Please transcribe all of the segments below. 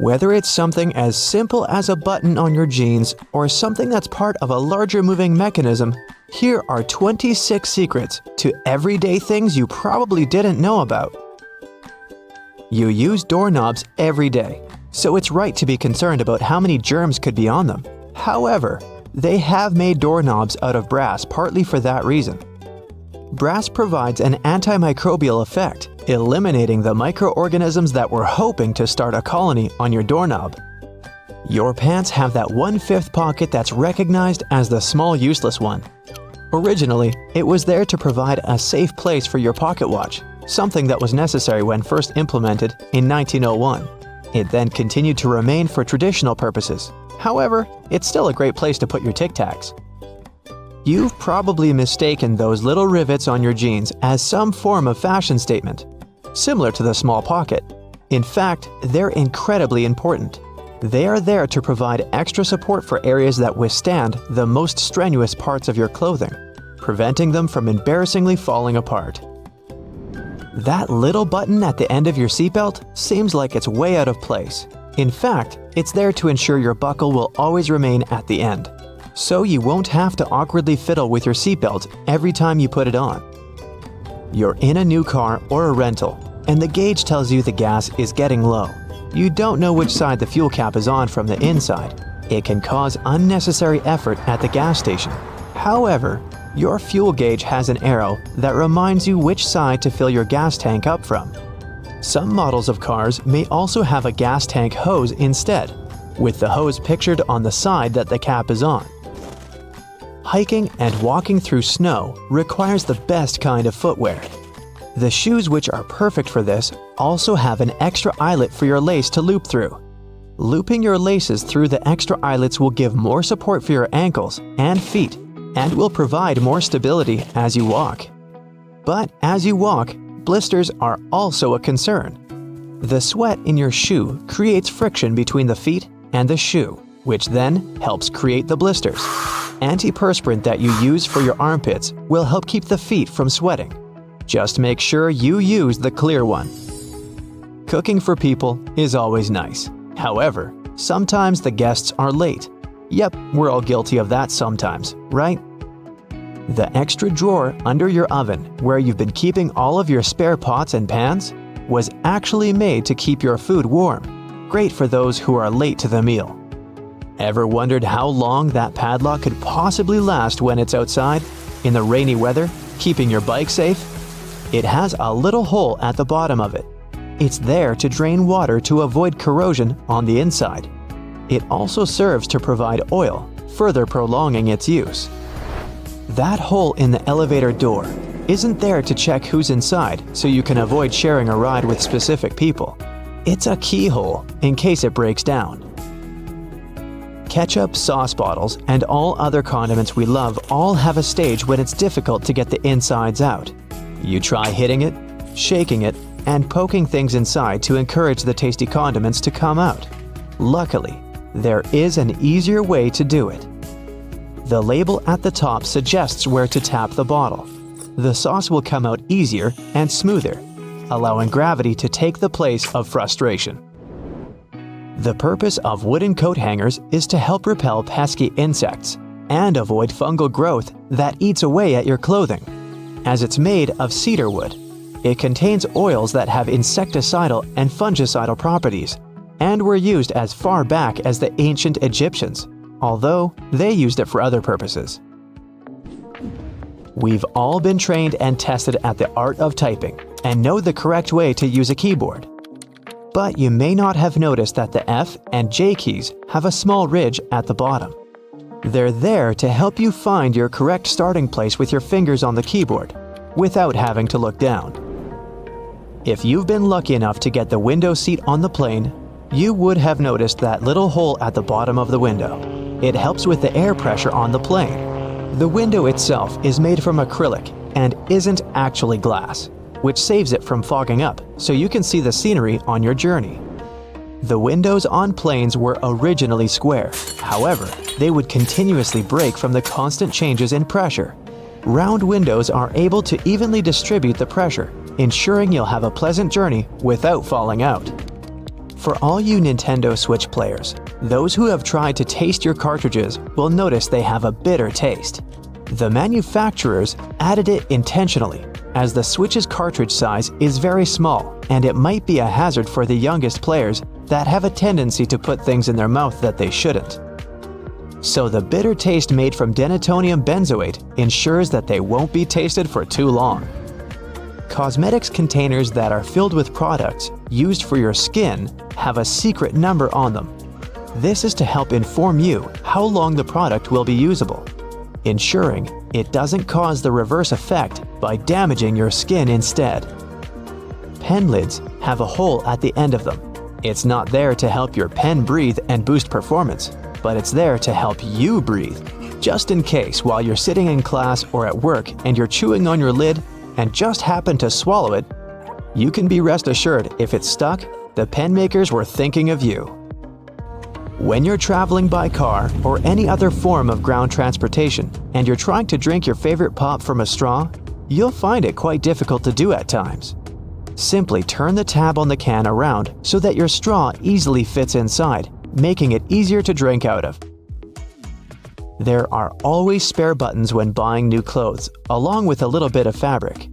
Whether it's something as simple as a button on your jeans or something that's part of a larger moving mechanism, here are 26 secrets to everyday things you probably didn't know about. You use doorknobs every day, so it's right to be concerned about how many germs could be on them. However, they have made doorknobs out of brass partly for that reason. Brass provides an antimicrobial effect, eliminating the microorganisms that were hoping to start a colony on your doorknob. Your pants have that 1/5 pocket that's recognized as the small useless one. Originally, it was there to provide a safe place for your pocket watch, something that was necessary when first implemented in 1901. It then continued to remain for traditional purposes. However, it's still a great place to put your Tic Tacs. You've probably mistaken those little rivets on your jeans as some form of fashion statement, similar to the small pocket. In fact, they're incredibly important. They are there to provide extra support for areas that withstand the most strenuous parts of your clothing, preventing them from embarrassingly falling apart. That little button at the end of your seatbelt seems like it's way out of place. In fact, it's there to ensure your buckle will always remain at the end, so you won't have to awkwardly fiddle with your seatbelt every time you put it on. You're in a new car or a rental, and the gauge tells you the gas is getting low. You don't know which side the fuel cap is on from the inside. It can cause unnecessary effort at the gas station. However, your fuel gauge has an arrow that reminds you which side to fill your gas tank up from. Some models of cars may also have a gas tank hose instead, with the hose pictured on the side that the cap is on. Hiking and walking through snow requires the best kind of footwear. The shoes which are perfect for this also have an extra eyelet for your lace to loop through. Looping your laces through the extra eyelets will give more support for your ankles and feet and will provide more stability as you walk. But as you walk, blisters are also a concern. The sweat in your shoe creates friction between the feet and the shoe, which then helps create the blisters. Antiperspirant that you use for your armpits will help keep the feet from sweating. Just make sure you use the clear one. Cooking for people is always nice. However, sometimes the guests are late. Yep, we're all guilty of that sometimes, right? The extra drawer under your oven, where you've been keeping all of your spare pots and pans, was actually made to keep your food warm. Great for those who are late to the meal. Ever wondered how long that padlock could possibly last when it's outside, in the rainy weather, keeping your bike safe? It has a little hole at the bottom of it. It's there to drain water to avoid corrosion on the inside. It also serves to provide oil, further prolonging its use. That hole in the elevator door isn't there to check who's inside so you can avoid sharing a ride with specific people. It's a keyhole in case it breaks down. Ketchup, sauce bottles, and all other condiments we love all have a stage when it's difficult to get the insides out. You try hitting it, shaking it, and poking things inside to encourage the tasty condiments to come out. Luckily, there is an easier way to do it. The label at the top suggests where to tap the bottle. The sauce will come out easier and smoother, allowing gravity to take the place of frustration. The purpose of wooden coat hangers is to help repel pesky insects and avoid fungal growth that eats away at your clothing. As it's made of cedar wood, it contains oils that have insecticidal and fungicidal properties and were used as far back as the ancient Egyptians, although they used it for other purposes. We've all been trained and tested at the art of typing and know the correct way to use a keyboard. But you may not have noticed that the F and J keys have a small ridge at the bottom. They're there to help you find your correct starting place with your fingers on the keyboard, without having to look down. If you've been lucky enough to get the window seat on the plane, you would have noticed that little hole at the bottom of the window. It helps with the air pressure on the plane. The window itself is made from acrylic and isn't actually glass, which saves it from fogging up so you can see the scenery on your journey. The windows on planes were originally square. However, they would continuously break from the constant changes in pressure. Round windows are able to evenly distribute the pressure, ensuring you'll have a pleasant journey without falling out. For all you Nintendo Switch players, those who have tried to taste your cartridges will notice they have a bitter taste. The manufacturers added it intentionally, as the Switch's cartridge size is very small and it might be a hazard for the youngest players that have a tendency to put things in their mouth that they shouldn't. So the bitter taste made from denatonium benzoate ensures that they won't be tasted for too long. Cosmetics containers that are filled with products used for your skin have a secret number on them. This is to help inform you how long the product will be usable, ensuring it doesn't cause the reverse effect by damaging your skin instead. Pen lids have a hole at the end of them. It's not there to help your pen breathe and boost performance, but it's there to help you breathe, just in case while you're sitting in class or at work and you're chewing on your lid and just happen to swallow it. You can be rest assured if it's stuck, the pen makers were thinking of you. When you're traveling by car or any other form of ground transportation and you're trying to drink your favorite pop from a straw, you'll find it quite difficult to do at times. Simply turn the tab on the can around so that your straw easily fits inside, making it easier to drink out of. There are always spare buttons when buying new clothes, along with a little bit of fabric.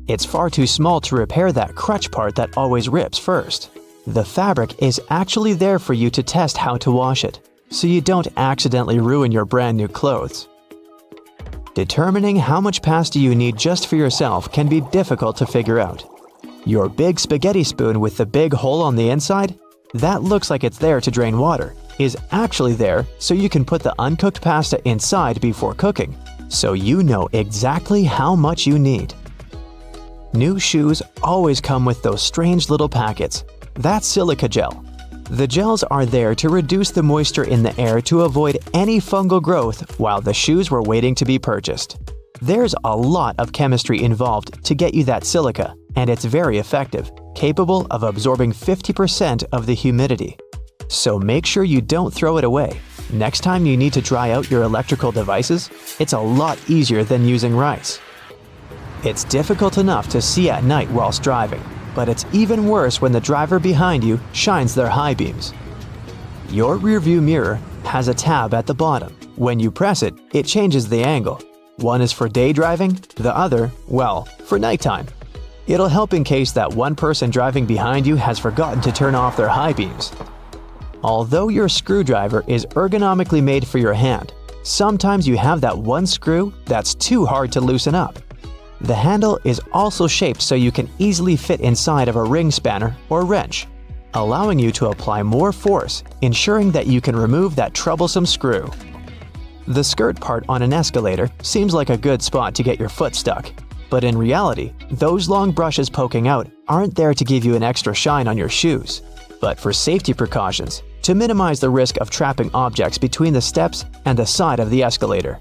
It's far too small to repair that crutch part that always rips first. The fabric is actually there for you to test how to wash it, so you don't accidentally ruin your brand new clothes. Determining how much pasta you need just for yourself can be difficult to figure out. Your big spaghetti spoon with the big hole on the inside, that looks like it's there to drain water, is actually there so you can put the uncooked pasta inside before cooking, so you know exactly how much you need. New shoes always come with those strange little packets. That's silica gel. The gels are there to reduce the moisture in the air to avoid any fungal growth while the shoes were waiting to be purchased. There's a lot of chemistry involved to get you that silica, and it's very effective, capable of absorbing 50% of the humidity. So make sure you don't throw it away. Next time you need to dry out your electrical devices, it's a lot easier than using rice. It's difficult enough to see at night whilst driving, but it's even worse when the driver behind you shines their high beams. Your rearview mirror has a tab at the bottom. When you press it, it changes the angle. One is for day driving, the other, well, for nighttime. It'll help in case that one person driving behind you has forgotten to turn off their high beams. Although your screwdriver is ergonomically made for your hand, sometimes you have that one screw that's too hard to loosen up. The handle is also shaped so you can easily fit inside of a ring spanner or wrench, allowing you to apply more force, ensuring that you can remove that troublesome screw. The skirt part on an escalator seems like a good spot to get your foot stuck, but in reality, those long brushes poking out aren't there to give you an extra shine on your shoes, but for safety precautions, to minimize the risk of trapping objects between the steps and the side of the escalator.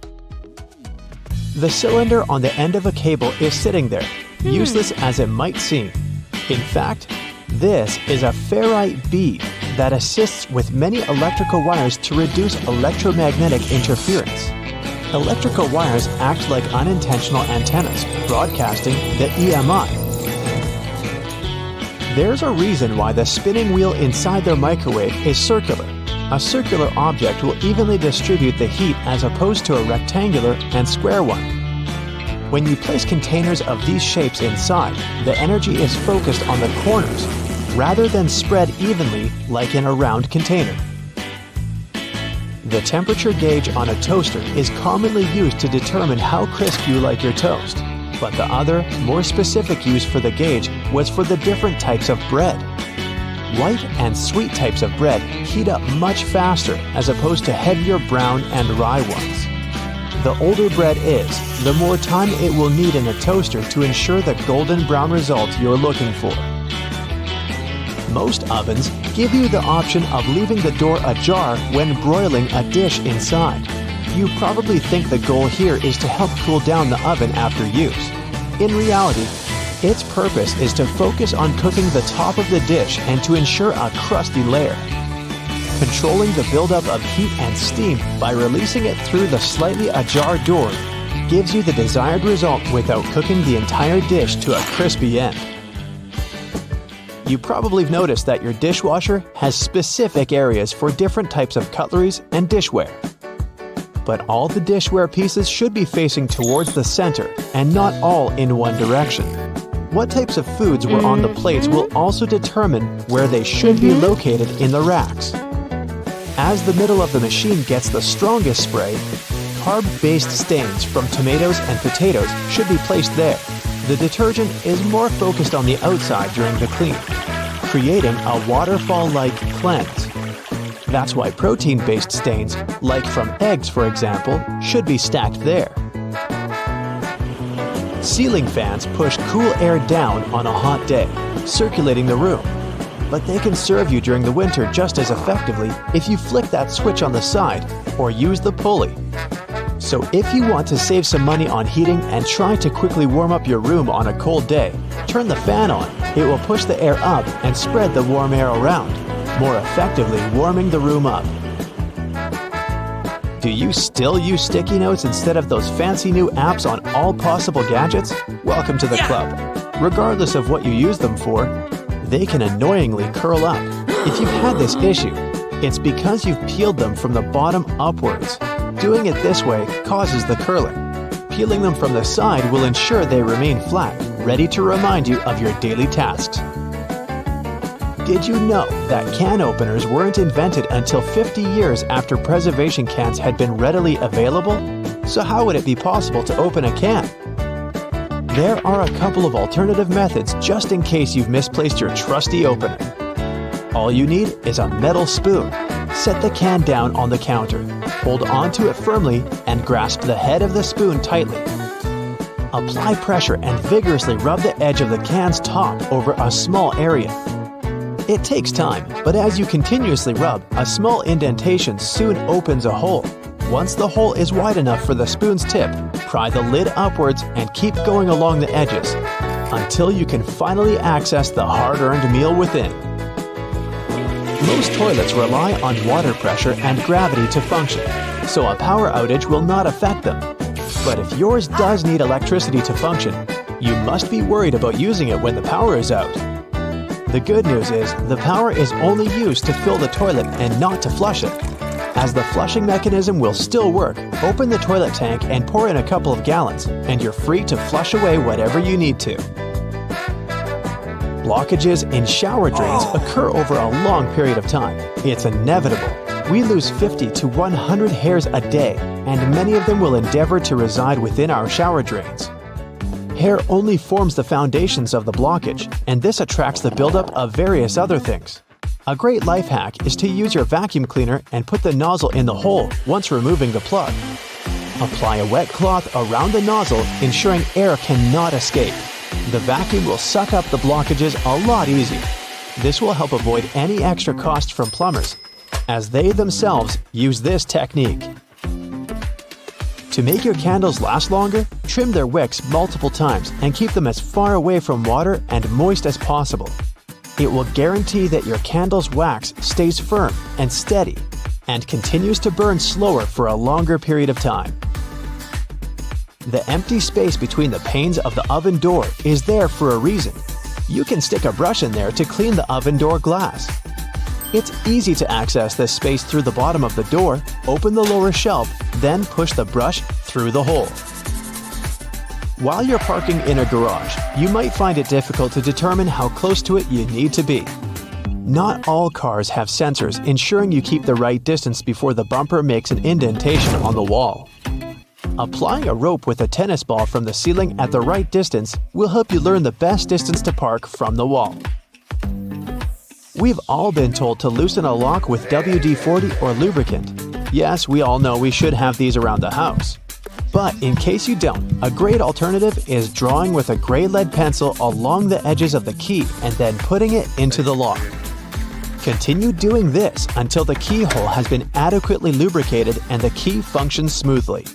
The cylinder on the end of a cable is sitting there, useless as it might seem. In fact, this is a ferrite bead that assists with many electrical wires to reduce electromagnetic interference. Electrical wires act like unintentional antennas, broadcasting the EMI. There's a reason why the spinning wheel inside their microwave is circular. A circular object will evenly distribute the heat as opposed to a rectangular and square one. When you place containers of these shapes inside, the energy is focused on the corners, rather than spread evenly like in a round container. The temperature gauge on a toaster is commonly used to determine how crisp you like your toast, but the other, more specific use for the gauge was for the different types of bread. White and sweet types of bread heat up much faster as opposed to heavier brown and rye ones. The older bread is, the more time it will need in a toaster to ensure the golden brown result you're looking for. Most ovens give you the option of leaving the door ajar when broiling a dish inside. You probably think the goal here is to help cool down the oven after use. In reality, its purpose is to focus on cooking the top of the dish and to ensure a crusty layer. Controlling the buildup of heat and steam by releasing it through the slightly ajar door gives you the desired result without cooking the entire dish to a crispy end. You probably have noticed that your dishwasher has specific areas for different types of cutleries and dishware. But all the dishware pieces should be facing towards the center and not all in one direction. What types of foods were on the plates will also determine where they should be located in the racks. As the middle of the machine gets the strongest spray, carb-based stains from tomatoes and potatoes should be placed there. The detergent is more focused on the outside during the clean, creating a waterfall-like cleanse. That's why protein-based stains, like from eggs for example, should be stacked there. Ceiling fans push cool air down on a hot day, circulating the room. But they can serve you during the winter just as effectively if you flick that switch on the side or use the pulley. So if you want to save some money on heating and try to quickly warm up your room on a cold day, turn the fan on. It will push the air up and spread the warm air around, more effectively warming the room up. Do you still use sticky notes instead of those fancy new apps on all possible gadgets? Welcome to the club. Regardless of what you use them for, they can annoyingly curl up. If you've had this issue, it's because you've peeled them from the bottom upwards. Doing it this way causes the curling. Peeling them from the side will ensure they remain flat, ready to remind you of your daily tasks. Did you know that can openers weren't invented until 50 years after preservation cans had been readily available? So how would it be possible to open a can? There are a couple of alternative methods just in case you've misplaced your trusty opener. All you need is a metal spoon. Set the can down on the counter, hold onto it firmly, and grasp the head of the spoon tightly. Apply pressure and vigorously rub the edge of the can's top over a small area. It takes time, but as you continuously rub, a small indentation soon opens a hole. Once the hole is wide enough for the spoon's tip, pry the lid upwards and keep going along the edges until you can finally access the hard-earned meal within. Most toilets rely on water pressure and gravity to function, so a power outage will not affect them. But if yours does need electricity to function, you must be worried about using it when the power is out. The good news is the power is only used to fill the toilet and not to flush it. As the flushing mechanism will still work, open the toilet tank and pour in a couple of gallons, and you're free to flush away whatever you need to. Blockages in shower drains occur over a long period of time. It's inevitable. We lose 50 to 100 hairs a day, and many of them will endeavor to reside within our shower drains. Hair only forms the foundations of the blockage, and this attracts the buildup of various other things. A great life hack is to use your vacuum cleaner and put the nozzle in the hole once removing the plug. Apply a wet cloth around the nozzle, ensuring air cannot escape. The vacuum will suck up the blockages a lot easier. This will help avoid any extra cost from plumbers, as they themselves use this technique. To make your candles last longer, trim their wicks multiple times and keep them as far away from water and moist as possible. It will guarantee that your candle's wax stays firm and steady and continues to burn slower for a longer period of time. The empty space between the panes of the oven door is there for a reason. You can stick a brush in there to clean the oven door glass. It's easy to access this space through the bottom of the door, open the lower shelf, then push the brush through the hole. While you're parking in a garage, you might find it difficult to determine how close to it you need to be. Not all cars have sensors ensuring you keep the right distance before the bumper makes an indentation on the wall. Applying a rope with a tennis ball from the ceiling at the right distance will help you learn the best distance to park from the wall. We've all been told to loosen a lock with WD-40 or lubricant. Yes, we all know we should have these around the house. But in case you don't, a great alternative is drawing with a gray lead pencil along the edges of the key and then putting it into the lock. Continue doing this until the keyhole has been adequately lubricated and the key functions smoothly.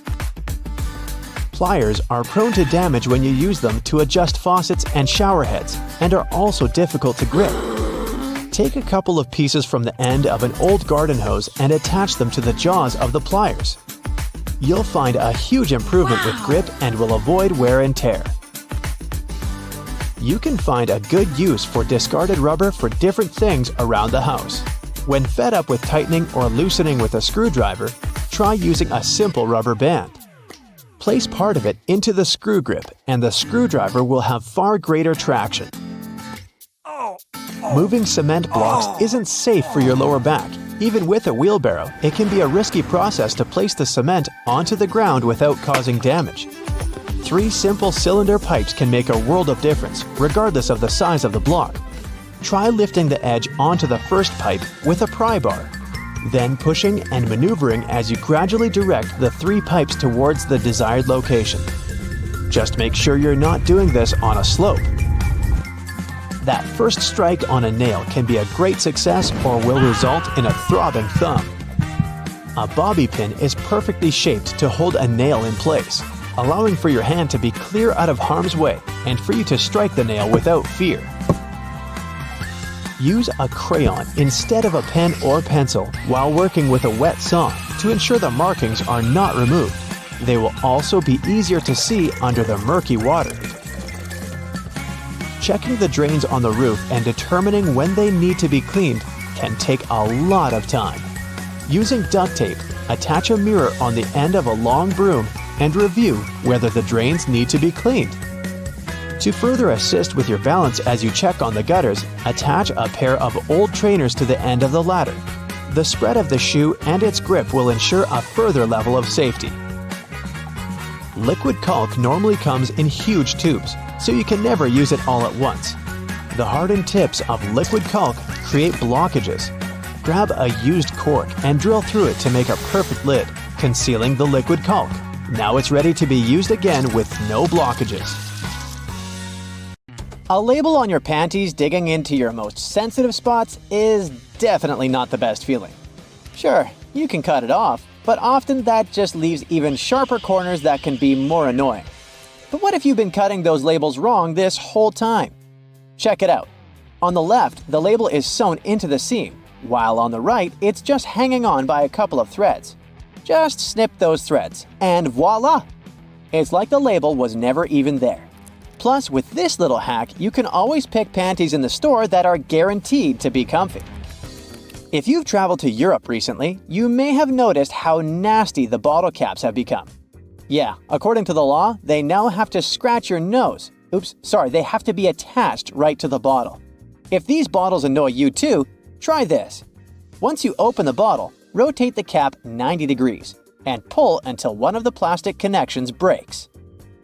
Pliers are prone to damage when you use them to adjust faucets and shower heads and are also difficult to grip. Take a couple of pieces from the end of an old garden hose and attach them to the jaws of the pliers. You'll find a huge improvement with grip and will avoid wear and tear. You can find a good use for discarded rubber for different things around the house. When fed up with tightening or loosening with a screwdriver, try using a simple rubber band. Place part of it into the screw grip and the screwdriver will have far greater traction. Moving cement blocks isn't safe for your lower back. Even with a wheelbarrow, it can be a risky process to place the cement onto the ground without causing damage. 3 simple cylinder pipes can make a world of difference, regardless of the size of the block. Try lifting the edge onto the first pipe with a pry bar, then pushing and maneuvering as you gradually direct the 3 pipes towards the desired location. Just make sure you're not doing this on a slope. That first strike on a nail can be a great success or will result in a throbbing thumb. A bobby pin is perfectly shaped to hold a nail in place, allowing for your hand to be clear out of harm's way and for you to strike the nail without fear. Use a crayon instead of a pen or pencil while working with a wet saw to ensure the markings are not removed. They will also be easier to see under the murky water. Checking the drains on the roof and determining when they need to be cleaned can take a lot of time. Using duct tape, attach a mirror on the end of a long broom and review whether the drains need to be cleaned. To further assist with your balance as you check on the gutters, attach a pair of old trainers to the end of the ladder. The spread of the shoe and its grip will ensure a further level of safety. Liquid caulk normally comes in huge tubes, so you can never use it all at once. The hardened tips of liquid caulk create blockages. Grab a used cork and drill through it to make a perfect lid, concealing the liquid caulk. Now it's ready to be used again with no blockages. A label on your panties digging into your most sensitive spots is definitely not the best feeling. Sure, you can cut it off, but often that just leaves even sharper corners that can be more annoying. But what if you've been cutting those labels wrong this whole time? Check it out. On the left, the label is sewn into the seam, while on the right, it's just hanging on by a couple of threads. Just snip those threads, and voila! It's like the label was never even there. Plus, with this little hack, you can always pick panties in the store that are guaranteed to be comfy. If you've traveled to Europe recently, you may have noticed how nasty the bottle caps have become. Yeah, according to the law, they now have to scratch your nose. They have to be attached right to the bottle. If these bottles annoy you too, try this. Once you open the bottle, rotate the cap 90 degrees and pull until one of the plastic connections breaks.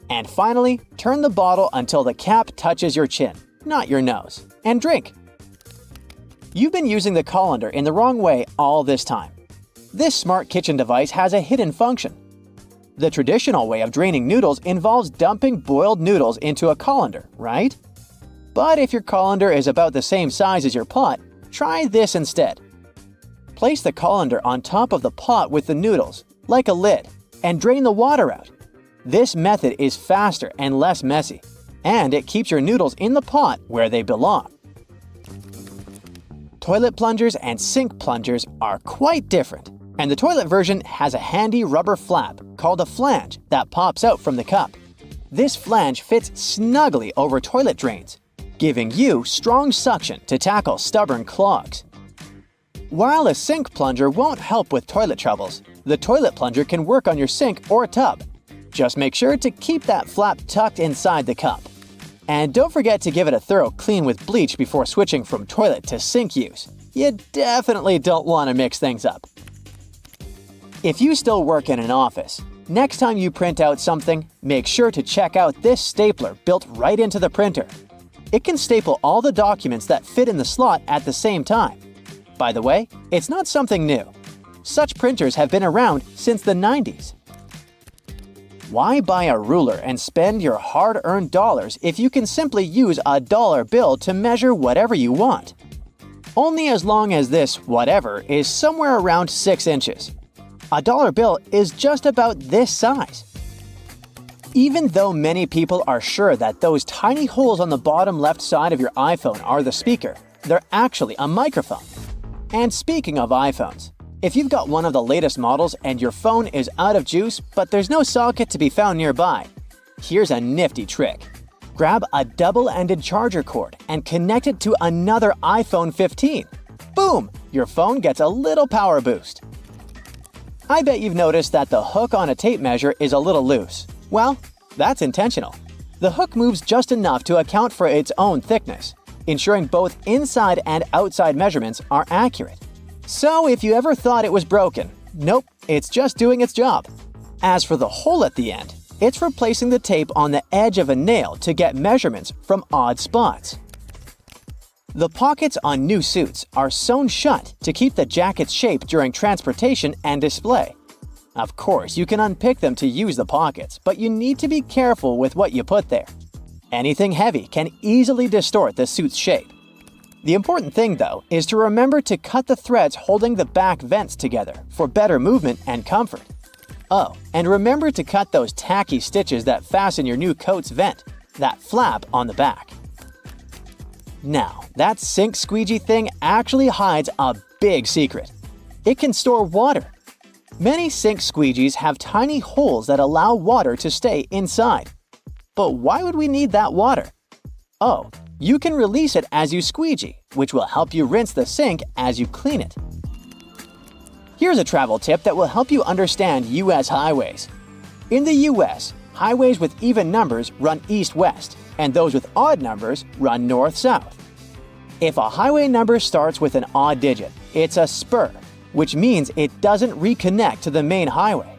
And finally, turn the bottle until the cap touches your chin, not your nose, and drink. You've been using the colander in the wrong way all this time. This smart kitchen device has a hidden function. The traditional way of draining noodles involves dumping boiled noodles into a colander, right? But if your colander is about the same size as your pot, try this instead. Place the colander on top of the pot with the noodles, like a lid, and drain the water out. This method is faster and less messy, and it keeps your noodles in the pot where they belong. Toilet plungers and sink plungers are quite different, and the toilet version has a handy rubber flap called a flange that pops out from the cup. This flange fits snugly over toilet drains, giving you strong suction to tackle stubborn clogs. While a sink plunger won't help with toilet troubles, the toilet plunger can work on your sink or tub. Just make sure to keep that flap tucked inside the cup. And don't forget to give it a thorough clean with bleach before switching from toilet to sink use. You definitely don't want to mix things up. If you still work in an office, next time you print out something, make sure to check out this stapler built right into the printer. It can staple all the documents that fit in the slot at the same time. By the way, it's not something new. Such printers have been around since the 90s. Why buy a ruler and spend your hard-earned dollars if you can simply use a dollar bill to measure whatever you want? Only as long as this whatever is somewhere around 6 inches. A dollar bill is just about this size. Even though many people are sure that those tiny holes on the bottom left side of your iPhone are the speaker, they're actually a microphone. And speaking of iPhones, if you've got one of the latest models and your phone is out of juice but there's no socket to be found nearby, here's a nifty trick. Grab a double-ended charger cord and connect it to another iPhone 15. Boom! Your phone gets a little power boost. I bet you've noticed that the hook on a tape measure is a little loose. Well, that's intentional. The hook moves just enough to account for its own thickness, ensuring both inside and outside measurements are accurate. So if you ever thought it was broken, nope, it's just doing its job. As for the hole at the end, it's for placing the tape on the edge of a nail to get measurements from odd spots. The pockets on new suits are sewn shut to keep the jacket's shape during transportation and display. Of course, you can unpick them to use the pockets, but you need to be careful with what you put there. Anything heavy can easily distort the suit's shape. The important thing, though, is to remember to cut the threads holding the back vents together for better movement and comfort. Oh, and remember to cut those tacky stitches that fasten your new coat's vent, that flap on the back. Now, that sink squeegee thing actually hides a big secret. It can store water. Many sink squeegees have tiny holes that allow water to stay inside. But why would we need that water? Oh, you can release it as you squeegee, which will help you rinse the sink as you clean it. Here's a travel tip that will help you understand U.S. highways. In the U.S., highways with even numbers run east-west, and those with odd numbers run north-south. If a highway number starts with an odd digit, it's a spur, which means it doesn't reconnect to the main highway.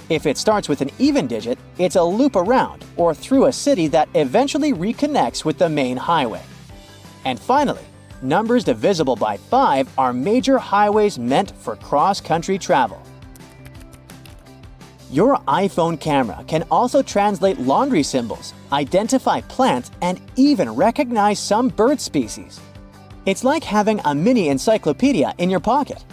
If it starts with an even digit, it's a loop around or through a city that eventually reconnects with the main highway. And finally, numbers divisible by 5 are major highways meant for cross-country travel. Your iPhone camera can also translate laundry symbols, identify plants, and even recognize some bird species. It's like having a mini encyclopedia in your pocket.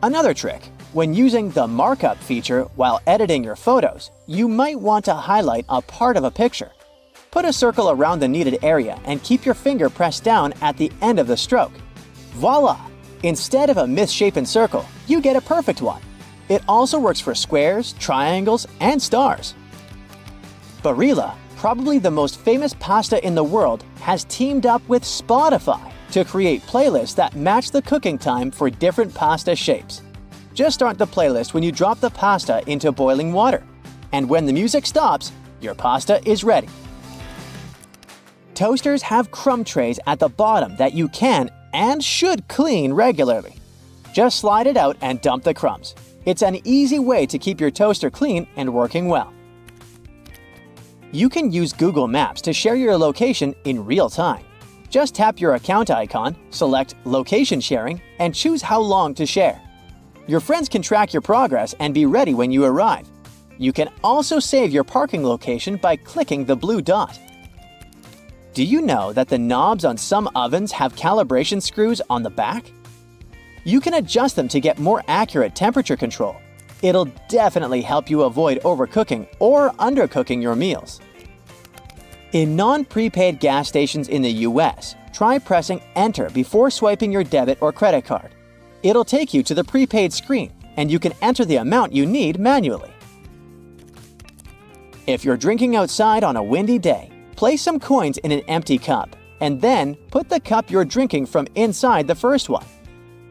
Another trick, when using the markup feature while editing your photos, you might want to highlight a part of a picture. Put a circle around the needed area and keep your finger pressed down at the end of the stroke. Voila! Instead of a misshapen circle, you get a perfect one. It also works for squares, triangles, and stars. Barilla, probably the most famous pasta in the world, has teamed up with Spotify to create playlists that match the cooking time for different pasta shapes. Just start the playlist when you drop the pasta into boiling water. And when the music stops, your pasta is ready. Toasters have crumb trays at the bottom that you can and should clean regularly. Just slide it out and dump the crumbs. It's an easy way to keep your toaster clean and working well. You can use Google Maps to share your location in real time. Just tap your account icon, select Location Sharing, and choose how long to share. Your friends can track your progress and be ready when you arrive. You can also save your parking location by clicking the blue dot. Do you know that the knobs on some ovens have calibration screws on the back? You can adjust them to get more accurate temperature control. It'll definitely help you avoid overcooking or undercooking your meals. In non-prepaid gas stations in the US, try pressing Enter before swiping your debit or credit card. It'll take you to the prepaid screen, and you can enter the amount you need manually. If you're drinking outside on a windy day, place some coins in an empty cup, and then put the cup you're drinking from inside the first one.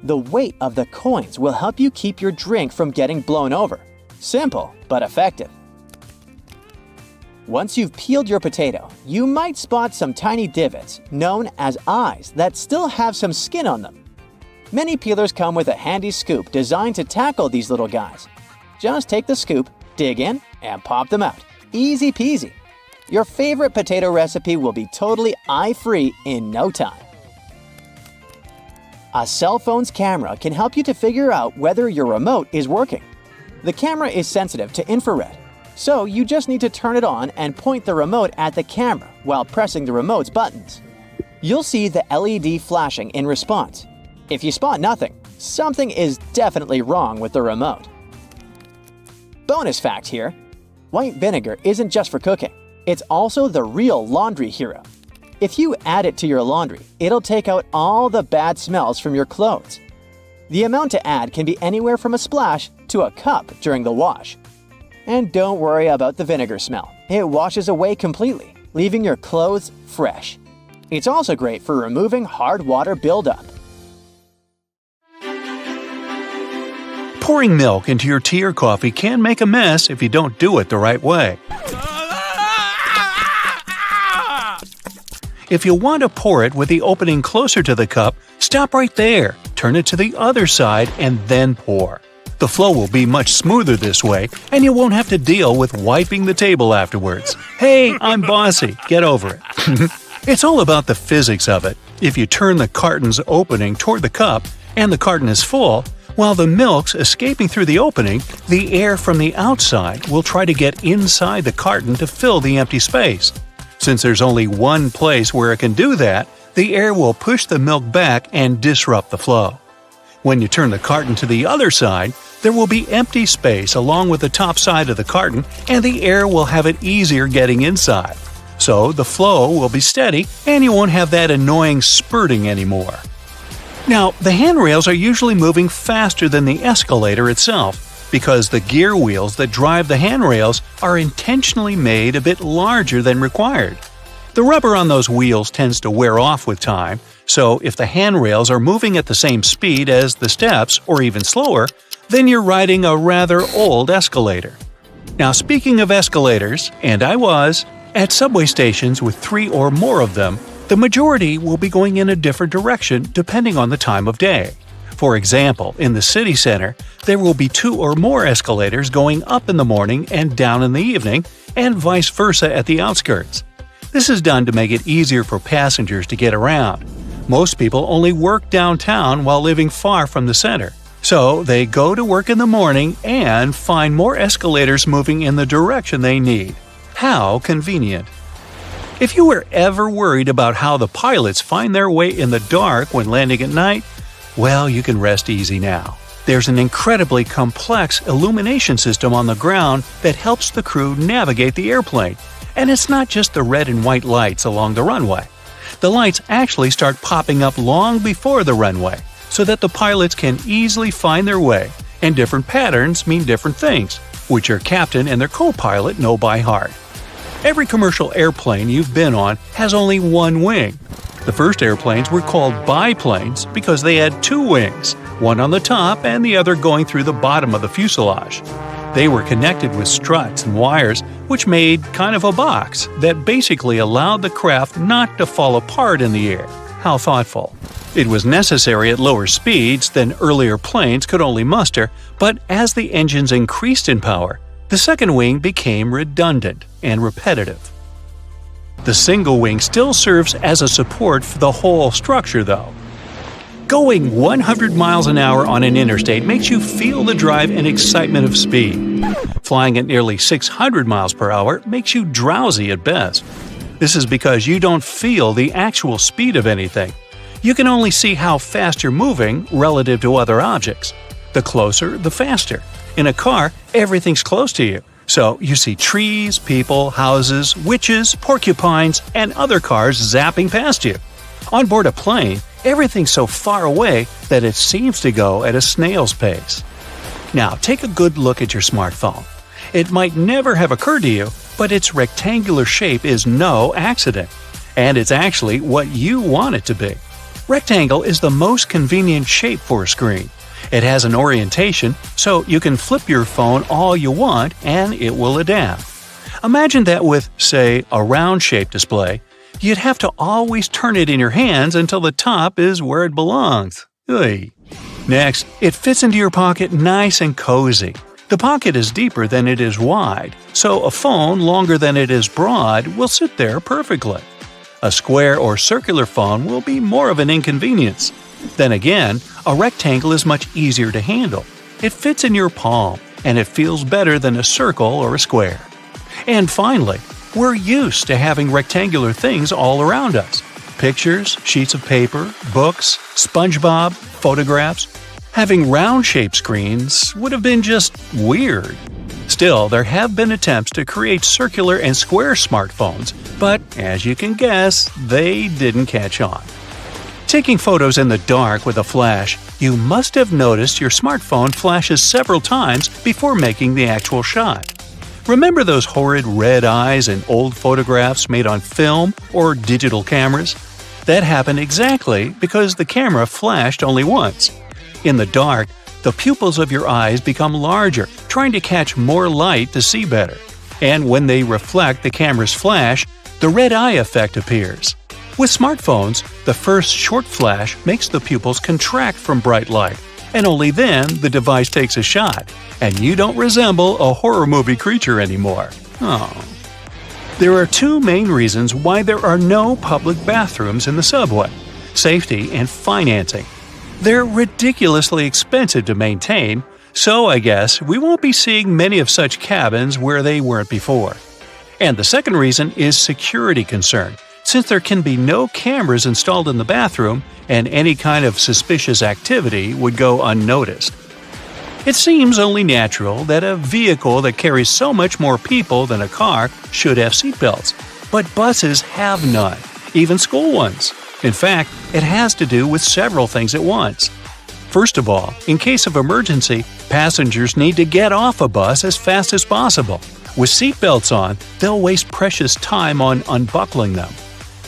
The weight of the coins will help you keep your drink from getting blown over. Simple, but effective. Once you've peeled your potato, you might spot some tiny divots, known as eyes, that still have some skin on them. Many peelers come with a handy scoop designed to tackle these little guys. Just take the scoop, dig in, and pop them out. Easy peasy. Your favorite potato recipe will be totally eye-free in no time. A cell phone's camera can help you to figure out whether your remote is working. The camera is sensitive to infrared, so you just need to turn it on and point the remote at the camera while pressing the remote's buttons. You'll see the LED flashing in response. If you spot nothing, something is definitely wrong with the remote. Bonus fact here: white vinegar isn't just for cooking. It's also the real laundry hero. If you add it to your laundry, it'll take out all the bad smells from your clothes. The amount to add can be anywhere from a splash to a cup during the wash. And don't worry about the vinegar smell. It washes away completely. leaving your clothes fresh. It's also great for removing hard water buildup. Pouring milk into your tea or coffee can make a mess if you don't do it the right way. If you want to pour it with the opening closer to the cup, stop right there, turn it to the other side, and then pour. The flow will be much smoother this way, and you won't have to deal with wiping the table afterwards. Hey, I'm bossy. Get over it. It's all about the physics of it. If you turn the carton's opening toward the cup and the carton is full, while the milk's escaping through the opening, the air from the outside will try to get inside the carton to fill the empty space. Since there's only one place where it can do that, the air will push the milk back and disrupt the flow. When you turn the carton to the other side, there will be empty space along with the top side of the carton, and the air will have it easier getting inside. So the flow will be steady, and you won't have that annoying spurting anymore. Now, the handrails are usually moving faster than the escalator itself, because the gear wheels that drive the handrails are intentionally made a bit larger than required. The rubber on those wheels tends to wear off with time, so if the handrails are moving at the same speed as the steps or even slower, then you're riding a rather old escalator. Now, speaking of escalators, and I was, at subway stations with 3 or more of them, the majority will be going in a different direction depending on the time of day. For example, in the city center, there will be 2 or more escalators going up in the morning and down in the evening, and vice versa at the outskirts. This is done to make it easier for passengers to get around. Most people only work downtown while living far from the center, so they go to work in the morning and find more escalators moving in the direction they need. How convenient! If you were ever worried about how the pilots find their way in the dark when landing at night, well, you can rest easy now. There's an incredibly complex illumination system on the ground that helps the crew navigate the airplane. And it's not just the red and white lights along the runway. The lights actually start popping up long before the runway, so that the pilots can easily find their way, and different patterns mean different things, which your captain and their co-pilot know by heart. Every commercial airplane you've been on has only one wing. The first airplanes were called biplanes because they had 2 wings, one on the top and the other going through the bottom of the fuselage. They were connected with struts and wires, which made kind of a box that basically allowed the craft not to fall apart in the air. How thoughtful. It was necessary at lower speeds than earlier planes could only muster, but as the engines increased in power, the second wing became redundant and repetitive. The single wing still serves as a support for the whole structure, though. Going 100 miles an hour on an interstate makes you feel the drive and excitement of speed. Flying at nearly 600 miles per hour makes you drowsy at best. This is because you don't feel the actual speed of anything. You can only see how fast you're moving relative to other objects. The closer, the faster. In a car, everything's close to you, so you see trees, people, houses, witches, porcupines, and other cars zapping past you. On board a plane, everything's so far away that it seems to go at a snail's pace. Now, take a good look at your smartphone. It might never have occurred to you, but its rectangular shape is no accident. And it's actually what you want it to be. Rectangle is the most convenient shape for a screen. It has an orientation, so you can flip your phone all you want and it will adapt. Imagine that with, say, a round-shaped display, you'd have to always turn it in your hands until the top is where it belongs. Oy. Next, it fits into your pocket nice and cozy. The pocket is deeper than it is wide, so a phone longer than it is broad will sit there perfectly. A square or circular phone will be more of an inconvenience. Then again, a rectangle is much easier to handle. It fits in your palm, and it feels better than a circle or a square. And finally, we're used to having rectangular things all around us. Pictures, sheets of paper, books, SpongeBob, photographs. Having round-shaped screens would have been just weird. Still, there have been attempts to create circular and square smartphones, but as you can guess, they didn't catch on. Taking photos in the dark with a flash, you must have noticed your smartphone flashes several times before making the actual shot. Remember those horrid red eyes in old photographs made on film or digital cameras? That happened exactly because the camera flashed only once. In the dark, the pupils of your eyes become larger, trying to catch more light to see better. And when they reflect the camera's flash, the red eye effect appears. With smartphones, the first short flash makes the pupils contract from bright light, and only then the device takes a shot, and you don't resemble a horror movie creature anymore. Oh. There are two main reasons why there are no public bathrooms in the subway: safety and financing. They're ridiculously expensive to maintain, so I guess we won't be seeing many of such cabins where they weren't before. And the second reason is security concern, since there can be no cameras installed in the bathroom and any kind of suspicious activity would go unnoticed. It seems only natural that a vehicle that carries so much more people than a car should have seatbelts, but buses have none, even school ones. In fact, it has to do with several things at once. First of all, in case of emergency, passengers need to get off a bus as fast as possible. With seatbelts on, they'll waste precious time on unbuckling them.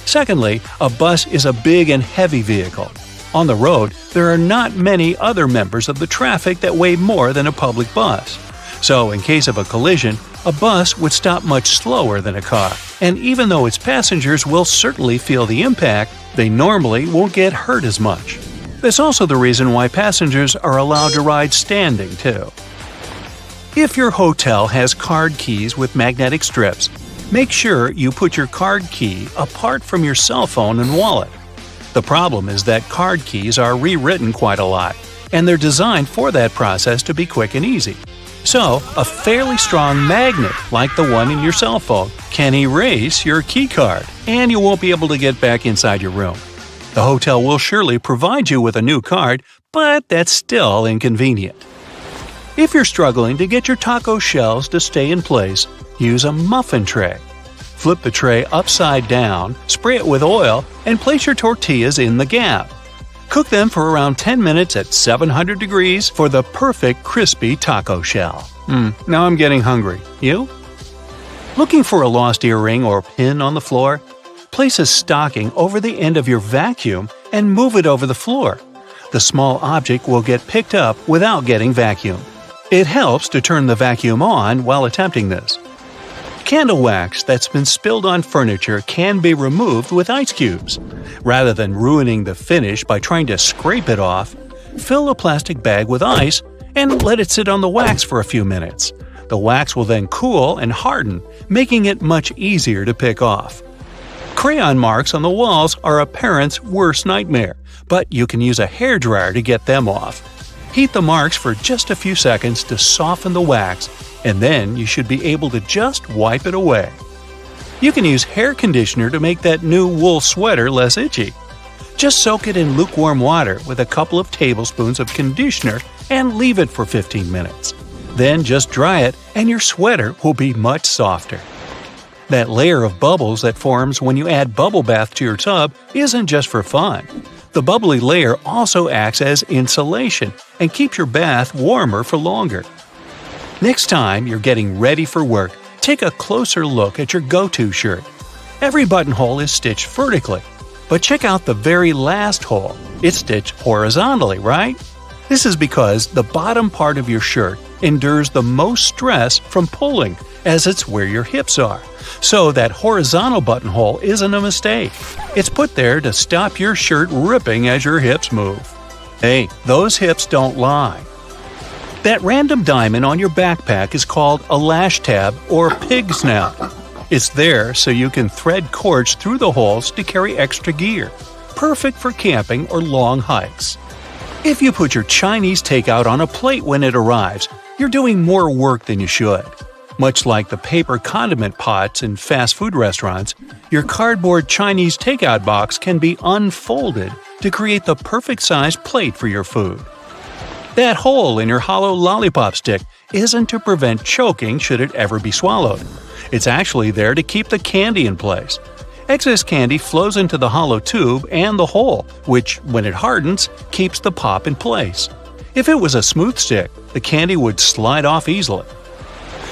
Secondly, a bus is a big and heavy vehicle. On the road, there are not many other members of the traffic that weigh more than a public bus. So, in case of a collision, a bus would stop much slower than a car, and even though its passengers will certainly feel the impact, they normally won't get hurt as much. That's also the reason why passengers are allowed to ride standing, too. If your hotel has card keys with magnetic strips, make sure you put your card key apart from your cell phone and wallet. The problem is that card keys are rewritten quite a lot, and they're designed for that process to be quick and easy. So, a fairly strong magnet, like the one in your cell phone, can erase your key card, and you won't be able to get back inside your room. The hotel will surely provide you with a new card, but that's still inconvenient. If you're struggling to get your taco shells to stay in place, use a muffin tray. Flip the tray upside down, spray it with oil, and place your tortillas in the gap. Cook them for around 10 minutes at 700 degrees for the perfect crispy taco shell. Now I'm getting hungry. You? Looking for a lost earring or pin on the floor? Place a stocking over the end of your vacuum and move it over the floor. The small object will get picked up without getting vacuumed. It helps to turn the vacuum on while attempting this. Candle wax that's been spilled on furniture can be removed with ice cubes. Rather than ruining the finish by trying to scrape it off, fill a plastic bag with ice and let it sit on the wax for a few minutes. The wax will then cool and harden, making it much easier to pick off. Crayon marks on the walls are a parent's worst nightmare, but you can use a hairdryer to get them off. Heat the marks for just a few seconds to soften the wax, and then you should be able to just wipe it away. You can use hair conditioner to make that new wool sweater less itchy. Just soak it in lukewarm water with a couple of tablespoons of conditioner and leave it for 15 minutes. Then just dry it and your sweater will be much softer. That layer of bubbles that forms when you add bubble bath to your tub isn't just for fun. The bubbly layer also acts as insulation and keeps your bath warmer for longer. Next time you're getting ready for work, take a closer look at your go-to shirt. Every buttonhole is stitched vertically, but check out the very last hole. It's stitched horizontally, right? This is because the bottom part of your shirt endures the most stress from pulling, as it's where your hips are. So that horizontal buttonhole isn't a mistake. It's put there to stop your shirt ripping as your hips move. Hey, those hips don't lie. That random diamond on your backpack is called a lash tab or pig snout. It's there so you can thread cords through the holes to carry extra gear. Perfect for camping or long hikes. If you put your Chinese takeout on a plate when it arrives, you're doing more work than you should. Much like the paper condiment pots in fast food restaurants, your cardboard Chinese takeout box can be unfolded to create the perfect size plate for your food. That hole in your hollow lollipop stick isn't to prevent choking should it ever be swallowed. It's actually there to keep the candy in place. Excess candy flows into the hollow tube and the hole, which, when it hardens, keeps the pop in place. If it was a smooth stick, the candy would slide off easily.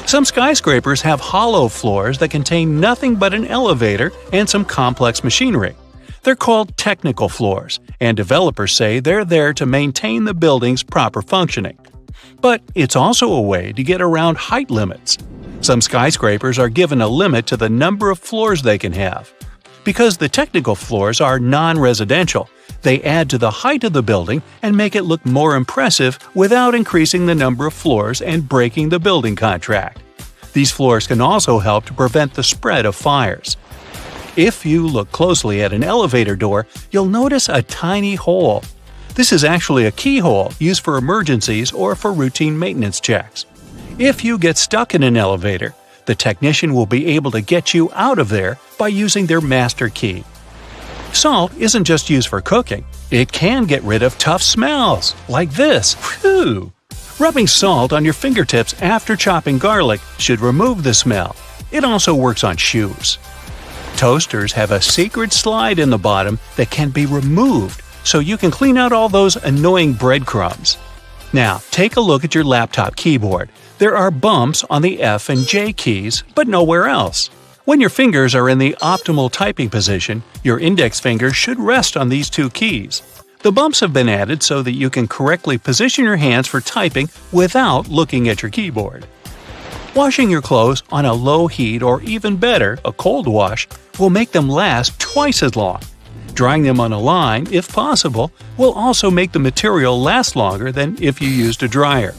Some skyscrapers have hollow floors that contain nothing but an elevator and some complex machinery. They're called technical floors, and developers say they're there to maintain the building's proper functioning. But it's also a way to get around height limits. Some skyscrapers are given a limit to the number of floors they can have. Because the technical floors are non-residential, they add to the height of the building and make it look more impressive without increasing the number of floors and breaking the building contract. These floors can also help to prevent the spread of fires. If you look closely at an elevator door, you'll notice a tiny hole. This is actually a keyhole used for emergencies or for routine maintenance checks. If you get stuck in an elevator, the technician will be able to get you out of there by using their master key. Salt isn't just used for cooking. It can get rid of tough smells, like this. Phew! Rubbing salt on your fingertips after chopping garlic should remove the smell. It also works on shoes. Toasters have a secret slide in the bottom that can be removed so you can clean out all those annoying breadcrumbs. Now, take a look at your laptop keyboard. There are bumps on the F and J keys, but nowhere else. When your fingers are in the optimal typing position, your index finger should rest on these two keys. The bumps have been added so that you can correctly position your hands for typing without looking at your keyboard. Washing your clothes on a low heat or even better, a cold wash, will make them last twice as long. Drying them on a line, if possible, will also make the material last longer than if you used a dryer.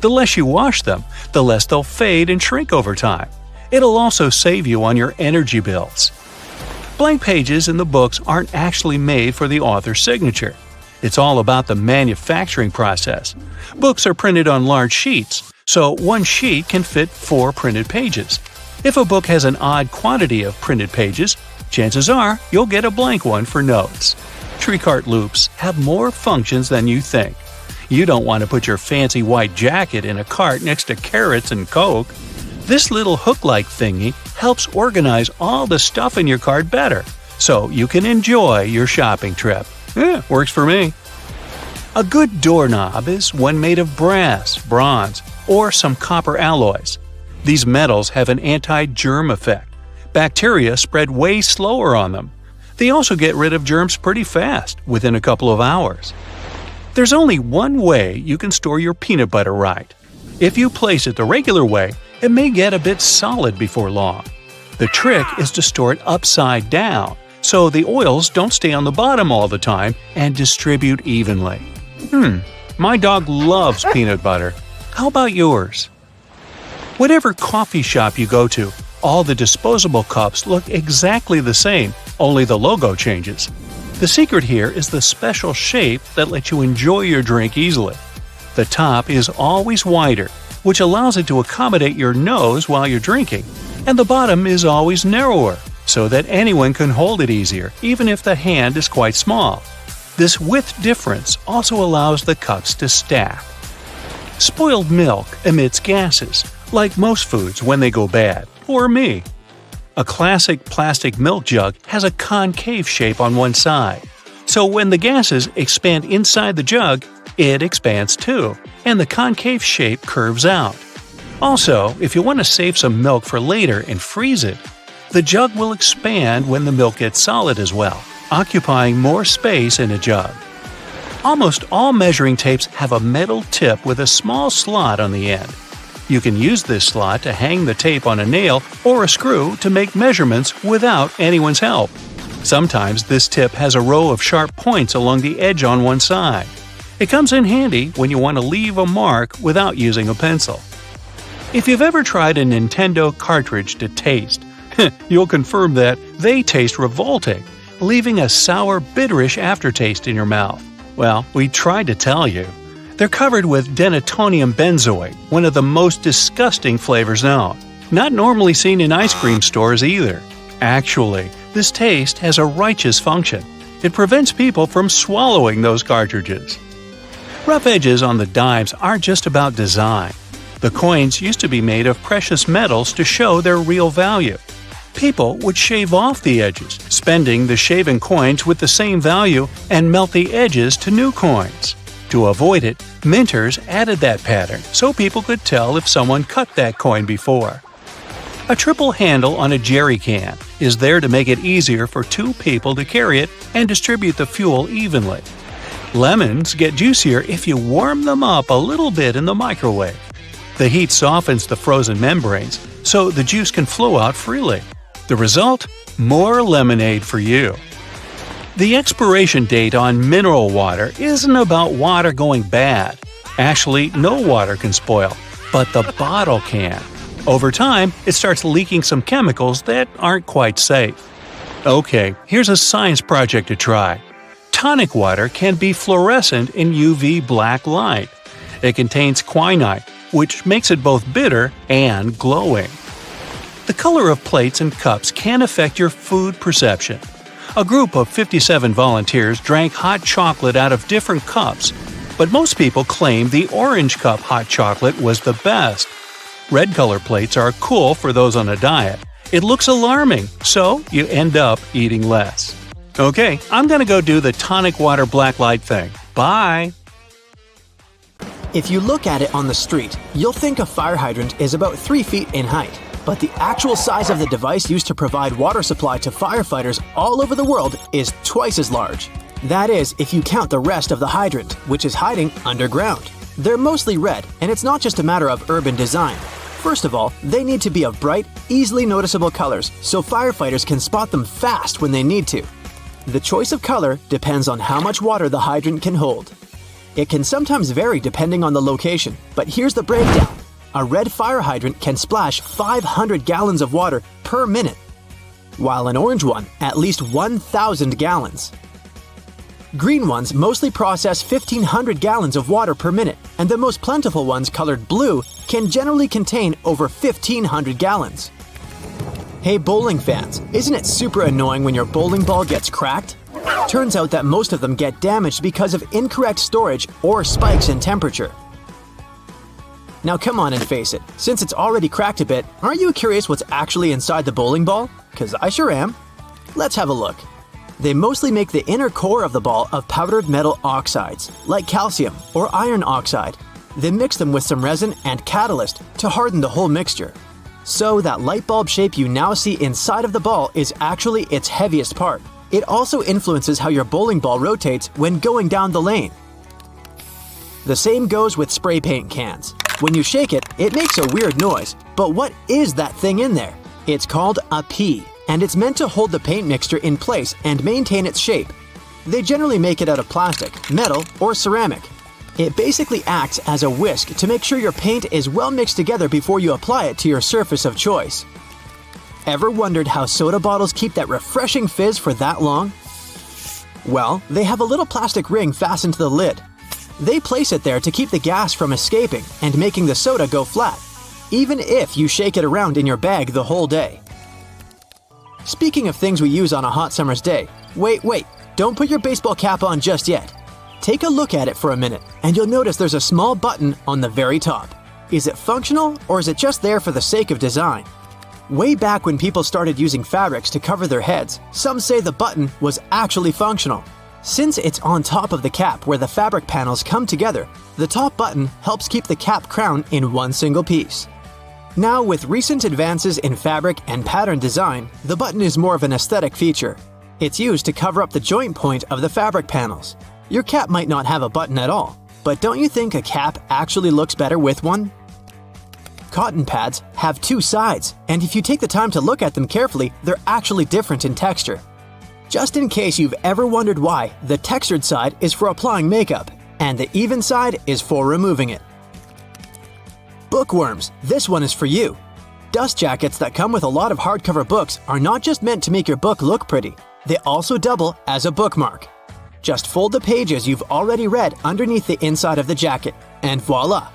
The less you wash them, the less they'll fade and shrink over time. It'll also save you on your energy bills. Blank pages in the books aren't actually made for the author's signature. It's all about the manufacturing process. Books are printed on large sheets, so one sheet can fit 4 printed pages. If a book has an odd quantity of printed pages, chances are you'll get a blank one for notes. Tree cart loops have more functions than you think. You don't want to put your fancy white jacket in a cart next to carrots and Coke. This little hook-like thingy helps organize all the stuff in your cart better, so you can enjoy your shopping trip. Works for me. A good doorknob is one made of brass, bronze, or some copper alloys. These metals have an anti-germ effect. Bacteria spread way slower on them. They also get rid of germs pretty fast, within a couple of hours. There's only one way you can store your peanut butter right. If you place it the regular way, it may get a bit solid before long. The trick is to store it upside down, so the oils don't stay on the bottom all the time and distribute evenly. My dog loves peanut butter. How about yours? Whatever coffee shop you go to, all the disposable cups look exactly the same, only the logo changes. The secret here is the special shape that lets you enjoy your drink easily. The top is always wider, which allows it to accommodate your nose while you're drinking, and the bottom is always narrower, so that anyone can hold it easier, even if the hand is quite small. This width difference also allows the cups to stack. Spoiled milk emits gases, like most foods when they go bad, or me. A classic plastic milk jug has a concave shape on one side, so when the gases expand inside the jug, it expands too, and the concave shape curves out. Also, if you want to save some milk for later and freeze it, the jug will expand when the milk gets solid as well, occupying more space in a jug. Almost all measuring tapes have a metal tip with a small slot on the end. You can use this slot to hang the tape on a nail or a screw to make measurements without anyone's help. Sometimes this tip has a row of sharp points along the edge on one side. It comes in handy when you want to leave a mark without using a pencil. If you've ever tried a Nintendo cartridge to taste, you'll confirm that they taste revolting, leaving a sour, bitterish aftertaste in your mouth. Well, we tried to tell you. They're covered with denatonium benzoate, one of the most disgusting flavors known. Not normally seen in ice cream stores either. Actually, this taste has a righteous function. It prevents people from swallowing those cartridges. Rough edges on the dimes aren't just about design. The coins used to be made of precious metals to show their real value. People would shave off the edges, spending the shaven coins with the same value and melt the edges to new coins. To avoid it, minters added that pattern so people could tell if someone cut that coin before. A triple handle on a jerry can is there to make it easier for two people to carry it and distribute the fuel evenly. Lemons get juicier if you warm them up a little bit in the microwave. The heat softens the frozen membranes, so the juice can flow out freely. The result? More lemonade for you. The expiration date on mineral water isn't about water going bad. Actually, no water can spoil, but the bottle can. Over time, it starts leaking some chemicals that aren't quite safe. Okay, here's a science project to try. Tonic water can be fluorescent in UV black light. It contains quinine, which makes it both bitter and glowing. The color of plates and cups can affect your food perception. A group of 57 volunteers drank hot chocolate out of different cups, but most people claim the orange cup hot chocolate was the best. Red color plates are cool for those on a diet. It looks alarming, so you end up eating less. Okay, I'm gonna go do the tonic water black light thing. Bye! If you look at it on the street, you'll think a fire hydrant is about 3 feet in height. But the actual size of the device used to provide water supply to firefighters all over the world is twice as large. That is, if you count the rest of the hydrant, which is hiding underground. They're mostly red, and it's not just a matter of urban design. First of all, they need to be of bright, easily noticeable colors so firefighters can spot them fast when they need to. The choice of color depends on how much water the hydrant can hold. It can sometimes vary depending on the location, but here's the breakdown. A red fire hydrant can splash 500 gallons of water per minute, while an orange one at least 1,000 gallons. Green ones mostly process 1,500 gallons of water per minute, and the most plentiful ones colored blue can generally contain over 1,500 gallons. Hey bowling fans, isn't it super annoying when your bowling ball gets cracked? Turns out that most of them get damaged because of incorrect storage or spikes in temperature. Now come on and face it, since it's already cracked a bit, aren't you curious what's actually inside the bowling ball? 'Cause I sure am. Let's have a look. They mostly make the inner core of the ball of powdered metal oxides, like calcium or iron oxide. They mix them with some resin and catalyst to harden the whole mixture. So that light bulb shape you now see inside of the ball is actually its heaviest part. It also influences how your bowling ball rotates when going down the lane. The same goes with spray paint cans. When you shake it, it makes a weird noise. But what is that thing in there? It's called a pea, and it's meant to hold the paint mixture in place and maintain its shape. They generally make it out of plastic, metal, or ceramic. It basically acts as a whisk to make sure your paint is well mixed together before you apply it to your surface of choice. Ever wondered how soda bottles keep that refreshing fizz for that long? Well, they have a little plastic ring fastened to the lid. They place it there to keep the gas from escaping and making the soda go flat, even if you shake it around in your bag the whole day. Speaking of things we use on a hot summer's day, wait, don't put your baseball cap on just yet. Take a look at it for a minute, and you'll notice there's a small button on the very top. Is it functional, or is it just there for the sake of design? Way back when people started using fabrics to cover their heads, some say the button was actually functional. Since it's on top of the cap where the fabric panels come together, the top button helps keep the cap crown in one single piece. Now, with recent advances in fabric and pattern design, the button is more of an aesthetic feature. It's used to cover up the joint point of the fabric panels. Your cap might not have a button at all, but don't you think a cap actually looks better with one? Cotton pads have two sides, and if you take the time to look at them carefully, they're actually different in texture. Just in case you've ever wondered why, the textured side is for applying makeup, and the even side is for removing it. Bookworms, this one is for you. Dust jackets that come with a lot of hardcover books are not just meant to make your book look pretty, they also double as a bookmark. Just fold the pages you've already read underneath the inside of the jacket, and voila!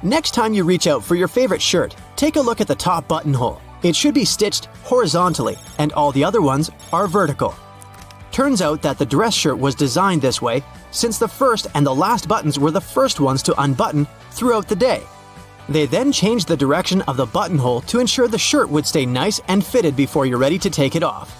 Next time you reach out for your favorite shirt, take a look at the top buttonhole. It should be stitched horizontally, and all the other ones are vertical. Turns out that the dress shirt was designed this way since the first and the last buttons were the first ones to unbutton throughout the day. They then changed the direction of the buttonhole to ensure the shirt would stay nice and fitted before you're ready to take it off.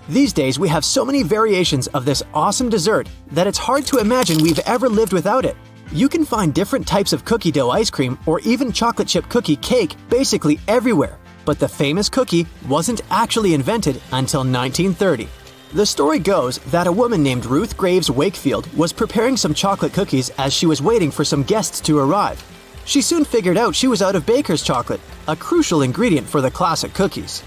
These days, we have so many variations of this awesome dessert that it's hard to imagine we've ever lived without it. You can find different types of cookie dough ice cream or even chocolate chip cookie cake basically everywhere, but the famous cookie wasn't actually invented until 1930. The story goes that a woman named Ruth Graves Wakefield was preparing some chocolate cookies as she was waiting for some guests to arrive. She soon figured out she was out of baker's chocolate, a crucial ingredient for the classic cookies.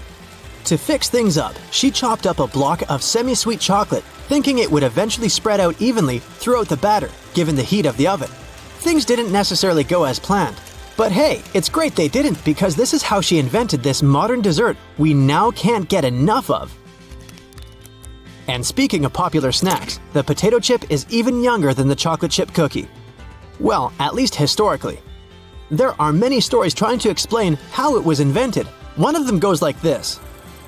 To fix things up, she chopped up a block of semi-sweet chocolate, thinking it would eventually spread out evenly throughout the batter, given the heat of the oven. Things didn't necessarily go as planned. But hey, it's great they didn't, because this is how she invented this modern dessert we now can't get enough of. And speaking of popular snacks, the potato chip is even younger than the chocolate chip cookie. Well, at least historically. There are many stories trying to explain how it was invented. One of them goes like this.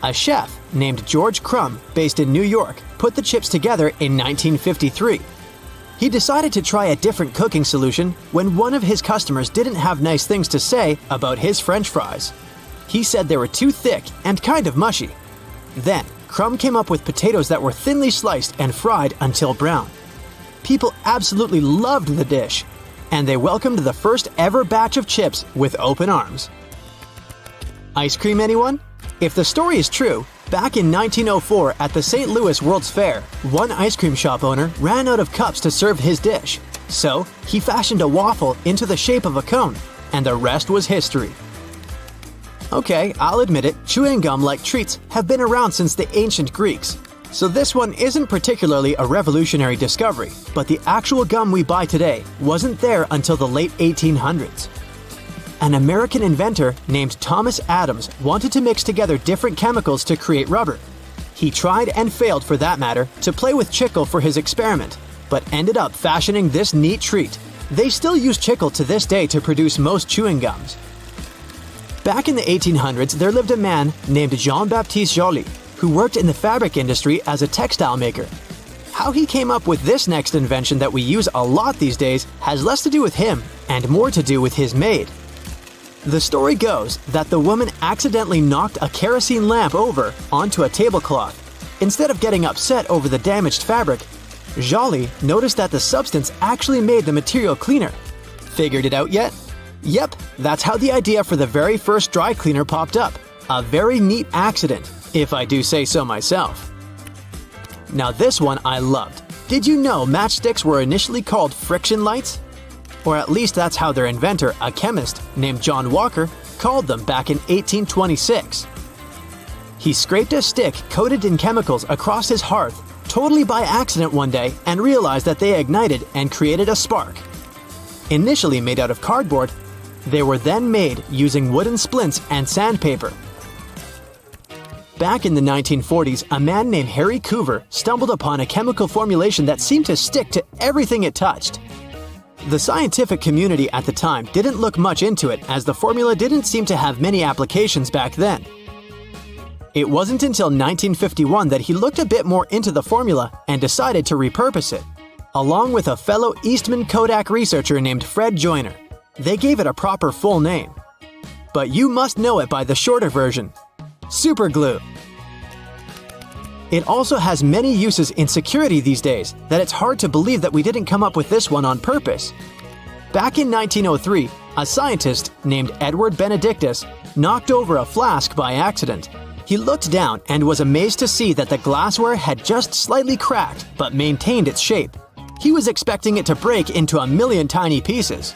A chef named George Crumb, based in New York, put the chips together in 1953. He decided to try a different cooking solution when one of his customers didn't have nice things to say about his French fries. He said they were too thick and kind of mushy. Then, Crumb came up with potatoes that were thinly sliced and fried until brown. People absolutely loved the dish, and they welcomed the first ever batch of chips with open arms. Ice cream, anyone? If the story is true, back in 1904 at the St. Louis World's Fair, one ice cream shop owner ran out of cups to serve his dish. So, he fashioned a waffle into the shape of a cone, and the rest was history. Okay, I'll admit it, chewing gum-like treats have been around since the ancient Greeks. So this one isn't particularly a revolutionary discovery, but the actual gum we buy today wasn't there until the late 1800s. An American inventor named Thomas Adams wanted to mix together different chemicals to create rubber. He tried and failed, for that matter, to play with chicle for his experiment, but ended up fashioning this neat treat. They still use chicle to this day to produce most chewing gums. Back in the 1800s, there lived a man named Jean-Baptiste Joly, who worked in the fabric industry as a textile maker. How he came up with this next invention that we use a lot these days has less to do with him and more to do with his maid. The story goes that the woman accidentally knocked a kerosene lamp over onto a tablecloth. Instead of getting upset over the damaged fabric, Joly noticed that the substance actually made the material cleaner. Figured it out yet? Yep, that's how the idea for the very first dry cleaner popped up. A very neat accident, if I do say so myself. Now this one I loved. Did you know matchsticks were initially called friction lights? Or at least that's how their inventor, a chemist named John Walker, called them back in 1826. He scraped a stick coated in chemicals across his hearth, totally by accident one day, and realized that they ignited and created a spark. Initially made out of cardboard, they were then made using wooden splints and sandpaper. Back in the 1940s, a man named Harry Coover stumbled upon a chemical formulation that seemed to stick to everything it touched. The scientific community at the time didn't look much into it, as the formula didn't seem to have many applications back then. It wasn't until 1951 that he looked a bit more into the formula and decided to repurpose it, along with a fellow Eastman Kodak researcher named Fred Joyner. They gave it a proper full name. But you must know it by the shorter version: super glue. It also has many uses in security these days that it's hard to believe that we didn't come up with this one on purpose. Back in 1903, a scientist named Edward Benedictus knocked over a flask by accident. He looked down and was amazed to see that the glassware had just slightly cracked but maintained its shape. He was expecting it to break into a million tiny pieces.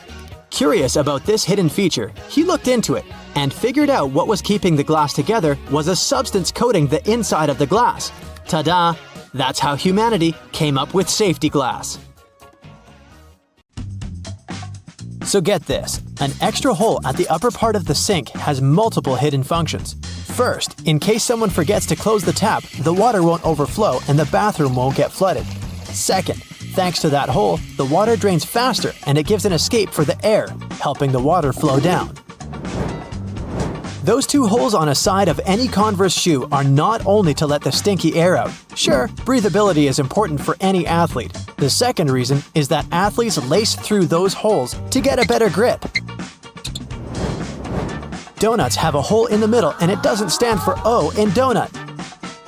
Curious about this hidden feature, he looked into it and figured out what was keeping the glass together was a substance coating the inside of the glass. Ta-da! That's how humanity came up with safety glass. So get this, an extra hole at the upper part of the sink has multiple hidden functions. First, in case someone forgets to close the tap, the water won't overflow and the bathroom won't get flooded. Second, thanks to that hole, the water drains faster and it gives an escape for the air, helping the water flow down. Those two holes on a side of any Converse shoe are not only to let the stinky air out. Sure, breathability is important for any athlete. The second reason is that athletes lace through those holes to get a better grip. Donuts have a hole in the middle and it doesn't stand for O in donut.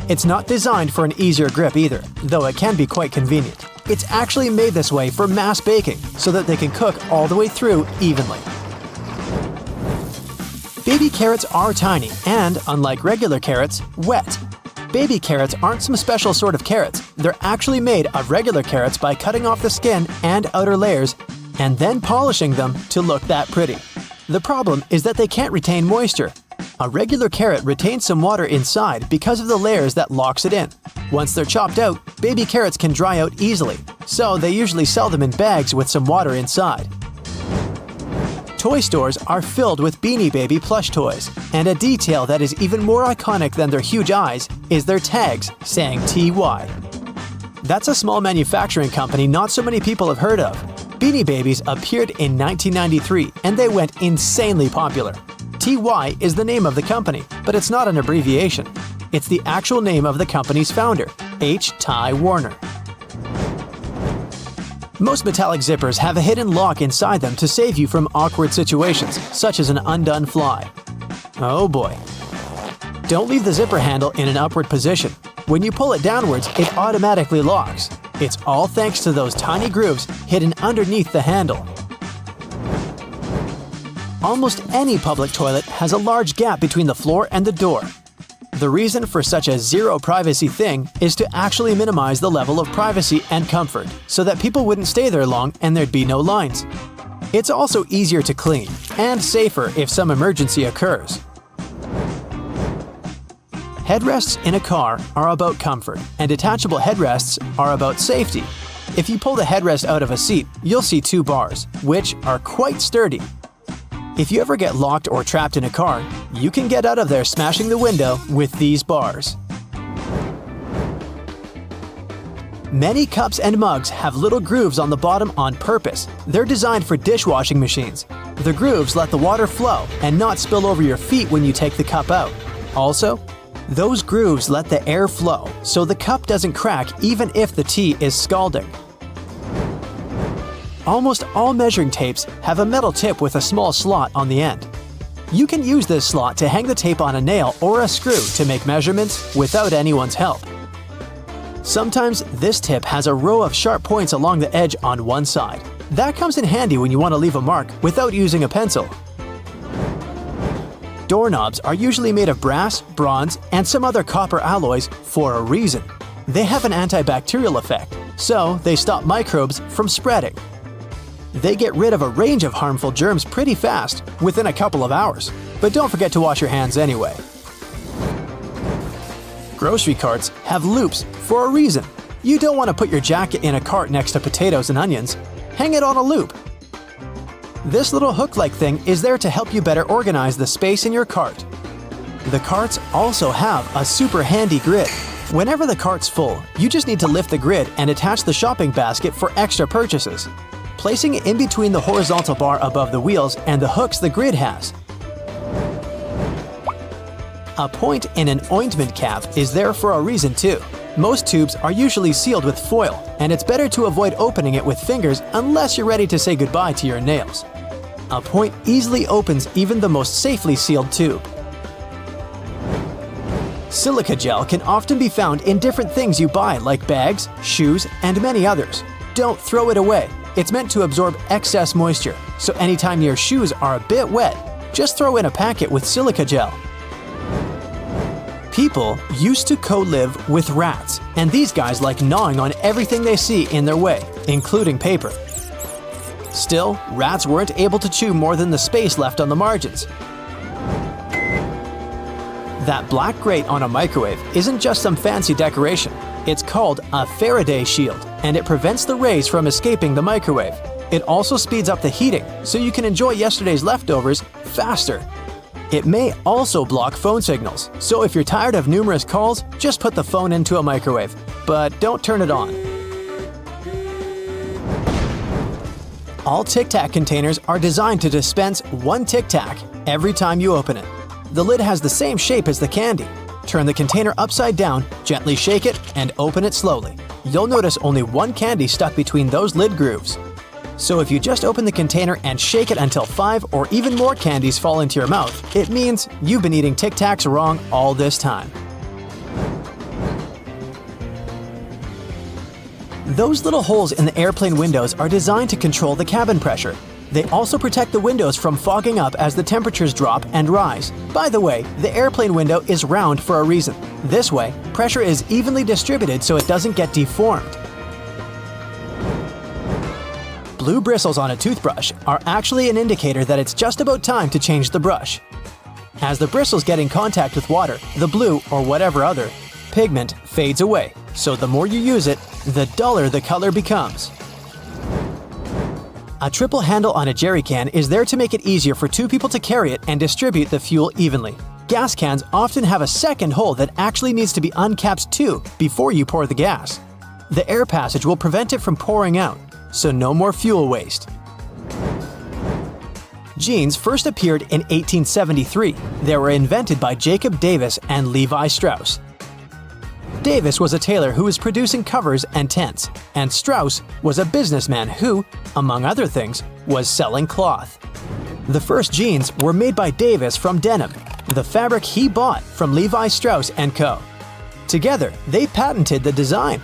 It's not designed for an easier grip either, though it can be quite convenient. It's actually made this way for mass baking, so that they can cook all the way through evenly. Baby carrots are tiny and, unlike regular carrots, wet. Baby carrots aren't some special sort of carrots. They're actually made of regular carrots by cutting off the skin and outer layers and then polishing them to look that pretty. The problem is that they can't retain moisture. A regular carrot retains some water inside because of the layers that locks it in. Once they're chopped out, baby carrots can dry out easily, so they usually sell them in bags with some water inside. Toy stores are filled with Beanie Baby plush toys, and a detail that is even more iconic than their huge eyes is their tags saying TY. That's a small manufacturing company not so many people have heard of. Beanie Babies appeared in 1993 and they went insanely popular. TY is the name of the company, but it's not an abbreviation. It's the actual name of the company's founder, H. Ty Warner. Most metallic zippers have a hidden lock inside them to save you from awkward situations, such as an undone fly. Oh boy. Don't leave the zipper handle in an upward position. When you pull it downwards, it automatically locks. It's all thanks to those tiny grooves hidden underneath the handle. Almost any public toilet has a large gap between the floor and the door. The reason for such a zero privacy thing is to actually minimize the level of privacy and comfort, so that people wouldn't stay there long and there'd be no lines. It's also easier to clean, and safer if some emergency occurs. Headrests in a car are about comfort, and detachable headrests are about safety. If you pull the headrest out of a seat, you'll see two bars, which are quite sturdy. If you ever get locked or trapped in a car, you can get out of there smashing the window with these bars. Many cups and mugs have little grooves on the bottom on purpose. They're designed for dishwashing machines. The grooves let the water flow and not spill over your feet when you take the cup out. Also, those grooves let the air flow, so the cup doesn't crack even if the tea is scalding. Almost all measuring tapes have a metal tip with a small slot on the end. You can use this slot to hang the tape on a nail or a screw to make measurements without anyone's help. Sometimes this tip has a row of sharp points along the edge on one side. That comes in handy when you want to leave a mark without using a pencil. Doorknobs are usually made of brass, bronze, and some other copper alloys for a reason. They have an antibacterial effect, so they stop microbes from spreading. They get rid of a range of harmful germs pretty fast, within a couple of hours. But don't forget to wash your hands anyway. Grocery carts have loops for a reason. You don't want to put your jacket in a cart next to potatoes and onions. Hang it on a loop. This little hook-like thing is there to help you better organize the space in your cart. The carts also have a super handy grid. Whenever the cart's full, you just need to lift the grid and attach the shopping basket for extra purchases, placing it in between the horizontal bar above the wheels and the hooks the grid has. A point in an ointment cap is there for a reason too. Most tubes are usually sealed with foil, and it's better to avoid opening it with fingers unless you're ready to say goodbye to your nails. A point easily opens even the most safely sealed tube. Silica gel can often be found in different things you buy, like bags, shoes, and many others. Don't throw it away. It's meant to absorb excess moisture, so anytime your shoes are a bit wet, just throw in a packet with silica gel. People used to co-live with rats, and these guys like gnawing on everything they see in their way, including paper. Still, rats weren't able to chew more than the space left on the margins. That black grate on a microwave isn't just some fancy decoration. It's called a Faraday shield, and it prevents the rays from escaping the microwave. It also speeds up the heating, so you can enjoy yesterday's leftovers faster. It may also block phone signals, so if you're tired of numerous calls, just put the phone into a microwave, but don't turn it on. All Tic Tac containers are designed to dispense one Tic Tac every time you open it. The lid has the same shape as the candy. Turn the container upside down, gently shake it, and open it slowly. You'll notice only one candy stuck between those lid grooves. So if you just open the container and shake it until 5 or even more candies fall into your mouth, it means you've been eating Tic Tacs wrong all this time. Those little holes in the airplane windows are designed to control the cabin pressure. They also protect the windows from fogging up as the temperatures drop and rise. By the way, the airplane window is round for a reason. This way, pressure is evenly distributed so it doesn't get deformed. Blue bristles on a toothbrush are actually an indicator that it's just about time to change the brush. As the bristles get in contact with water, the blue, or whatever other, pigment fades away, so the more you use it, the duller the color becomes. A triple handle on a jerry can is there to make it easier for two people to carry it and distribute the fuel evenly. Gas cans often have a second hole that actually needs to be uncapped too before you pour the gas. The air passage will prevent it from pouring out, so no more fuel waste. Jeans first appeared in 1873. They were invented by Jacob Davis and Levi Strauss. Davis was a tailor who was producing covers and tents, and Strauss was a businessman who, among other things, was selling cloth. The first jeans were made by Davis from denim, the fabric he bought from Levi Strauss & Co. Together, they patented the design.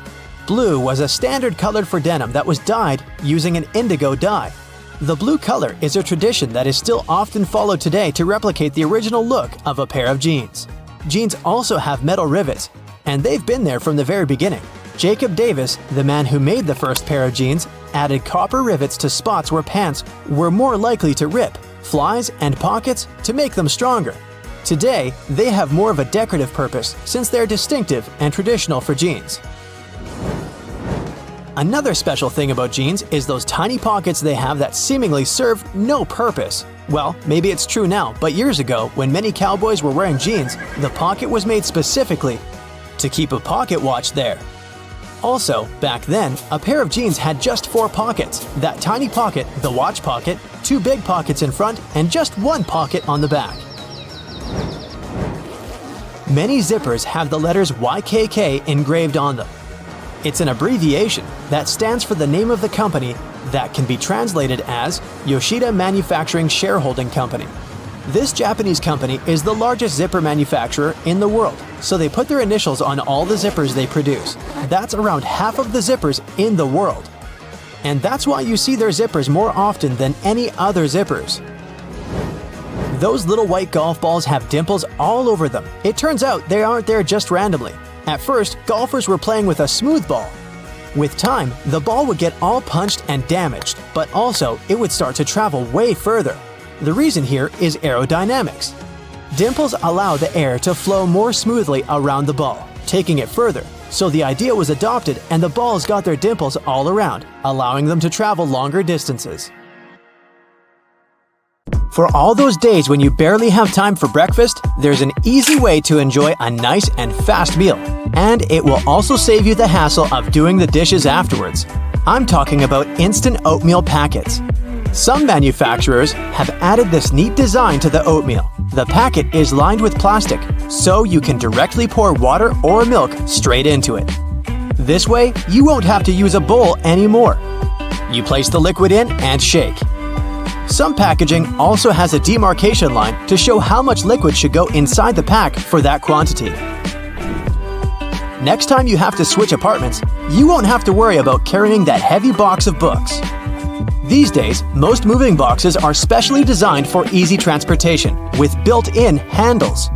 Blue was a standard color for denim that was dyed using an indigo dye. The blue color is a tradition that is still often followed today to replicate the original look of a pair of jeans. Jeans also have metal rivets, and they've been there from the very beginning. Jacob Davis, the man who made the first pair of jeans, added copper rivets to spots where pants were more likely to rip, flies, and pockets to make them stronger. Today, they have more of a decorative purpose since they're distinctive and traditional for jeans. Another special thing about jeans is those tiny pockets they have that seemingly serve no purpose. Well, maybe it's true now, but years ago, when many cowboys were wearing jeans, the pocket was made specifically to keep a pocket watch there. Also, back then, a pair of jeans had just 4 pockets. That tiny pocket, the watch pocket, 2 big pockets in front, and just 1 pocket on the back. Many zippers have the letters YKK engraved on them. It's an abbreviation that stands for the name of the company that can be translated as Yoshida Manufacturing Shareholding Company. This Japanese company is the largest zipper manufacturer in the world, so they put their initials on all the zippers they produce. That's around half of the zippers in the world. And that's why you see their zippers more often than any other zippers. Those little white golf balls have dimples all over them. It turns out they aren't there just randomly. At first, golfers were playing with a smooth ball. With time, the ball would get all punched and damaged, but also it would start to travel way further. The reason here is aerodynamics. Dimples allow the air to flow more smoothly around the ball, taking it further. So the idea was adopted and the balls got their dimples all around, allowing them to travel longer distances. For all those days when you barely have time for breakfast, there's an easy way to enjoy a nice and fast meal. And it will also save you the hassle of doing the dishes afterwards. I'm talking about instant oatmeal packets. Some manufacturers have added this neat design to the oatmeal. The packet is lined with plastic, so you can directly pour water or milk straight into it. This way, you won't have to use a bowl anymore. You place the liquid in and shake. Some packaging also has a demarcation line to show how much liquid should go inside the pack for that quantity. Next time you have to switch apartments, you won't have to worry about carrying that heavy box of books. These days, most moving boxes are specially designed for easy transportation with built-in handles.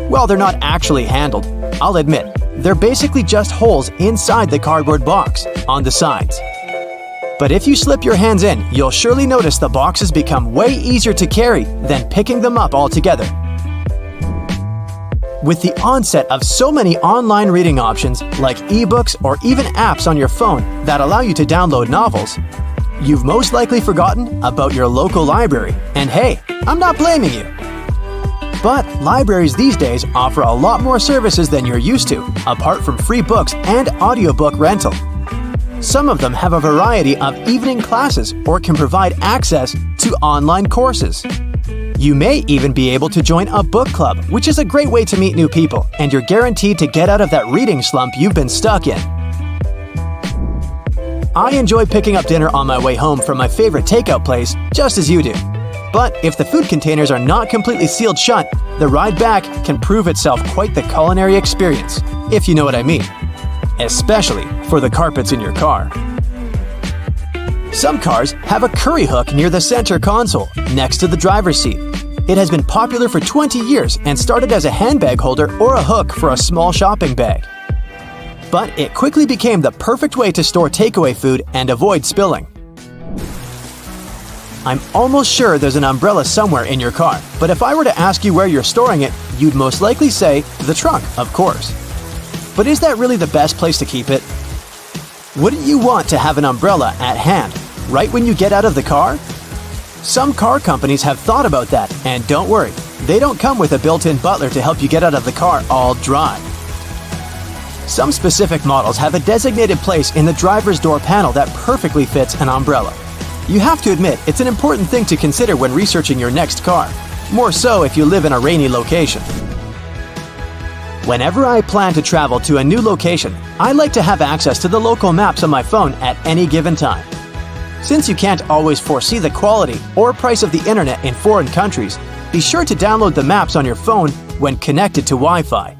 Well, they're not actually handled, I'll admit. They're basically just holes inside the cardboard box, on the sides. But if you slip your hands in, you'll surely notice the boxes become way easier to carry than picking them up altogether. With the onset of so many online reading options like ebooks or even apps on your phone that allow you to download novels, you've most likely forgotten about your local library. And hey, I'm not blaming you. But libraries these days offer a lot more services than you're used to, apart from free books and audiobook rental. Some of them have a variety of evening classes or can provide access to online courses. You may even be able to join a book club, which is a great way to meet new people, and you're guaranteed to get out of that reading slump you've been stuck in. I enjoy picking up dinner on my way home from my favorite takeout place, just as you do. But if the food containers are not completely sealed shut, the ride back can prove itself quite the culinary experience, if you know what I mean. especially for the carpets in your car. Some cars have a curry hook near the center console, next to the driver's seat. It has been popular for 20 years and started as a handbag holder or a hook for a small shopping bag. But it quickly became the perfect way to store takeaway food and avoid spilling. I'm almost sure there's an umbrella somewhere in your car, but if I were to ask you where you're storing it, you'd most likely say the trunk, of course. But is that really the best place to keep it? Wouldn't you want to have an umbrella at hand, right when you get out of the car? Some car companies have thought about that, and don't worry, they don't come with a built-in butler to help you get out of the car all dry. Some specific models have a designated place in the driver's door panel that perfectly fits an umbrella. You have to admit, it's an important thing to consider when researching your next car, more so if you live in a rainy location. Whenever I plan to travel to a new location, I like to have access to the local maps on my phone at any given time. Since you can't always foresee the quality or price of the internet in foreign countries, be sure to download the maps on your phone when connected to Wi-Fi.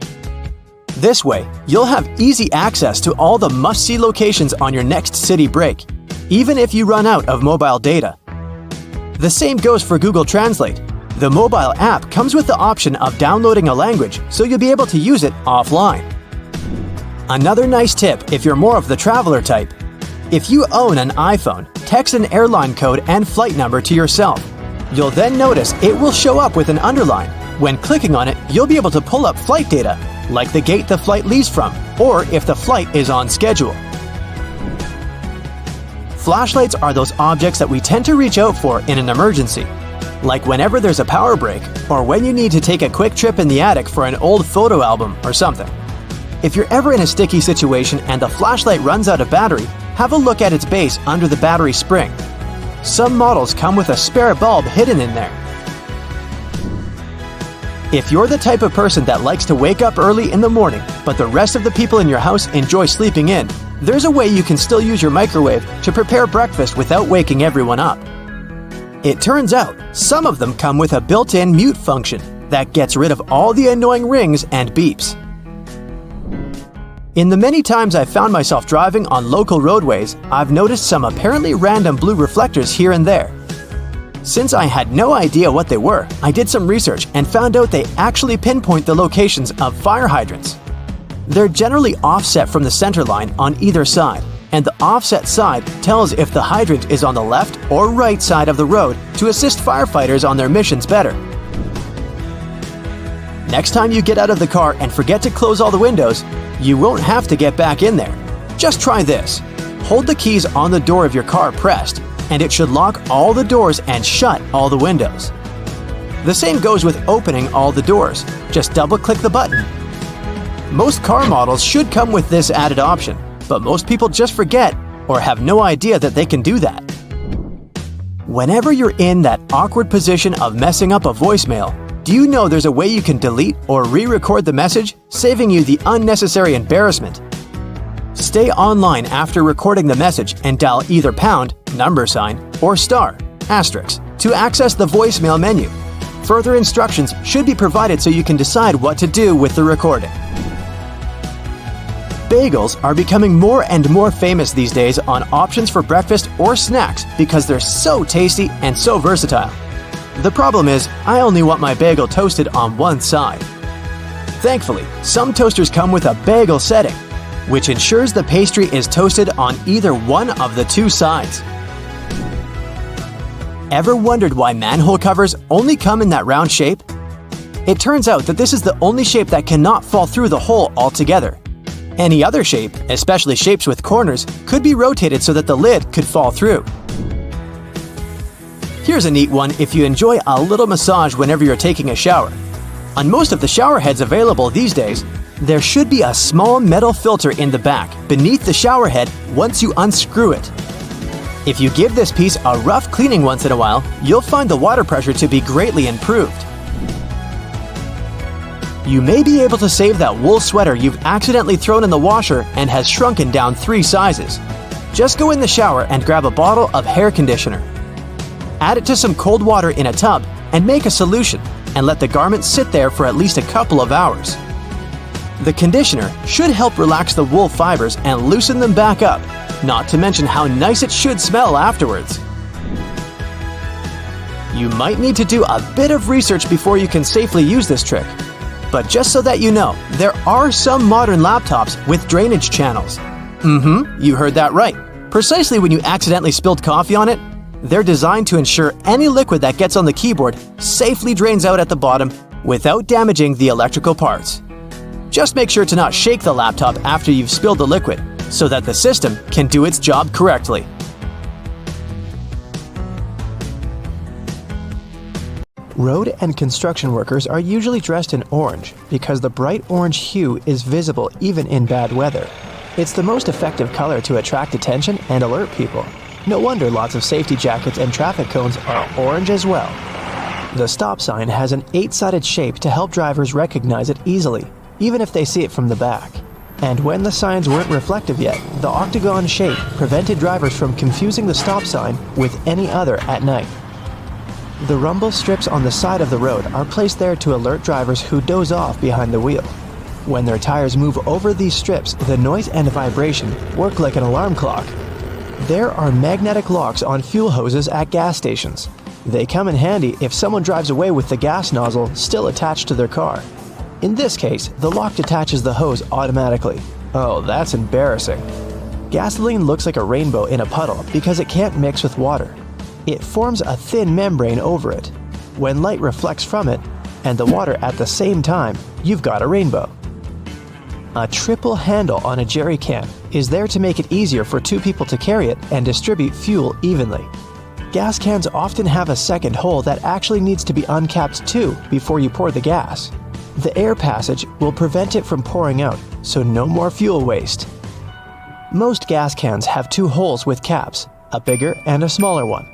This way, you'll have easy access to all the must-see locations on your next city break, even if you run out of mobile data. The same goes for Google Translate. The mobile app comes with the option of downloading a language, so you'll be able to use it offline. Another nice tip if you're more of the traveler type: if you own an iPhone, text an airline code and flight number to yourself. You'll then notice it will show up with an underline. When clicking on it, you'll be able to pull up flight data, like the gate the flight leaves from, or if the flight is on schedule. Flashlights are those objects that we tend to reach out for in an emergency, like whenever there's a power break or when you need to take a quick trip in the attic for an old photo album or something. If you're ever in a sticky situation and the flashlight runs out of battery, have a look at its base under the battery spring. Some models come with a spare bulb hidden in there. If you're the type of person that likes to wake up early in the morning, but the rest of the people in your house enjoy sleeping in, there's a way you can still use your microwave to prepare breakfast without waking everyone up. It turns out, some of them come with a built-in mute function that gets rid of all the annoying rings and beeps. In the many times I've found myself driving on local roadways, I've noticed some apparently random blue reflectors here and there. Since I had no idea what they were, I did some research and found out they actually pinpoint the locations of fire hydrants. They're generally offset from the center line on either side, and the offset side tells if the hydrant is on the left or right side of the road to assist firefighters on their missions better. Next time you get out of the car and forget to close all the windows, you won't have to get back in there. Just try this. Hold the keys on the door of your car pressed, and it should lock all the doors and shut all the windows. The same goes with opening all the doors. Just double-click the button. Most car models should come with this added option, but most people just forget or have no idea that they can do that. Whenever you're in that awkward position of messing up a voicemail, do you know there's a way you can delete or re-record the message, saving you the unnecessary embarrassment? Stay online after recording the message and dial either pound, $, or star, asterisk, to access the voicemail menu. Further instructions should be provided so you can decide what to do with the recording. Bagels are becoming more and more famous these days on options for breakfast or snacks because they're so tasty and so versatile. The problem is, I only want my bagel toasted on one side. Thankfully, some toasters come with a bagel setting, which ensures the pastry is toasted on either one of the two sides. Ever wondered why manhole covers only come in that round shape? It turns out that this is the only shape that cannot fall through the hole altogether. Any other shape, especially shapes with corners, could be rotated so that the lid could fall through. Here's a neat one if you enjoy a little massage whenever you're taking a shower. On most of the shower heads available these days, there should be a small metal filter in the back beneath the shower head once you unscrew it. If you give this piece a rough cleaning once in a while, you'll find the water pressure to be greatly improved. You may be able to save that wool sweater you've accidentally thrown in the washer and has shrunken down 3 sizes. Just go in the shower and grab a bottle of hair conditioner. Add it to some cold water in a tub and make a solution, and let the garment sit there for at least a couple of hours. The conditioner should help relax the wool fibers and loosen them back up, not to mention how nice it should smell afterwards. You might need to do a bit of research before you can safely use this trick. But just so that you know, there are some modern laptops with drainage channels. You heard that right. Precisely when you accidentally spilled coffee on it, they're designed to ensure any liquid that gets on the keyboard safely drains out at the bottom without damaging the electrical parts. Just make sure to not shake the laptop after you've spilled the liquid so that the system can do its job correctly. Road and construction workers are usually dressed in orange because the bright orange hue is visible even in bad weather. It's the most effective color to attract attention and alert people. No wonder lots of safety jackets and traffic cones are orange as well. The stop sign has an 8-sided shape to help drivers recognize it easily, even if they see it from the back. And when the signs weren't reflective yet, the octagon shape prevented drivers from confusing the stop sign with any other at night. The rumble strips on the side of the road are placed there to alert drivers who doze off behind the wheel. When their tires move over these strips, the noise and vibration work like an alarm clock. There are magnetic locks on fuel hoses at gas stations. They come in handy if someone drives away with the gas nozzle still attached to their car. In this case, the lock detaches the hose automatically. Oh, that's embarrassing. Gasoline looks like a rainbow in a puddle because it can't mix with water. It forms a thin membrane over it. When light reflects from it, and the water at the same time, you've got a rainbow. A triple handle on a jerry can is there to make it easier for two people to carry it and distribute fuel evenly. Gas cans often have a second hole that actually needs to be uncapped too before you pour the gas. The air passage will prevent it from pouring out, so no more fuel waste. Most gas cans have two holes with caps, a bigger and a smaller one.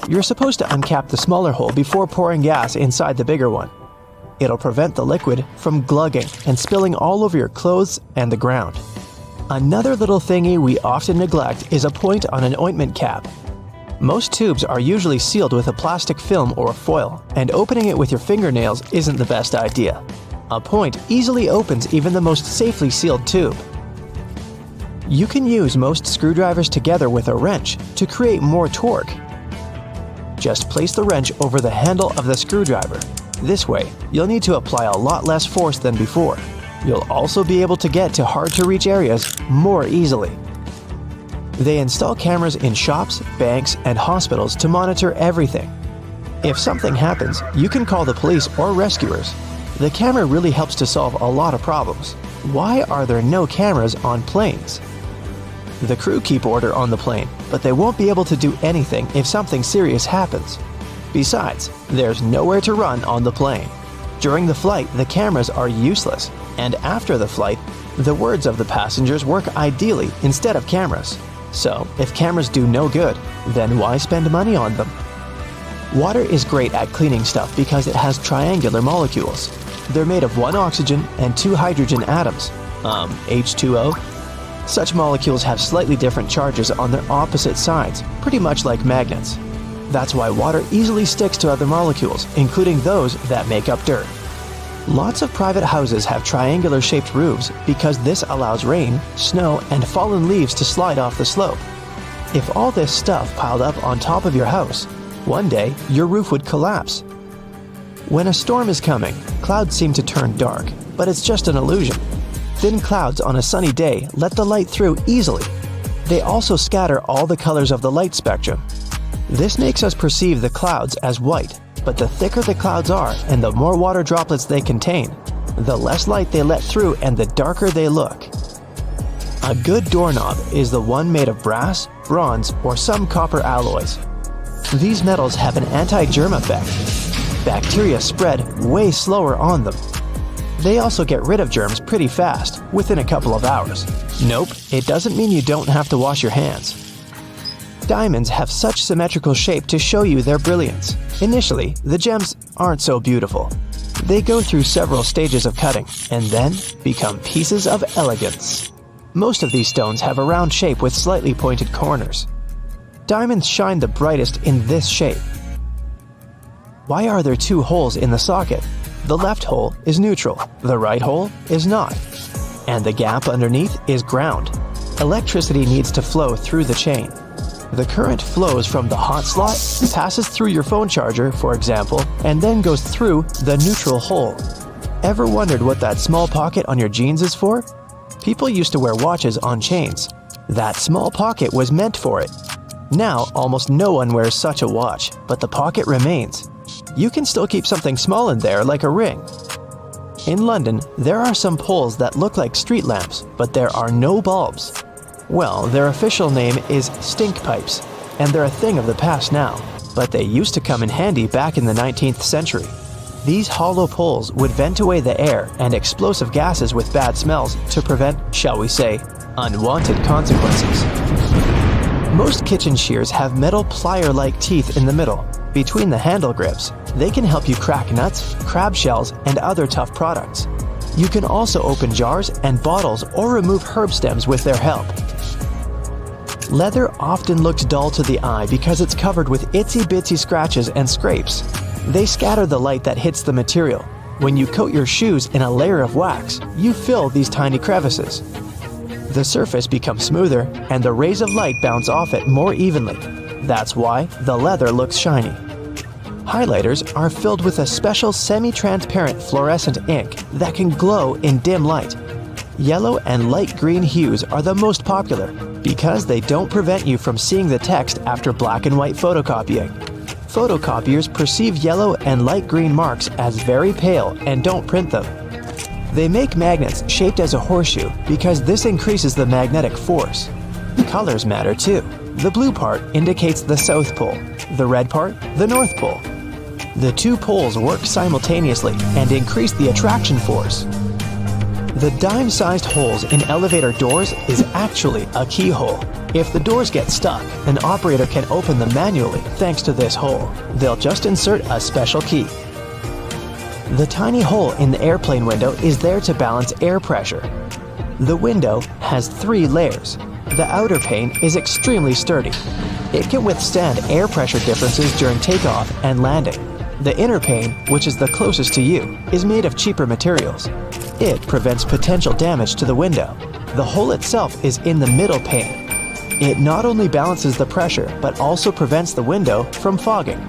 You're supposed to uncap the smaller hole before pouring gas inside the bigger one. It'll prevent the liquid from glugging and spilling all over your clothes and the ground. Another little thingy we often neglect is a point on an ointment cap. Most tubes are usually sealed with a plastic film or foil, and opening it with your fingernails isn't the best idea. A point easily opens even the most safely sealed tube. You can use most screwdrivers together with a wrench to create more torque. Just place the wrench over the handle of the screwdriver. This way, you'll need to apply a lot less force than before. You'll also be able to get to hard-to-reach areas more easily. They install cameras in shops, banks, and hospitals to monitor everything. If something happens, you can call the police or rescuers. The camera really helps to solve a lot of problems. Why are there no cameras on planes? The crew keep order on the plane, but they won't be able to do anything if something serious happens. Besides, there's nowhere to run on the plane. During the flight, the cameras are useless, and after the flight, the words of the passengers work ideally instead of cameras. So, if cameras do no good, then why spend money on them? Water is great at cleaning stuff because it has triangular molecules. They're made of one oxygen and two hydrogen atoms, H2O. Such molecules have slightly different charges on their opposite sides, pretty much like magnets. That's why water easily sticks to other molecules, including those that make up dirt. Lots of private houses have triangular-shaped roofs because this allows rain, snow, and fallen leaves to slide off the slope. If all this stuff piled up on top of your house, one day your roof would collapse. When a storm is coming, clouds seem to turn dark, but it's just an illusion. Thin clouds on a sunny day let the light through easily. They also scatter all the colors of the light spectrum. This makes us perceive the clouds as white, but the thicker the clouds are and the more water droplets they contain, the less light they let through and the darker they look. A good doorknob is the one made of brass, bronze, or some copper alloys. These metals have an anti-germ effect. Bacteria spread way slower on them. They also get rid of germs pretty fast, within a couple of hours. Nope, it doesn't mean you don't have to wash your hands. Diamonds have such symmetrical shape to show you their brilliance. Initially, the gems aren't so beautiful. They go through several stages of cutting, and then become pieces of elegance. Most of these stones have a round shape with slightly pointed corners. Diamonds shine the brightest in this shape. Why are there two holes in the socket? The left hole is neutral, the right hole is not. and the gap underneath is ground. Electricity needs to flow through the chain. The current flows from the hot slot, passes through your phone charger, for example, and then goes through the neutral hole. Ever wondered what that small pocket on your jeans is for? People used to wear watches on chains. That small pocket was meant for it. Now, almost no one wears such a watch, but the pocket remains. You can still keep something small in there, like a ring. In London, there are some poles that look like street lamps, but there are no bulbs. Well, their official name is stink pipes, and they're a thing of the past now, but they used to come in handy back in the 19th century. These hollow poles would vent away the air and explosive gases with bad smells to prevent, shall we say, unwanted consequences. Most kitchen shears have metal plier-like teeth in the middle, between the handle grips. They can help you crack nuts, crab shells, and other tough products. You can also open jars and bottles or remove herb stems with their help. Leather often looks dull to the eye because it's covered with itsy-bitsy scratches and scrapes. They scatter the light that hits the material. When you coat your shoes in a layer of wax, you fill these tiny crevices. The surface becomes smoother and the rays of light bounce off it more evenly. That's why the leather looks shiny. Highlighters are filled with a special semi-transparent fluorescent ink that can glow in dim light. Yellow and light green hues are the most popular because they don't prevent you from seeing the text after black and white photocopying. Photocopiers perceive yellow and light green marks as very pale and don't print them. They make magnets shaped as a horseshoe because this increases the magnetic force. Colors matter too. The blue part indicates the South Pole, the red part, the North Pole. The two poles work simultaneously and increase the attraction force. The dime-sized holes in elevator doors is actually a keyhole. If the doors get stuck, an operator can open them manually thanks to this hole. They'll just insert a special key. The tiny hole in the airplane window is there to balance air pressure. The window has 3 layers. The outer pane is extremely sturdy. It can withstand air pressure differences during takeoff and landing. The inner pane, which is the closest to you, is made of cheaper materials. It prevents potential damage to the window. The hole itself is in the middle pane. It not only balances the pressure, but also prevents the window from fogging.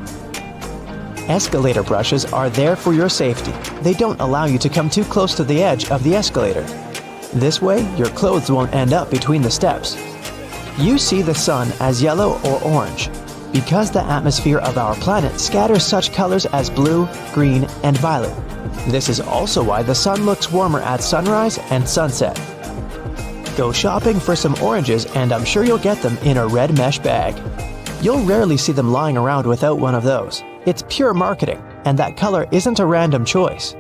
Escalator brushes are there for your safety. They don't allow you to come too close to the edge of the escalator. This way, your clothes won't end up between the steps. You see the sun as yellow or orange, because the atmosphere of our planet scatters such colors as blue, green, and violet. This is also why the sun looks warmer at sunrise and sunset. Go shopping for some oranges and I'm sure you'll get them in a red mesh bag. You'll rarely see them lying around without one of those. It's pure marketing, and that color isn't a random choice.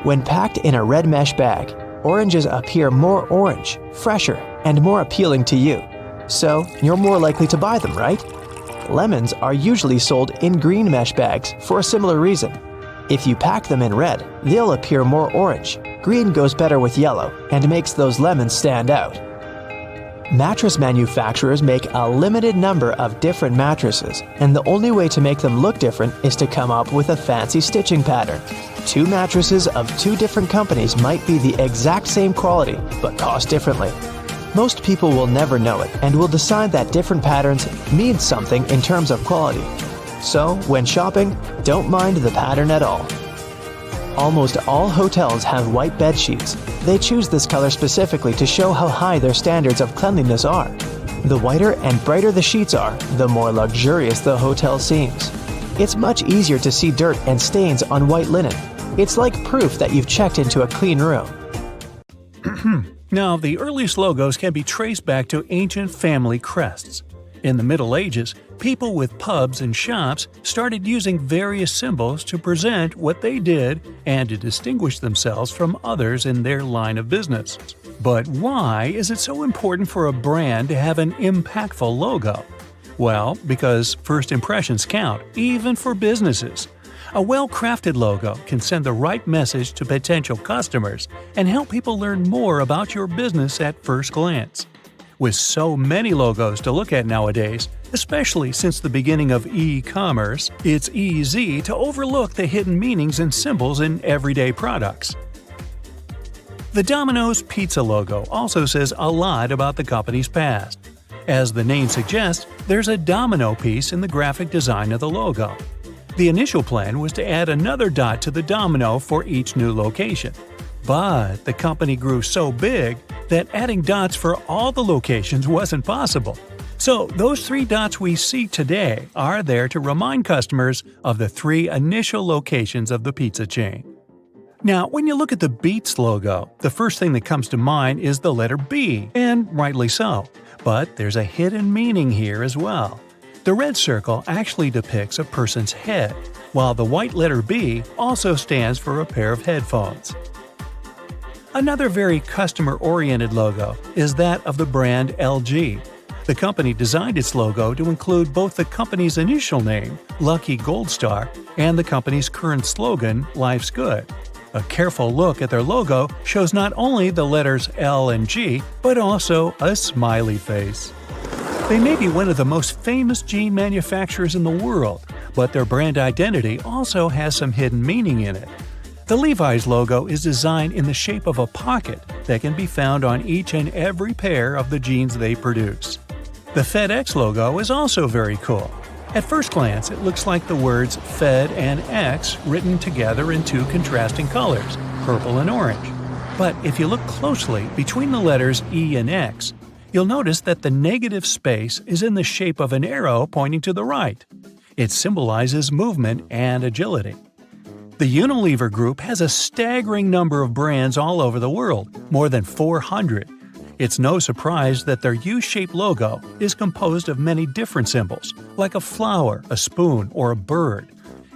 When packed in a red mesh bag, oranges appear more orange, fresher, and more appealing to you. So, you're more likely to buy them, right? Lemons are usually sold in green mesh bags for a similar reason. If you pack them in red, they'll appear more orange. Green goes better with yellow and makes those lemons stand out. Mattress manufacturers make a limited number of different mattresses, and the only way to make them look different is to come up with a fancy stitching pattern. 2 mattresses of 2 different companies might be the exact same quality, but cost differently. Most people will never know it and will decide that different patterns mean something in terms of quality. So, when shopping, don't mind the pattern at all. Almost all hotels have white bed sheets. They choose this color specifically to show how high their standards of cleanliness are. The whiter and brighter the sheets are, the more luxurious the hotel seems. It's much easier to see dirt and stains on white linen. It's like proof that you've checked into a clean room. Now, the earliest logos can be traced back to ancient family crests. In the Middle Ages, people with pubs and shops started using various symbols to present what they did and to distinguish themselves from others in their line of business. But why is it so important for a brand to have an impactful logo? Well, because first impressions count, even for businesses. A well-crafted logo can send the right message to potential customers and help people learn more about your business at first glance. With so many logos to look at nowadays, especially since the beginning of e-commerce, it's easy to overlook the hidden meanings and symbols in everyday products. The Domino's Pizza logo also says a lot about the company's past. As the name suggests, there's a domino piece in the graphic design of the logo. The initial plan was to add another dot to the domino for each new location. But the company grew so big that adding dots for all the locations wasn't possible. So those 3 dots we see today are there to remind customers of the 3 initial locations of the pizza chain. Now, when you look at the Beats logo, the first thing that comes to mind is the letter B, and rightly so. But there's a hidden meaning here as well. The red circle actually depicts a person's head, while the white letter B also stands for a pair of headphones. Another very customer-oriented logo is that of the brand LG. The company designed its logo to include both the company's initial name, Lucky Gold Star, and the company's current slogan, Life's Good. A careful look at their logo shows not only the letters L and G, but also a smiley face. They may be one of the most famous jean manufacturers in the world, but their brand identity also has some hidden meaning in it. The Levi's logo is designed in the shape of a pocket that can be found on each and every pair of the jeans they produce. The FedEx logo is also very cool. At first glance, it looks like the words Fed and X written together in 2 contrasting colors, purple and orange. But if you look closely between the letters E and X, you'll notice that the negative space is in the shape of an arrow pointing to the right. It symbolizes movement and agility. The Unilever Group has a staggering number of brands all over the world, more than 400. It's no surprise that their U-shaped logo is composed of many different symbols, like a flower, a spoon, or a bird.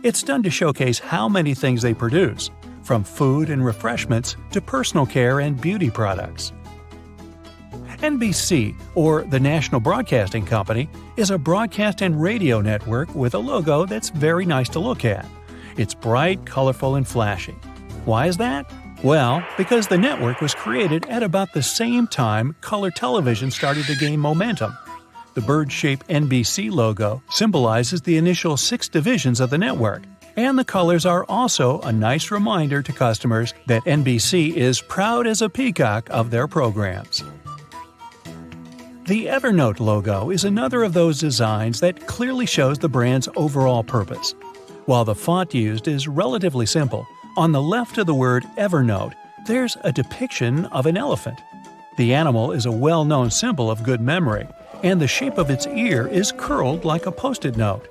It's done to showcase how many things they produce, from food and refreshments to personal care and beauty products. NBC, or the National Broadcasting Company, is a broadcast and radio network with a logo that's very nice to look at. It's bright, colorful, and flashy. Why is that? Well, because the network was created at about the same time color television started to gain momentum. The bird-shaped NBC logo symbolizes the initial 6 divisions of the network, and the colors are also a nice reminder to customers that NBC is proud as a peacock of their programs. The Evernote logo is another of those designs that clearly shows the brand's overall purpose. While the font used is relatively simple, on the left of the word Evernote, there's a depiction of an elephant. The animal is a well-known symbol of good memory, and the shape of its ear is curled like a Post-it note.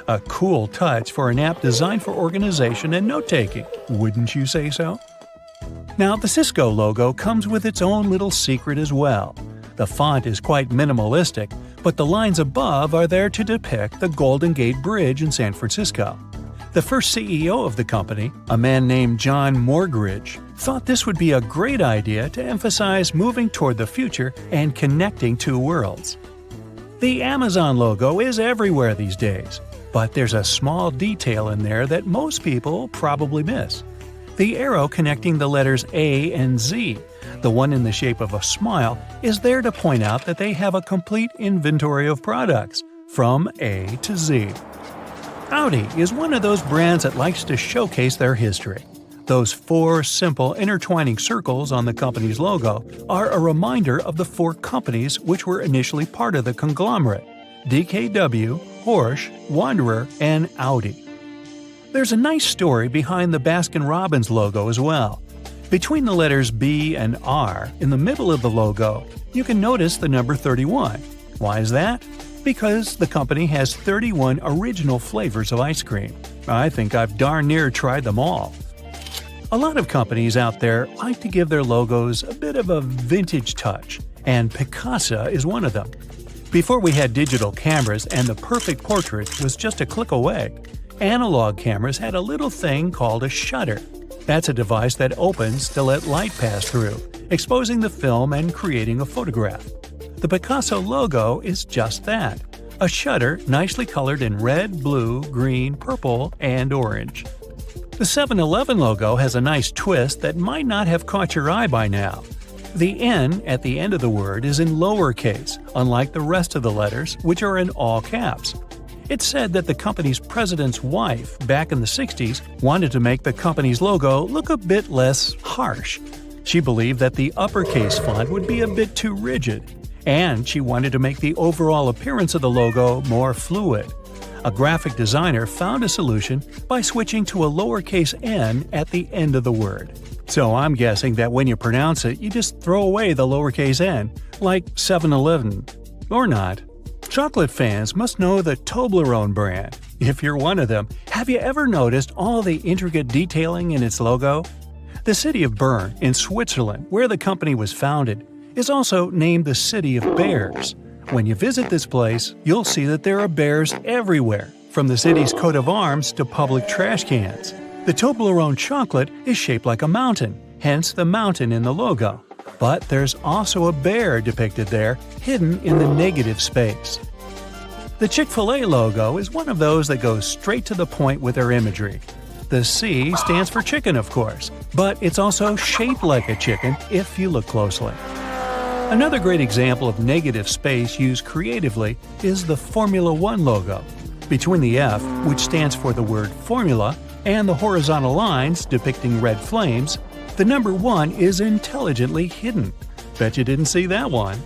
A cool touch for an app designed for organization and note-taking, wouldn't you say so? Now, the Cisco logo comes with its own little secret as well. The font is quite minimalistic, but the lines above are there to depict the Golden Gate Bridge in San Francisco. The first CEO of the company, a man named John Morgridge, thought this would be a great idea to emphasize moving toward the future and connecting 2 worlds. The Amazon logo is everywhere these days, but there's a small detail in there that most people probably miss. The arrow connecting the letters A and Z, the one in the shape of a smile, is there to point out that they have a complete inventory of products, from A to Z. Audi is one of those brands that likes to showcase their history. Those 4 simple intertwining circles on the company's logo are a reminder of the 4 companies which were initially part of the conglomerate: DKW, Porsche, Wanderer, and Audi. There's a nice story behind the Baskin-Robbins logo as well. Between the letters B and R, in the middle of the logo, you can notice the number 31. Why is that? Because the company has 31 original flavors of ice cream. I think I've darn near tried them all. A lot of companies out there like to give their logos a bit of a vintage touch, and Picasa is one of them. Before we had digital cameras and the perfect portrait was just a click away, analog cameras had a little thing called a shutter. That's a device that opens to let light pass through, exposing the film and creating a photograph. The Picasso logo is just that, a shutter nicely colored in red, blue, green, purple, and orange. The 7-Eleven logo has a nice twist that might not have caught your eye by now. The N at the end of the word is in lowercase, unlike the rest of the letters, which are in all caps. It's said that the company's president's wife, back in the 60s, wanted to make the company's logo look a bit less harsh. She believed that the uppercase font would be a bit too rigid, and she wanted to make the overall appearance of the logo more fluid. A graphic designer found a solution by switching to a lowercase n at the end of the word. So I'm guessing that when you pronounce it, you just throw away the lowercase n, like 7-Eleven. Or not. Chocolate fans must know the Toblerone brand. If you're one of them, have you ever noticed all the intricate detailing in its logo? The city of Bern, in Switzerland, where the company was founded, is also named the City of Bears. When you visit this place, you'll see that there are bears everywhere, from the city's coat of arms to public trash cans. The Toblerone chocolate is shaped like a mountain, hence the mountain in the logo. But there's also a bear depicted there, hidden in the negative space. The Chick-fil-A logo is one of those that goes straight to the point with their imagery. The C stands for chicken, of course, but it's also shaped like a chicken if you look closely. Another great example of negative space used creatively is the Formula One logo. Between the F, which stands for the word formula, and the horizontal lines depicting red flames, the number 1 is intelligently hidden. Bet you didn't see that one.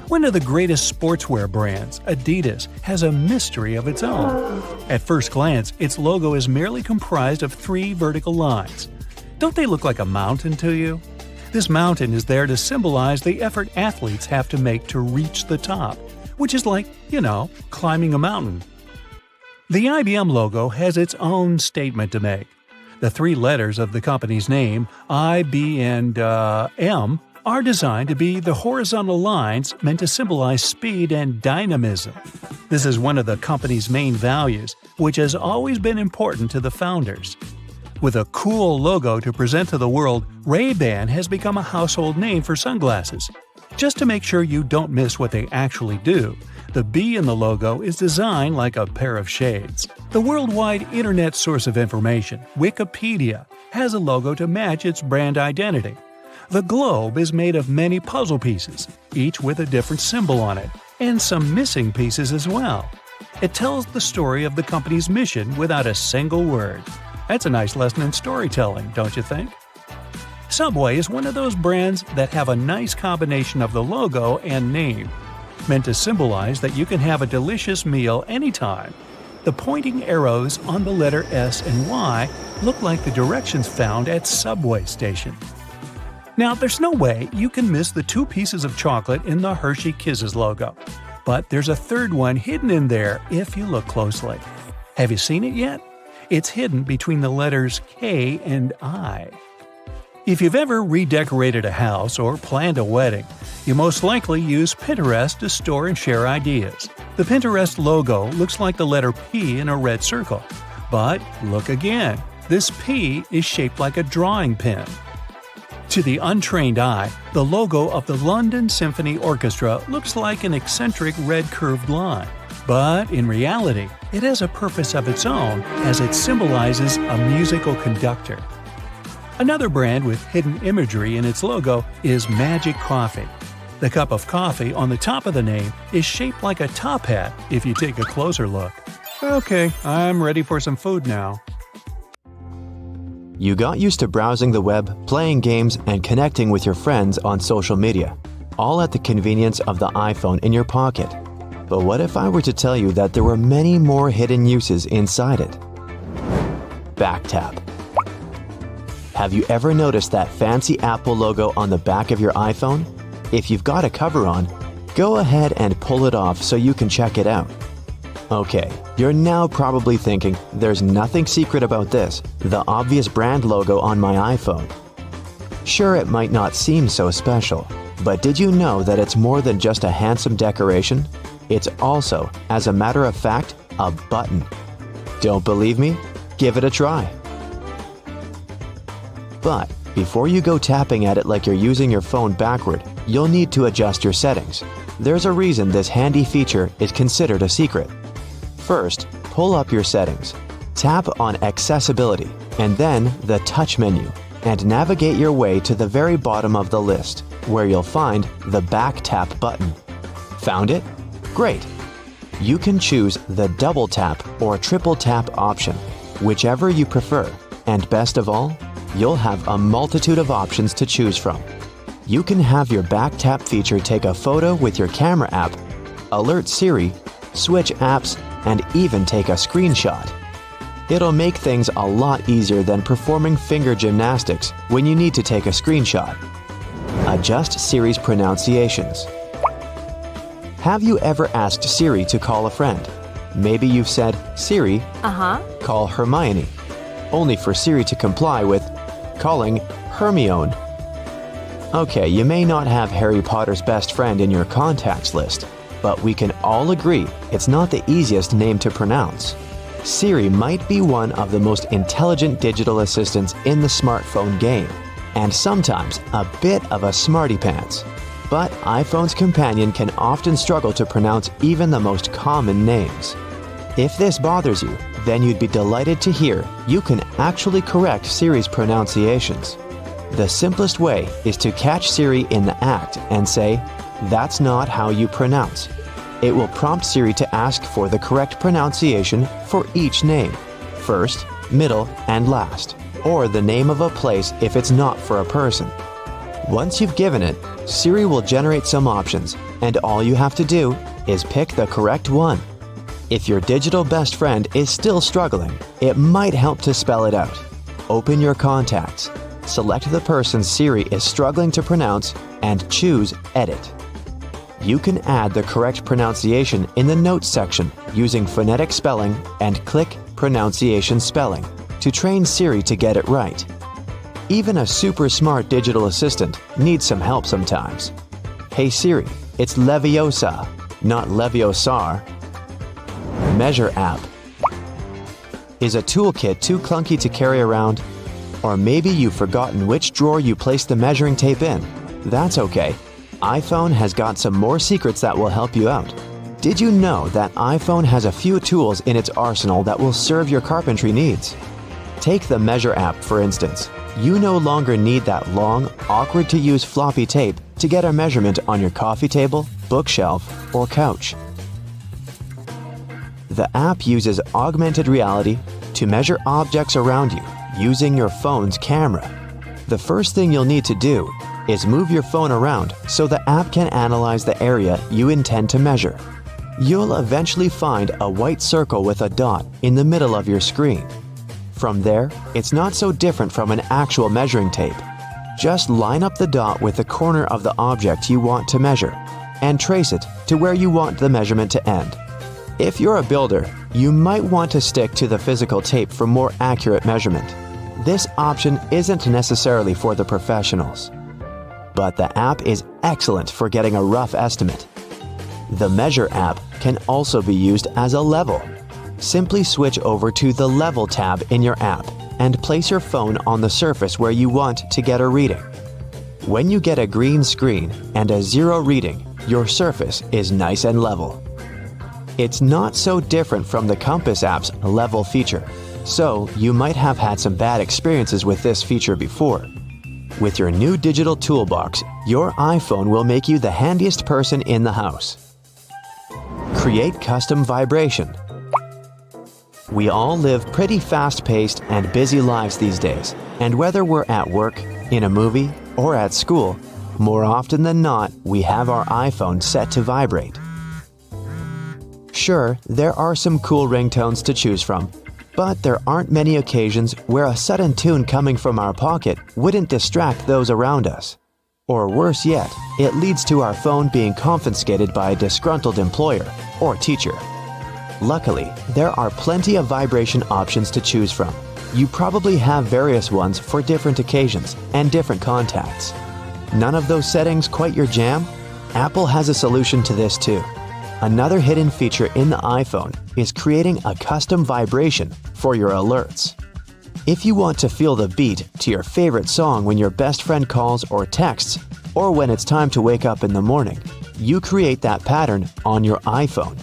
One of the greatest sportswear brands, Adidas, has a mystery of its own. At first glance, its logo is merely comprised of 3 vertical lines. Don't they look like a mountain to you? This mountain is there to symbolize the effort athletes have to make to reach the top, which is like, climbing a mountain. The IBM logo has its own statement to make. The 3 letters of the company's name, I, B, and M, are designed to be the horizontal lines meant to symbolize speed and dynamism. This is one of the company's main values, which has always been important to the founders. With a cool logo to present to the world, Ray-Ban has become a household name for sunglasses. Just to make sure you don't miss what they actually do, the B in the logo is designed like a pair of shades. The worldwide internet source of information, Wikipedia, has a logo to match its brand identity. The globe is made of many puzzle pieces, each with a different symbol on it, and some missing pieces as well. It tells the story of the company's mission without a single word. That's a nice lesson in storytelling, don't you think? Subway is one of those brands that have a nice combination of the logo and name, meant to symbolize that you can have a delicious meal anytime. The pointing arrows on the letter S and Y look like the directions found at subway station. Now, there's no way you can miss the 2 pieces of chocolate in the Hershey Kisses logo, but there's a third one hidden in there if you look closely. Have you seen it yet? It's hidden between the letters K and I. If you've ever redecorated a house or planned a wedding, you most likely use Pinterest to store and share ideas. The Pinterest logo looks like the letter P in a red circle. But look again, this P is shaped like a drawing pen. To the untrained eye, the logo of the London Symphony Orchestra looks like an eccentric red curved line. But in reality, it has a purpose of its own as it symbolizes a musical conductor. Another brand with hidden imagery in its logo is Magic Coffee. The cup of coffee on the top of the name is shaped like a top hat if you take a closer look. Okay, I'm ready for some food now. You got used to browsing the web, playing games, and connecting with your friends on social media, all at the convenience of the iPhone in your pocket. But what if I were to tell you that there were many more hidden uses inside it? Back tap. Have you ever noticed that fancy Apple logo on the back of your iPhone? If you've got a cover on, go ahead and pull it off so you can check it out. Okay, you're now probably thinking, there's nothing secret about this, the obvious brand logo on my iPhone. Sure, it might not seem so special, but did you know that it's more than just a handsome decoration? It's also, as a matter of fact, a button. Don't believe me? Give it a try. But before you go tapping at it like you're using your phone backward, you'll need to adjust your settings. There's a reason this handy feature is considered a secret. First, pull up your settings. Tap on Accessibility and then the Touch menu and navigate your way to the very bottom of the list, where you'll find the Back Tap button. Found it? Great! You can choose the Double Tap or Triple Tap option, whichever you prefer. And best of all, you'll have a multitude of options to choose from. You can have your back tap feature take a photo with your camera app, alert Siri, switch apps, and even take a screenshot. It'll make things a lot easier than performing finger gymnastics when you need to take a screenshot. Adjust Siri's pronunciations. Have you ever asked Siri to call a friend? Maybe you've said, "Siri, call Hermione," only for Siri to comply with calling Hermione. Okay, you may not have Harry Potter's best friend in your contacts list, but we can all agree it's not the easiest name to pronounce. Siri might be one of the most intelligent digital assistants in the smartphone game, and sometimes a bit of a smarty pants. But iPhone's companion can often struggle to pronounce even the most common names. If this bothers you, then you'd be delighted to hear you can actually correct Siri's pronunciations. The simplest way is to catch Siri in the act and say, "That's not how you pronounce." It will prompt Siri to ask for the correct pronunciation for each name, first, middle, and last, or the name of a place if it's not for a person. Once you've given it, Siri will generate some options, and all you have to do is pick the correct one. If your digital best friend is still struggling, it might help to spell it out. Open your contacts, select the person Siri is struggling to pronounce, and choose Edit. You can add the correct pronunciation in the Notes section using phonetic spelling and click Pronunciation Spelling to train Siri to get it right. Even a super smart digital assistant needs some help sometimes. Hey Siri, it's Leviosa, not Leviosar. Measure app. Is a toolkit too clunky to carry around? Or maybe you've forgotten which drawer you placed the measuring tape in. That's okay. iPhone has got some more secrets that will help you out. Did you know that iPhone has a few tools in its arsenal that will serve your carpentry needs? Take the Measure app, for instance. You no longer need that long, awkward-to-use floppy tape to get a measurement on your coffee table, bookshelf, or couch. The app uses augmented reality to measure objects around you using your phone's camera. The first thing you'll need to do is move your phone around so the app can analyze the area you intend to measure. You'll eventually find a white circle with a dot in the middle of your screen. From there, it's not so different from an actual measuring tape. Just line up the dot with the corner of the object you want to measure and trace it to where you want the measurement to end. If you're a builder, you might want to stick to the physical tape for more accurate measurement. This option isn't necessarily for the professionals, but the app is excellent for getting a rough estimate. The Measure app can also be used as a level. Simply switch over to the Level tab in your app and place your phone on the surface where you want to get a reading. When you get a green screen and a 0 reading, your surface is nice and level. It's not so different from the Compass app's Level feature, so you might have had some bad experiences with this feature before. With your new digital toolbox, your iPhone will make you the handiest person in the house. Create custom vibration. We all live pretty fast-paced and busy lives these days, and whether we're at work, in a movie, or at school, more often than not, we have our iPhone set to vibrate. Sure, there are some cool ringtones to choose from, but there aren't many occasions where a sudden tune coming from our pocket wouldn't distract those around us. Or worse yet, it leads to our phone being confiscated by a disgruntled employer or teacher. Luckily, there are plenty of vibration options to choose from. You probably have various ones for different occasions and different contacts. None of those settings quite your jam? Apple has a solution to this too. Another hidden feature in the iPhone is creating a custom vibration for your alerts. If you want to feel the beat to your favorite song when your best friend calls or texts, or when it's time to wake up in the morning, you create that pattern on your iPhone.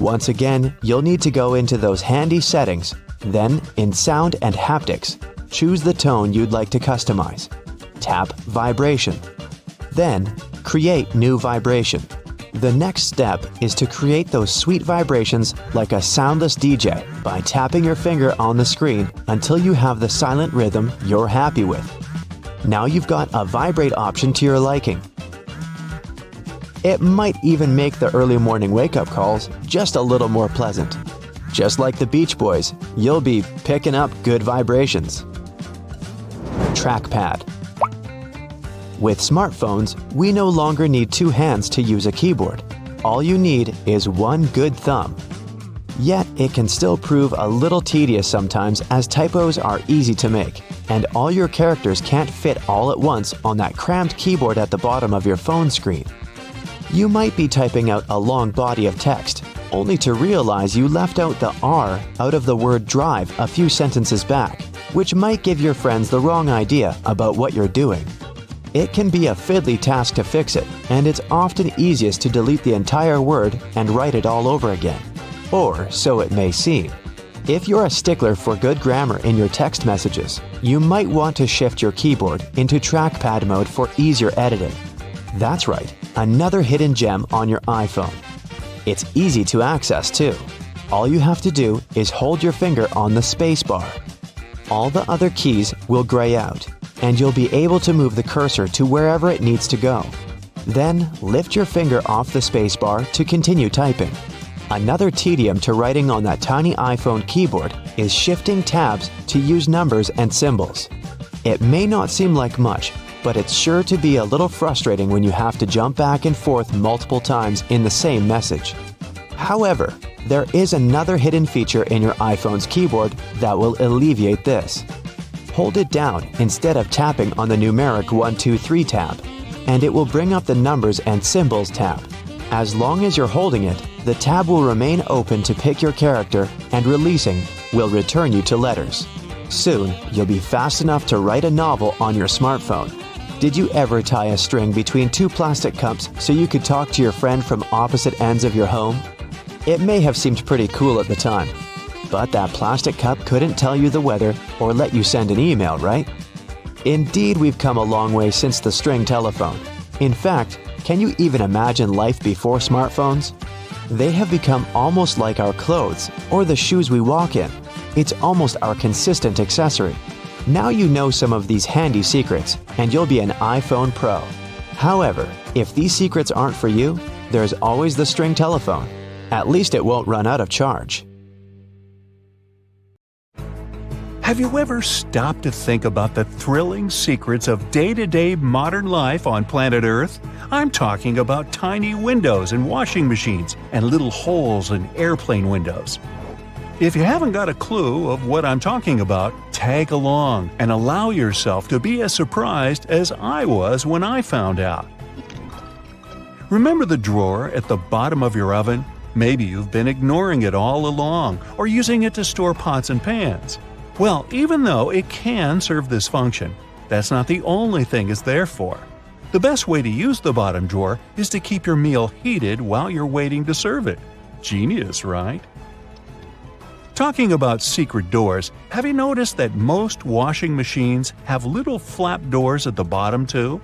Once again, you'll need to go into those handy settings, then in Sound and Haptics, choose the tone you'd like to customize. Tap Vibration. Then, Create New Vibration. The next step is to create those sweet vibrations like a soundless DJ by tapping your finger on the screen until you have the silent rhythm you're happy with. Now you've got a vibrate option to your liking. It might even make the early morning wake-up calls just a little more pleasant. Just like the Beach Boys, you'll be picking up good vibrations. Trackpad. With smartphones, we no longer need two hands to use a keyboard. All you need is one good thumb. Yet, it can still prove a little tedious sometimes as typos are easy to make, and all your characters can't fit all at once on that crammed keyboard at the bottom of your phone screen. You might be typing out a long body of text, only to realize you left out the R out of the word drive a few sentences back, which might give your friends the wrong idea about what you're doing. It can be a fiddly task to fix it, and it's often easiest to delete the entire word and write it all over again. Or so it may seem. If you're a stickler for good grammar in your text messages, you might want to shift your keyboard into trackpad mode for easier editing. That's right, another hidden gem on your iPhone. It's easy to access too. All you have to do is hold your finger on the space bar. All the other keys will gray out, and you'll be able to move the cursor to wherever it needs to go. Then lift your finger off the space bar to continue typing. Another tedium to writing on that tiny iPhone keyboard is shifting tabs to use numbers and symbols. It may not seem like much, but it's sure to be a little frustrating when you have to jump back and forth multiple times in the same message. However, there is another hidden feature in your iPhone's keyboard that will alleviate this. Hold it down instead of tapping on the numeric 1, 2, 3 tab, and it will bring up the Numbers and Symbols tab. As long as you're holding it, the tab will remain open to pick your character, and releasing will return you to letters. Soon, you'll be fast enough to write a novel on your smartphone. Did you ever tie a string between two plastic cups so you could talk to your friend from opposite ends of your home? It may have seemed pretty cool at the time, but that plastic cup couldn't tell you the weather or let you send an email, right? Indeed, we've come a long way since the string telephone. In fact, can you even imagine life before smartphones? They have become almost like our clothes or the shoes we walk in. It's almost our consistent accessory. Now you know some of these handy secrets, and you'll be an iPhone Pro. However, if these secrets aren't for you, there's always the string telephone. At least it won't run out of charge. Have you ever stopped to think about the thrilling secrets of day-to-day modern life on planet Earth? I'm talking about tiny windows in washing machines and little holes in airplane windows. If you haven't got a clue of what I'm talking about, tag along and allow yourself to be as surprised as I was when I found out. Remember the drawer at the bottom of your oven? Maybe you've been ignoring it all along or using it to store pots and pans. Well, even though it can serve this function, that's not the only thing it's there for. The best way to use the bottom drawer is to keep your meal heated while you're waiting to serve it. Genius, right? Talking about secret doors, have you noticed that most washing machines have little flap doors at the bottom too?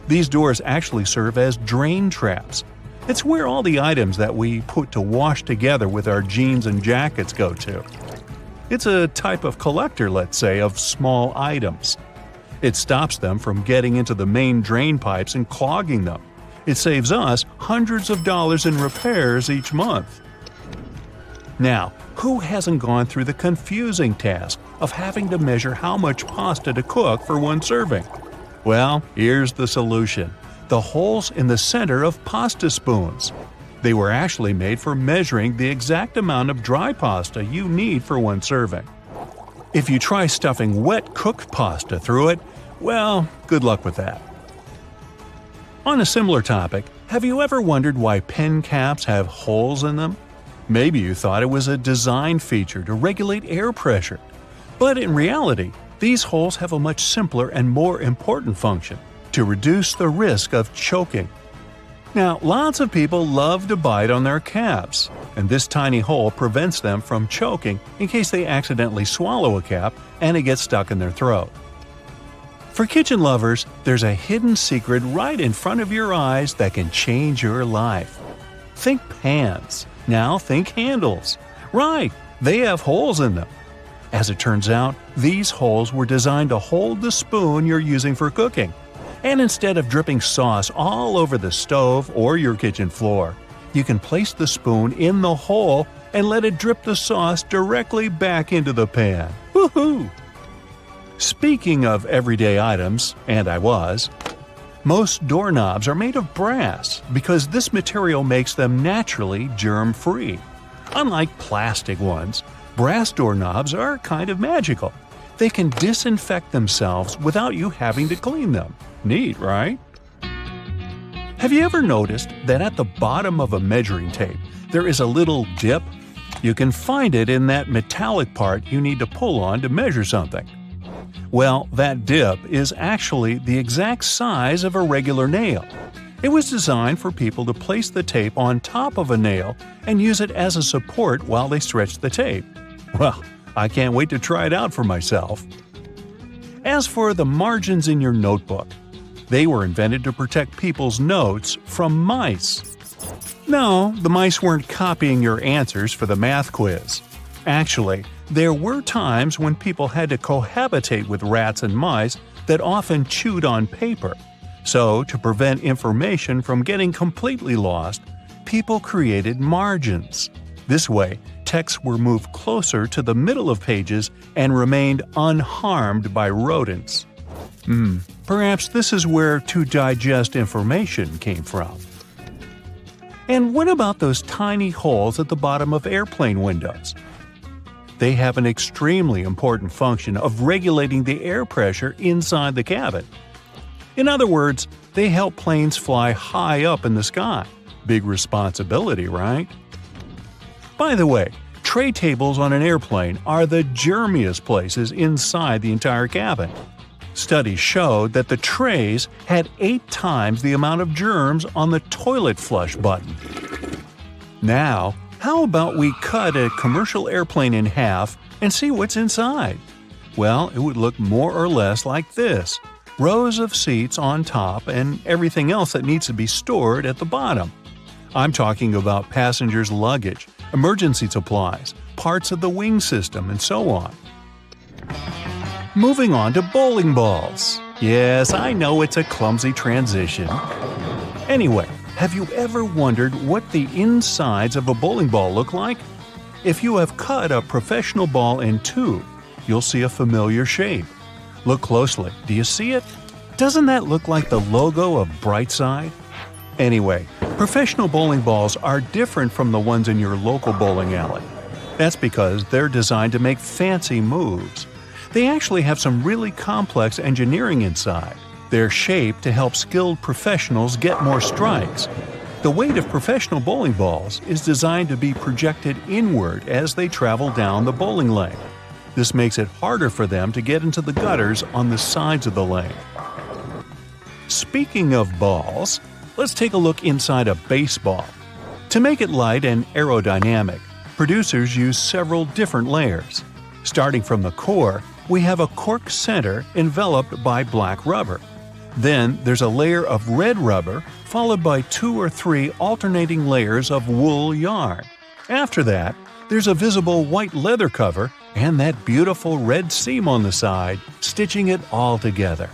These doors actually serve as drain traps. It's where all the items that we put to wash together with our jeans and jackets go to. It's a type of collector, let's say, of small items. It stops them from getting into the main drain pipes and clogging them. It saves us hundreds of dollars in repairs each month. Now, who hasn't gone through the confusing task of having to measure how much pasta to cook for one serving? Well, here's the solution: the holes in the center of pasta spoons. They were actually made for measuring the exact amount of dry pasta you need for one serving. If you try stuffing wet cooked pasta through it, well, good luck with that. On a similar topic, have you ever wondered why pen caps have holes in them? Maybe you thought it was a design feature to regulate air pressure. But in reality, these holes have a much simpler and more important function: to reduce the risk of choking. Now, lots of people love to bite on their caps, and this tiny hole prevents them from choking in case they accidentally swallow a cap and it gets stuck in their throat. For kitchen lovers, there's a hidden secret right in front of your eyes that can change your life. Think pans. Now think handles. Right, they have holes in them. As it turns out, these holes were designed to hold the spoon you're using for cooking. And instead of dripping sauce all over the stove or your kitchen floor, you can place the spoon in the hole and let it drip the sauce directly back into the pan. Woohoo! Speaking of everyday items, and most doorknobs are made of brass because this material makes them naturally germ-free. Unlike plastic ones, brass doorknobs are kind of magical. They can disinfect themselves without you having to clean them. Neat, right? Have you ever noticed that at the bottom of a measuring tape there is a little dip? You can find it in that metallic part you need to pull on to measure something. Well, that dip is actually the exact size of a regular nail. It was designed for people to place the tape on top of a nail and use it as a support while they stretch the tape. Well, I can't wait to try it out for myself. As for the margins in your notebook, they were invented to protect people's notes from mice. No, the mice weren't copying your answers for the math quiz. Actually, there were times when people had to cohabitate with rats and mice that often chewed on paper. So, to prevent information from getting completely lost, people created margins. This way, texts were moved closer to the middle of pages and remained unharmed by rodents. Perhaps this is where to digest information came from. And what about those tiny holes at the bottom of airplane windows? They have an extremely important function of regulating the air pressure inside the cabin. In other words, they help planes fly high up in the sky. Big responsibility, right? By the way, tray tables on an airplane are the germiest places inside the entire cabin. Studies showed that the trays had 8 times the amount of germs on the toilet flush button. Now, how about we cut a commercial airplane in half and see what's inside? Well, it would look more or less like this. Rows of seats on top and everything else that needs to be stored at the bottom. I'm talking about passengers' luggage, emergency supplies, parts of the wing system, and so on. Moving on to bowling balls. Yes, I know it's a clumsy transition. Anyway, have you ever wondered what the insides of a bowling ball look like? If you have cut a professional ball in two, you'll see a familiar shape. Look closely. Do you see it? Doesn't that look like the logo of Brightside? Anyway, professional bowling balls are different from the ones in your local bowling alley. That's because they're designed to make fancy moves. They actually have some really complex engineering inside. They're shaped to help skilled professionals get more strikes. The weight of professional bowling balls is designed to be projected inward as they travel down the bowling lane. This makes it harder for them to get into the gutters on the sides of the lane. Speaking of balls, let's take a look inside a baseball. To make it light and aerodynamic, producers use several different layers. Starting from the core, we have a cork center enveloped by black rubber. Then there's a layer of red rubber, followed by 2 or 3 alternating layers of wool yarn. After that, there's a visible white leather cover and that beautiful red seam on the side, stitching it all together.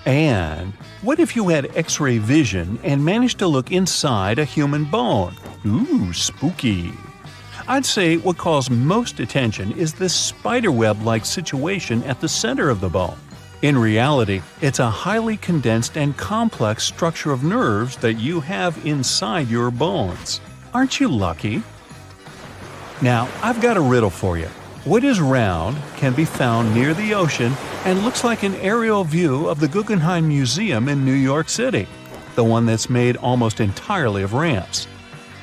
And what if you had X-ray vision and managed to look inside a human bone? Ooh, spooky! I'd say what calls most attention is this spiderweb-like situation at the center of the bone. In reality, it's a highly condensed and complex structure of nerves that you have inside your bones. Aren't you lucky? Now, I've got a riddle for you. What is round, can be found near the ocean, and looks like an aerial view of the Guggenheim Museum in New York City, the one that's made almost entirely of ramps?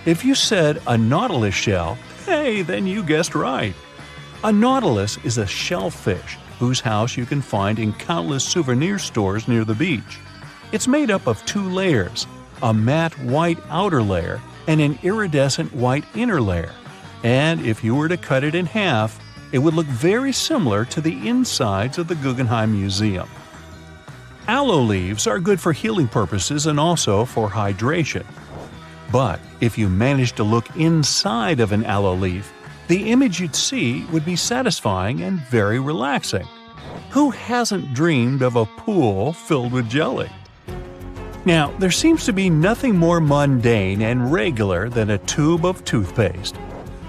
If you said a nautilus shell, hey, then you guessed right. A nautilus is a shellfish whose house you can find in countless souvenir stores near the beach. It's made up of 2 layers, a matte white outer layer and an iridescent white inner layer. And if you were to cut it in half, it would look very similar to the insides of the Guggenheim Museum. Aloe leaves are good for healing purposes and also for hydration. But if you managed to look inside of an aloe leaf, the image you'd see would be satisfying and very relaxing. Who hasn't dreamed of a pool filled with jelly? Now, there seems to be nothing more mundane and regular than a tube of toothpaste.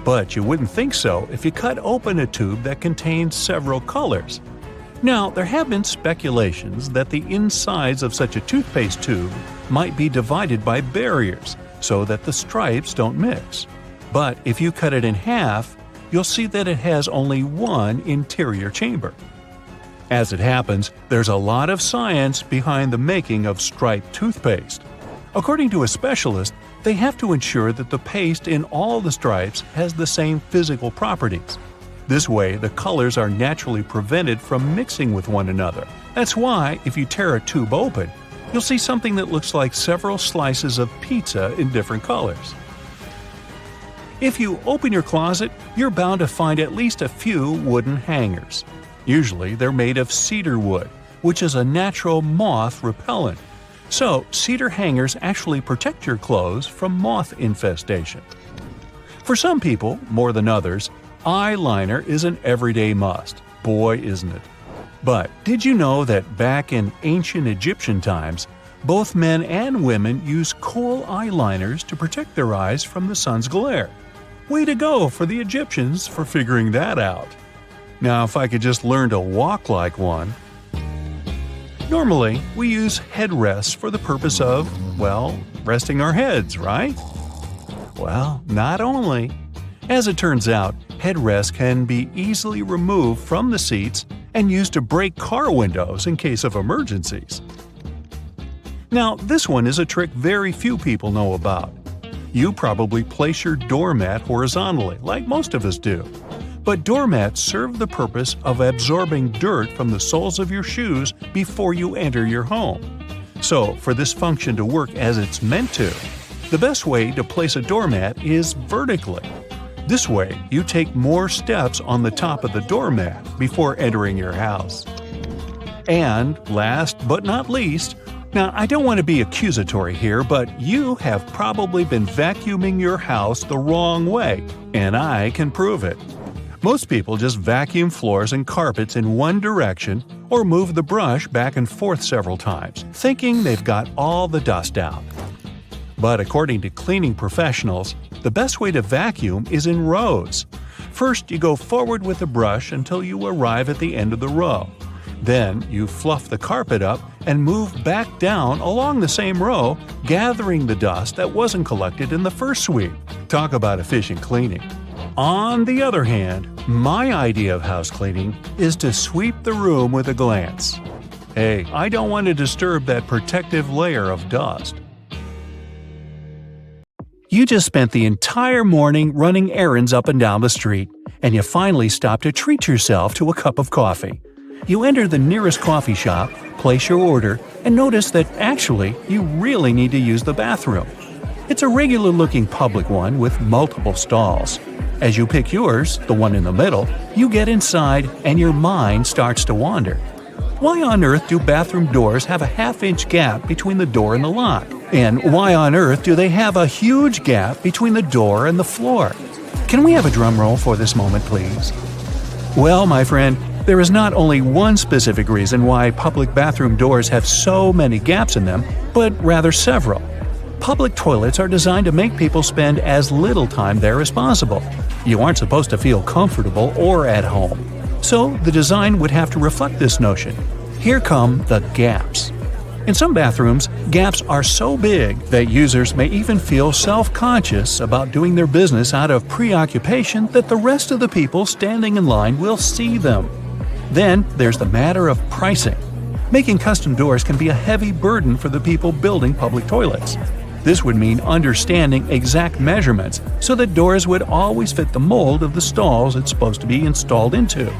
But you wouldn't think so if you cut open a tube that contains several colors. Now, there have been speculations that the insides of such a toothpaste tube might be divided by barriers so that the stripes don't mix. But if you cut it in half, you'll see that it has only one interior chamber. As it happens, there's a lot of science behind the making of striped toothpaste. According to a specialist, they have to ensure that the paste in all the stripes has the same physical properties. This way, the colors are naturally prevented from mixing with one another. That's why, if you tear a tube open, you'll see something that looks like several slices of pizza in different colors. If you open your closet, you're bound to find at least a few wooden hangers. Usually, they're made of cedar wood, which is a natural moth repellent. So, cedar hangers actually protect your clothes from moth infestation. For some people, more than others, eyeliner is an everyday must. Boy, isn't it. But did you know that back in ancient Egyptian times, both men and women used kohl eyeliners to protect their eyes from the sun's glare? Way to go for the Egyptians for figuring that out. Now, if I could just learn to walk like one. Normally, we use headrests for the purpose of, well, resting our heads, right? Well, not only. As it turns out, headrests can be easily removed from the seats and used to break car windows in case of emergencies. Now, this one is a trick very few people know about. You probably place your doormat horizontally, like most of us do. But doormats serve the purpose of absorbing dirt from the soles of your shoes before you enter your home. So, for this function to work as it's meant to, the best way to place a doormat is vertically. This way, you take more steps on the top of the doormat before entering your house. And last but not least, now I don't want to be accusatory here, but you have probably been vacuuming your house the wrong way, and I can prove it. Most people just vacuum floors and carpets in one direction or move the brush back and forth several times, thinking they've got all the dust out. But according to cleaning professionals, the best way to vacuum is in rows. First, you go forward with the brush until you arrive at the end of the row. Then, you fluff the carpet up and move back down along the same row, gathering the dust that wasn't collected in the first sweep. Talk about efficient cleaning. On the other hand, my idea of house cleaning is to sweep the room with a glance. Hey, I don't want to disturb that protective layer of dust. You just spent the entire morning running errands up and down the street, and you finally stop to treat yourself to a cup of coffee. You enter the nearest coffee shop, place your order, and notice that actually you really need to use the bathroom. It's a regular-looking public one with multiple stalls. As you pick yours, the one in the middle, you get inside and your mind starts to wander. Why on earth do bathroom doors have a half-inch gap between the door and the lock? And why on earth do they have a huge gap between the door and the floor? Can we have a drum roll for this moment, please? Well, my friend, there is not only one specific reason why public bathroom doors have so many gaps in them, but rather several. Public toilets are designed to make people spend as little time there as possible. You aren't supposed to feel comfortable or at home. So the design would have to reflect this notion. Here come the gaps. In some bathrooms, gaps are so big that users may even feel self-conscious about doing their business out of preoccupation that the rest of the people standing in line will see them. Then there's the matter of pricing. Making custom doors can be a heavy burden for the people building public toilets. This would mean understanding exact measurements so that doors would always fit the mold of the stalls it's supposed to be installed into.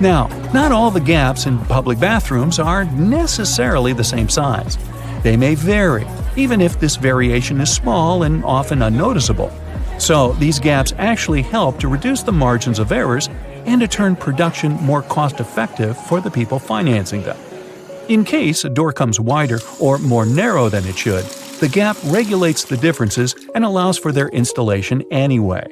Now, not all the gaps in public bathrooms are necessarily the same size. They may vary, even if this variation is small and often unnoticeable. So, these gaps actually help to reduce the margins of errors and to turn production more cost-effective for the people financing them. In case a door comes wider or more narrow than it should, The gap regulates the differences and allows for their installation anyway.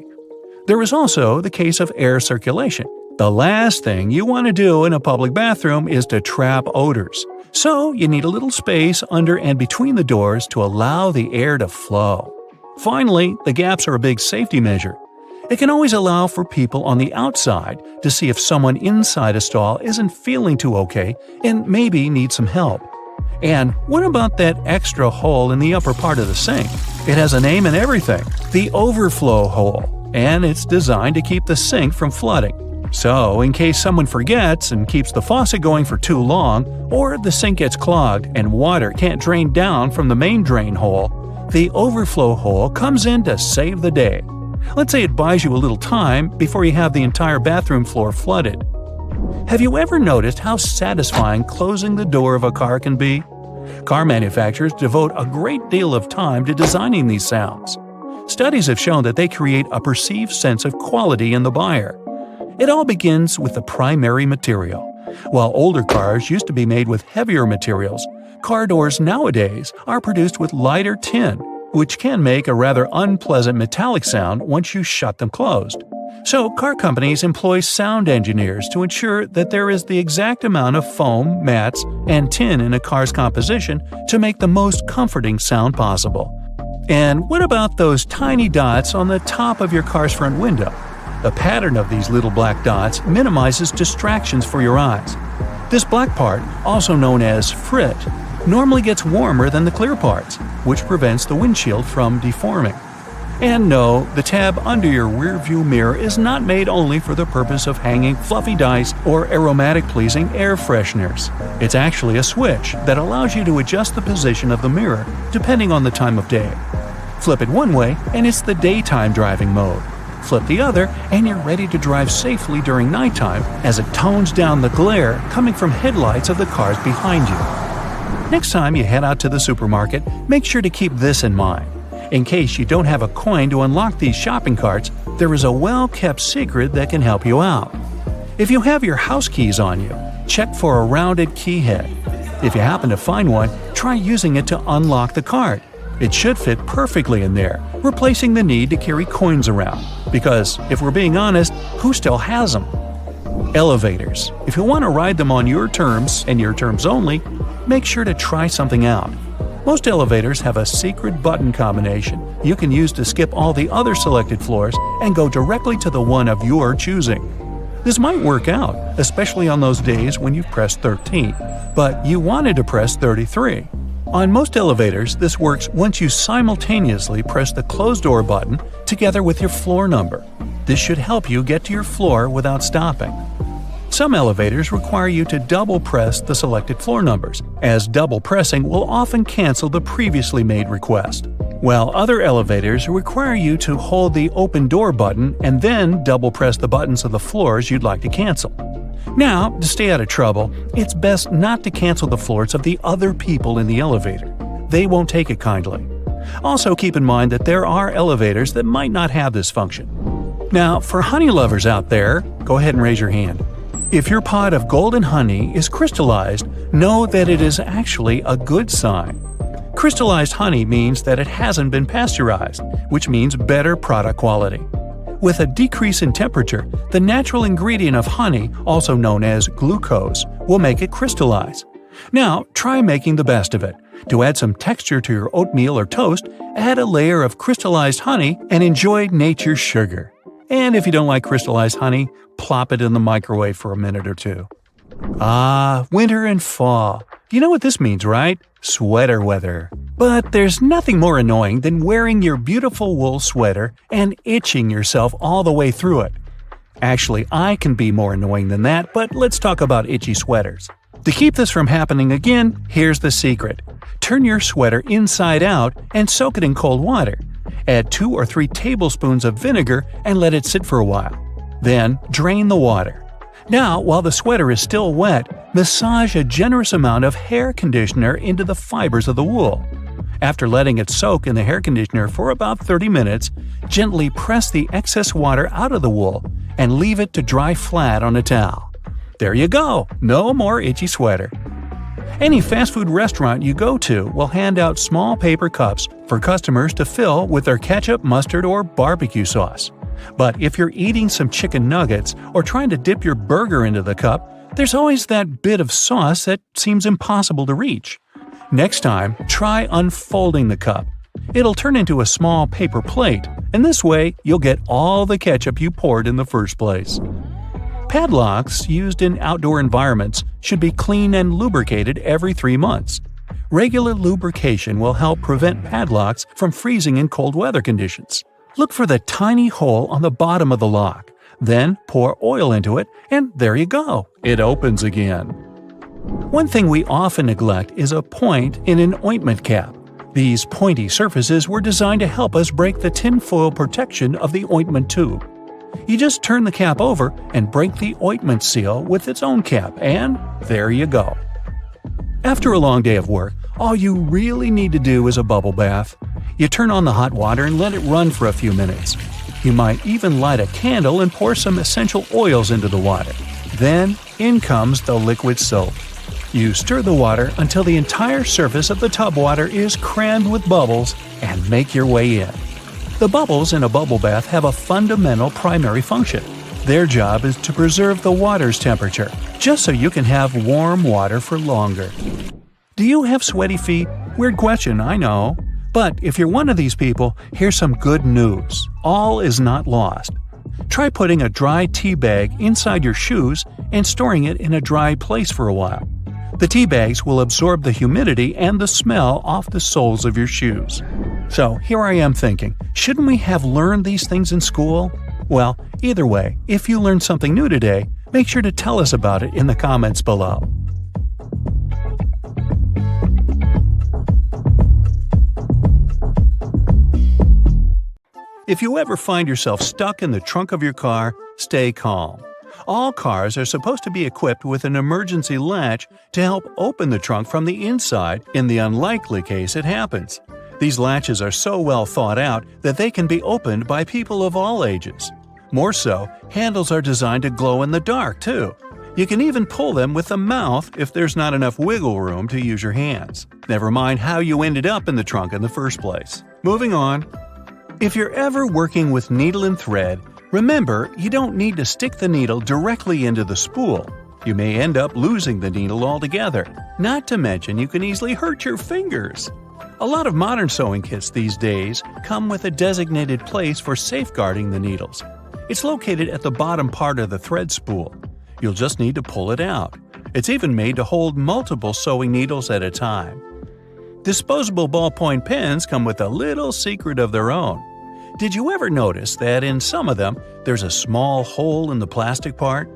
There is also the case of air circulation. The last thing you want to do in a public bathroom is to trap odors. So you need a little space under and between the doors to allow the air to flow. Finally, the gaps are a big safety measure. It can always allow for people on the outside to see if someone inside a stall isn't feeling too okay and maybe needs some help. And what about that extra hole in the upper part of the sink? It has a name and everything, the overflow hole, and it's designed to keep the sink from flooding. So, in case someone forgets and keeps the faucet going for too long, or the sink gets clogged and water can't drain down from the main drain hole, the overflow hole comes in to save the day. Let's say it buys you a little time before you have the entire bathroom floor flooded. Have you ever noticed how satisfying closing the door of a car can be? Car manufacturers devote a great deal of time to designing these sounds. Studies have shown that they create a perceived sense of quality in the buyer. It all begins with the primary material. While older cars used to be made with heavier materials, car doors nowadays are produced with lighter tin, which can make a rather unpleasant metallic sound once you shut them closed. So car companies employ sound engineers to ensure that there is the exact amount of foam, mats, and tin in a car's composition to make the most comforting sound possible. And what about those tiny dots on the top of your car's front window? The pattern of these little black dots minimizes distractions for your eyes. This black part, also known as frit, normally gets warmer than the clear parts, which prevents the windshield from deforming. And no, the tab under your rearview mirror is not made only for the purpose of hanging fluffy dice or aromatic-pleasing air fresheners. It's actually a switch that allows you to adjust the position of the mirror depending on the time of day. Flip it one way and it's the daytime driving mode. Flip the other, and you're ready to drive safely during nighttime as it tones down the glare coming from headlights of the cars behind you. Next time you head out to the supermarket, make sure to keep this in mind. In case you don't have a coin to unlock these shopping carts, there is a well-kept secret that can help you out. If you have your house keys on you, check for a rounded key head. If you happen to find one, try using it to unlock the cart. It should fit perfectly in there, replacing the need to carry coins around. Because, if we're being honest, who still has them? Elevators. If you want to ride them on your terms, and your terms only, make sure to try something out. Most elevators have a secret button combination you can use to skip all the other selected floors and go directly to the one of your choosing. This might work out, especially on those days when you've pressed 13, but you wanted to press 33. On most elevators, this works once you simultaneously press the closed door button together with your floor number. This should help you get to your floor without stopping. Some elevators require you to double press the selected floor numbers, as double pressing will often cancel the previously made request. While other elevators require you to hold the open door button and then double press the buttons of the floors you'd like to cancel. Now, to stay out of trouble, it's best not to cancel the floors of the other people in the elevator. They won't take it kindly. Also keep in mind that there are elevators that might not have this function. Now, for honey lovers out there, go ahead and raise your hand. If your pot of golden honey is crystallized, know that it is actually a good sign. Crystallized honey means that it hasn't been pasteurized, which means better product quality. With a decrease in temperature, the natural ingredient of honey, also known as glucose, will make it crystallize. Now, try making the best of it. To add some texture to your oatmeal or toast, add a layer of crystallized honey and enjoy nature's sugar. And if you don't like crystallized honey, plop it in the microwave for a minute or two. Ah, winter and fall. You know what this means, right? Sweater weather. But there's nothing more annoying than wearing your beautiful wool sweater and itching yourself all the way through it. Actually, I can be more annoying than that, but let's talk about itchy sweaters. To keep this from happening again, here's the secret. Turn your sweater inside out and soak it in cold water. Add 2 or 3 tablespoons of vinegar and let it sit for a while. Then, drain the water. Now, while the sweater is still wet, massage a generous amount of hair conditioner into the fibers of the wool. After letting it soak in the hair conditioner for about 30 minutes, gently press the excess water out of the wool and leave it to dry flat on a towel. There you go! No more itchy sweater. Any fast food restaurant you go to will hand out small paper cups for customers to fill with their ketchup, mustard, or barbecue sauce. But if you're eating some chicken nuggets or trying to dip your burger into the cup, there's always that bit of sauce that seems impossible to reach. Next time, try unfolding the cup. It'll turn into a small paper plate, and this way you'll get all the ketchup you poured in the first place. Padlocks used in outdoor environments should be cleaned and lubricated every 3 months. Regular lubrication will help prevent padlocks from freezing in cold weather conditions. Look for the tiny hole on the bottom of the lock. Then pour oil into it, and there you go. It opens again. One thing we often neglect is a point in an ointment cap. These pointy surfaces were designed to help us break the tinfoil protection of the ointment tube. You just turn the cap over and break the ointment seal with its own cap, and there you go. After a long day of work, all you really need to do is a bubble bath. You turn on the hot water and let it run for a few minutes. You might even light a candle and pour some essential oils into the water. Then, in comes the liquid soap. You stir the water until the entire surface of the tub water is crammed with bubbles and make your way in. The bubbles in a bubble bath have a fundamental primary function. Their job is to preserve the water's temperature, just so you can have warm water for longer. Do you have sweaty feet? Weird question, I know. But if you're one of these people, here's some good news. All is not lost. Try putting a dry tea bag inside your shoes and storing it in a dry place for a while. The tea bags will absorb the humidity and the smell off the soles of your shoes. So here I am thinking, shouldn't we have learned these things in school? Well, either way, if you learned something new today, make sure to tell us about it in the comments below. If you ever find yourself stuck in the trunk of your car, stay calm. All cars are supposed to be equipped with an emergency latch to help open the trunk from the inside in the unlikely case it happens. These latches are so well thought out that they can be opened by people of all ages. More so, handles are designed to glow in the dark, too. You can even pull them with the mouth if there's not enough wiggle room to use your hands. Never mind how you ended up in the trunk in the first place. Moving on. If you're ever working with needle and thread, remember you don't need to stick the needle directly into the spool. You may end up losing the needle altogether. Not to mention you can easily hurt your fingers. A lot of modern sewing kits these days come with a designated place for safeguarding the needles. It's located at the bottom part of the thread spool. You'll just need to pull it out. It's even made to hold multiple sewing needles at a time. Disposable ballpoint pens come with a little secret of their own. Did you ever notice that in some of them there's a small hole in the plastic part?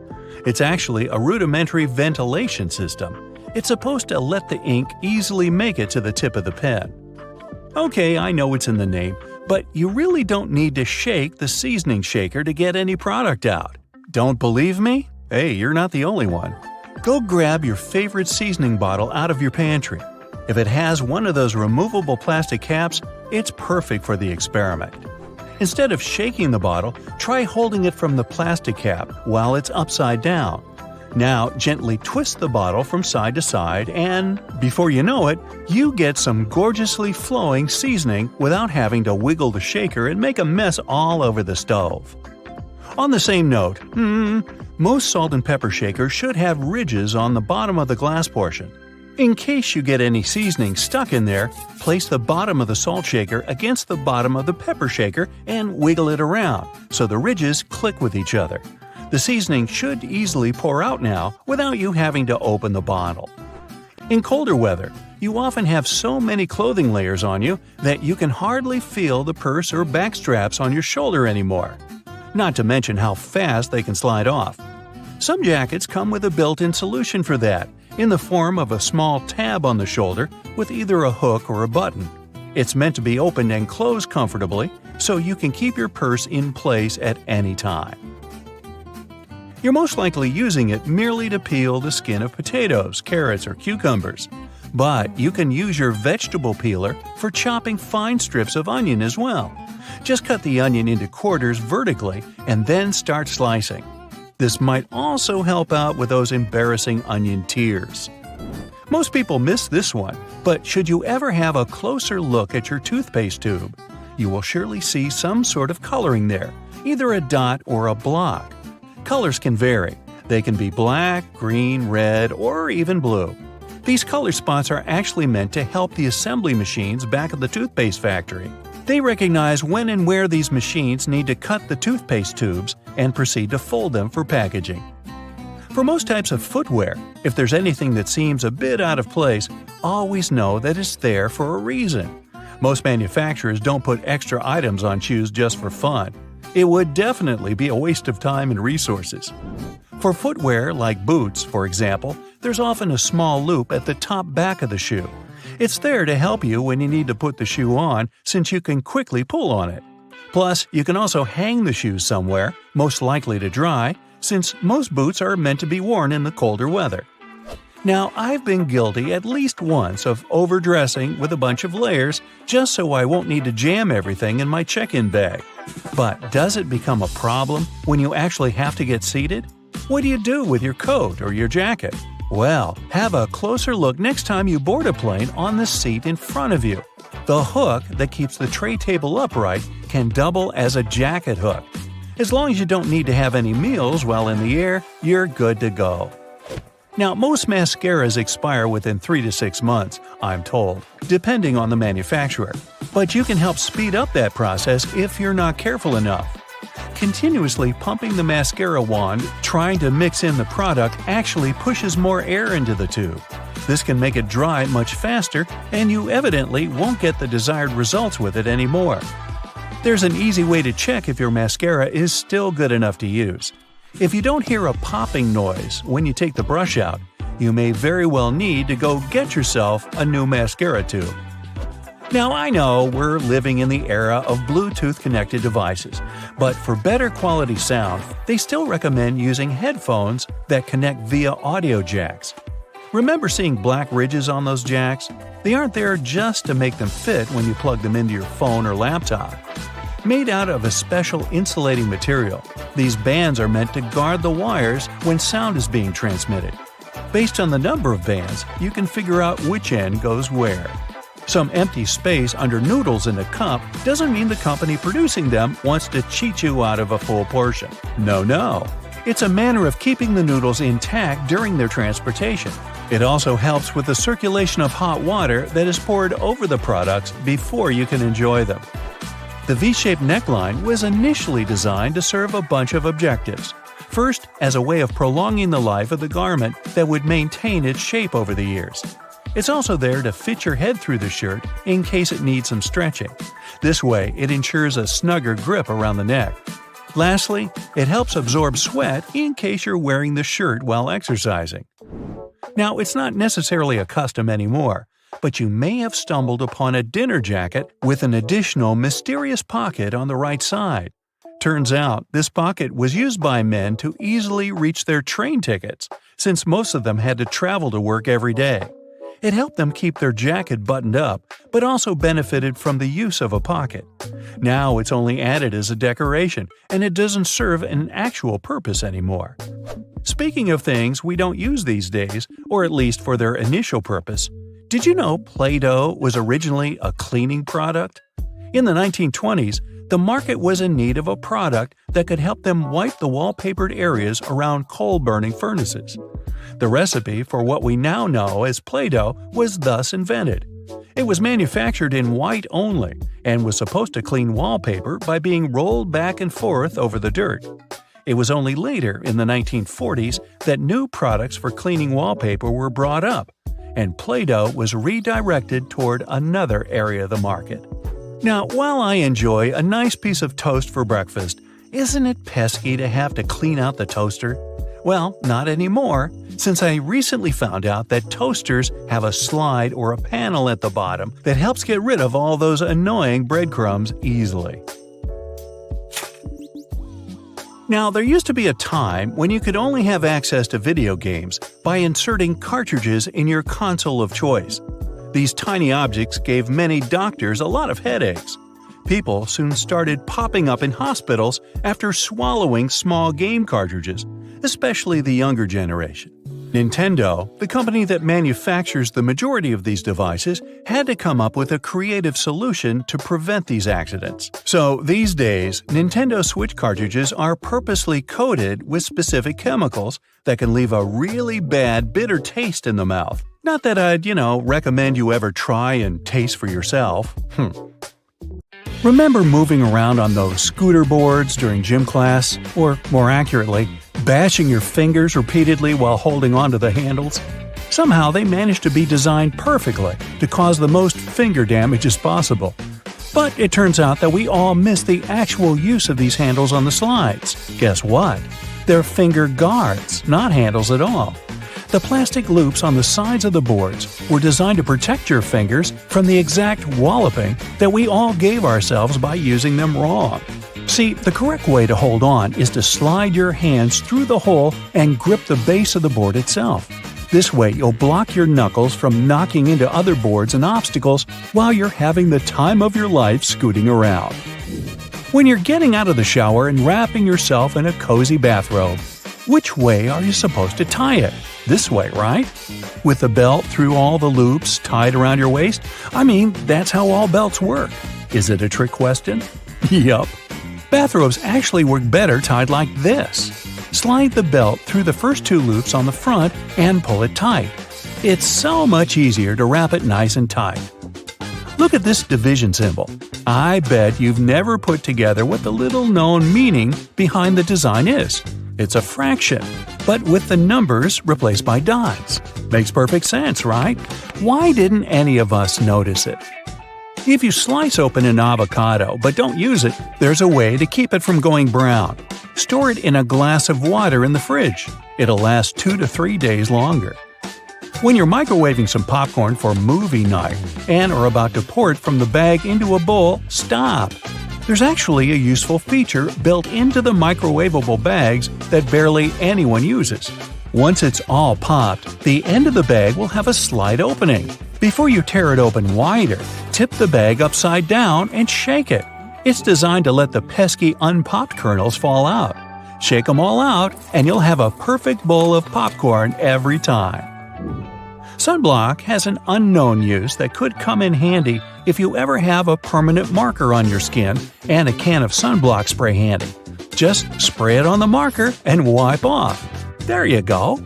It's actually a rudimentary ventilation system. It's supposed to let the ink easily make it to the tip of the pen. Okay, I know it's in the name, but you really don't need to shake the seasoning shaker to get any product out. Don't believe me? Hey, you're not the only one. Go grab your favorite seasoning bottle out of your pantry. If it has one of those removable plastic caps, it's perfect for the experiment. Instead of shaking the bottle, try holding it from the plastic cap while it's upside down. Now gently twist the bottle from side to side and, before you know it, you get some gorgeously flowing seasoning without having to wiggle the shaker and make a mess all over the stove. On the same note, most salt and pepper shakers should have ridges on the bottom of the glass portion. In case you get any seasoning stuck in there, place the bottom of the salt shaker against the bottom of the pepper shaker and wiggle it around so the ridges click with each other. The seasoning should easily pour out now without you having to open the bottle. In colder weather, you often have so many clothing layers on you that you can hardly feel the purse or back straps on your shoulder anymore. Not to mention how fast they can slide off. Some jackets come with a built-in solution for that, in the form of a small tab on the shoulder with either a hook or a button. It's meant to be opened and closed comfortably, so you can keep your purse in place at any time. You're most likely using it merely to peel the skin of potatoes, carrots, or cucumbers. But you can use your vegetable peeler for chopping fine strips of onion as well. Just cut the onion into quarters vertically and then start slicing. This might also help out with those embarrassing onion tears. Most people miss this one, but should you ever have a closer look at your toothpaste tube, you will surely see some sort of coloring there, either a dot or a block. Colors can vary. They can be black, green, red, or even blue. These color spots are actually meant to help the assembly machines back at the toothpaste factory. They recognize when and where these machines need to cut the toothpaste tubes and proceed to fold them for packaging. For most types of footwear, if there's anything that seems a bit out of place, always know that it's there for a reason. Most manufacturers don't put extra items on shoes just for fun. It would definitely be a waste of time and resources. For footwear like boots, for example, there's often a small loop at the top back of the shoe. It's there to help you when you need to put the shoe on, since you can quickly pull on it. Plus, you can also hang the shoes somewhere, most likely to dry, since most boots are meant to be worn in the colder weather. Now, I've been guilty at least once of overdressing with a bunch of layers just so I won't need to jam everything in my check-in bag. But does it become a problem when you actually have to get seated? What do you do with your coat or your jacket? Well, have a closer look next time you board a plane on the seat in front of you. The hook that keeps the tray table upright can double as a jacket hook. As long as you don't need to have any meals while in the air, you're good to go. Now, most mascaras expire within 3 to 6 months, I'm told, depending on the manufacturer. But you can help speed up that process if you're not careful enough. Continuously pumping the mascara wand, trying to mix in the product actually pushes more air into the tube. This can make it dry much faster, and you evidently won't get the desired results with it anymore. There's an easy way to check if your mascara is still good enough to use. If you don't hear a popping noise when you take the brush out, you may very well need to go get yourself a new mascara tube. Now, I know we're living in the era of Bluetooth-connected devices, but for better quality sound, they still recommend using headphones that connect via audio jacks. Remember seeing black ridges on those jacks? They aren't there just to make them fit when you plug them into your phone or laptop. Made out of a special insulating material, these bands are meant to guard the wires when sound is being transmitted. Based on the number of bands, you can figure out which end goes where. Some empty space under noodles in a cup doesn't mean the company producing them wants to cheat you out of a full portion. No. It's a manner of keeping the noodles intact during their transportation. It also helps with the circulation of hot water that is poured over the products before you can enjoy them. The V-shaped neckline was initially designed to serve a bunch of objectives. First, as a way of prolonging the life of the garment that would maintain its shape over the years. It's also there to fit your head through the shirt in case it needs some stretching. This way, it ensures a snugger grip around the neck. Lastly, it helps absorb sweat in case you're wearing the shirt while exercising. Now, it's not necessarily a custom anymore, but you may have stumbled upon a dinner jacket with an additional mysterious pocket on the right side. Turns out, this pocket was used by men to easily reach their train tickets, since most of them had to travel to work every day. It helped them keep their jacket buttoned up, but also benefited from the use of a pocket. Now it's only added as a decoration, and it doesn't serve an actual purpose anymore. Speaking of things we don't use these days, or at least for their initial purpose, did you know Play-Doh was originally a cleaning product? In the 1920s, the market was in need of a product that could help them wipe the wallpapered areas around coal-burning furnaces. The recipe for what we now know as Play-Doh was thus invented. It was manufactured in white only and was supposed to clean wallpaper by being rolled back and forth over the dirt. It was only later in the 1940s that new products for cleaning wallpaper were brought up, and Play-Doh was redirected toward another area of the market. Now, while I enjoy a nice piece of toast for breakfast, isn't it pesky to have to clean out the toaster? Well, not anymore, since I recently found out that toasters have a slide or a panel at the bottom that helps get rid of all those annoying breadcrumbs easily. Now, there used to be a time when you could only have access to video games by inserting cartridges in your console of choice. These tiny objects gave many doctors a lot of headaches. People soon started popping up in hospitals after swallowing small game cartridges, especially the younger generation. Nintendo, the company that manufactures the majority of these devices, had to come up with a creative solution to prevent these accidents. So these days, Nintendo Switch cartridges are purposely coated with specific chemicals that can leave a really bad, bitter taste in the mouth. Not that I'd, recommend you ever try and taste for yourself. Remember moving around on those scooter boards during gym class? Or, more accurately, bashing your fingers repeatedly while holding onto the handles? Somehow they managed to be designed perfectly to cause the most finger damage as possible. But it turns out that we all miss the actual use of these handles on the slides. Guess what? They're finger guards, not handles at all. The plastic loops on the sides of the boards were designed to protect your fingers from the exact walloping that we all gave ourselves by using them wrong. See, the correct way to hold on is to slide your hands through the hole and grip the base of the board itself. This way, you'll block your knuckles from knocking into other boards and obstacles while you're having the time of your life scooting around. When you're getting out of the shower and wrapping yourself in a cozy bathrobe, which way are you supposed to tie it? This way, right? With the belt through all the loops tied around your waist? That's how all belts work. Is it a trick question? Yup. Bathrobes actually work better tied like this. Slide the belt through the first two loops on the front and pull it tight. It's so much easier to wrap it nice and tight. Look at this division symbol. I bet you've never put together what the little-known meaning behind the design is. It's a fraction, but with the numbers replaced by dots. Makes perfect sense, right? Why didn't any of us notice it? If you slice open an avocado but don't use it, there's a way to keep it from going brown. Store it in a glass of water in the fridge. It'll last 2 to 3 days longer. When you're microwaving some popcorn for movie night and are about to pour it from the bag into a bowl, stop. There's actually a useful feature built into the microwavable bags that barely anyone uses. Once it's all popped, the end of the bag will have a slight opening. Before you tear it open wider, tip the bag upside down and shake it. It's designed to let the pesky unpopped kernels fall out. Shake them all out, and you'll have a perfect bowl of popcorn every time. Sunblock has an unknown use that could come in handy if you ever have a permanent marker on your skin and a can of sunblock spray handy. Just spray it on the marker and wipe off. There you go.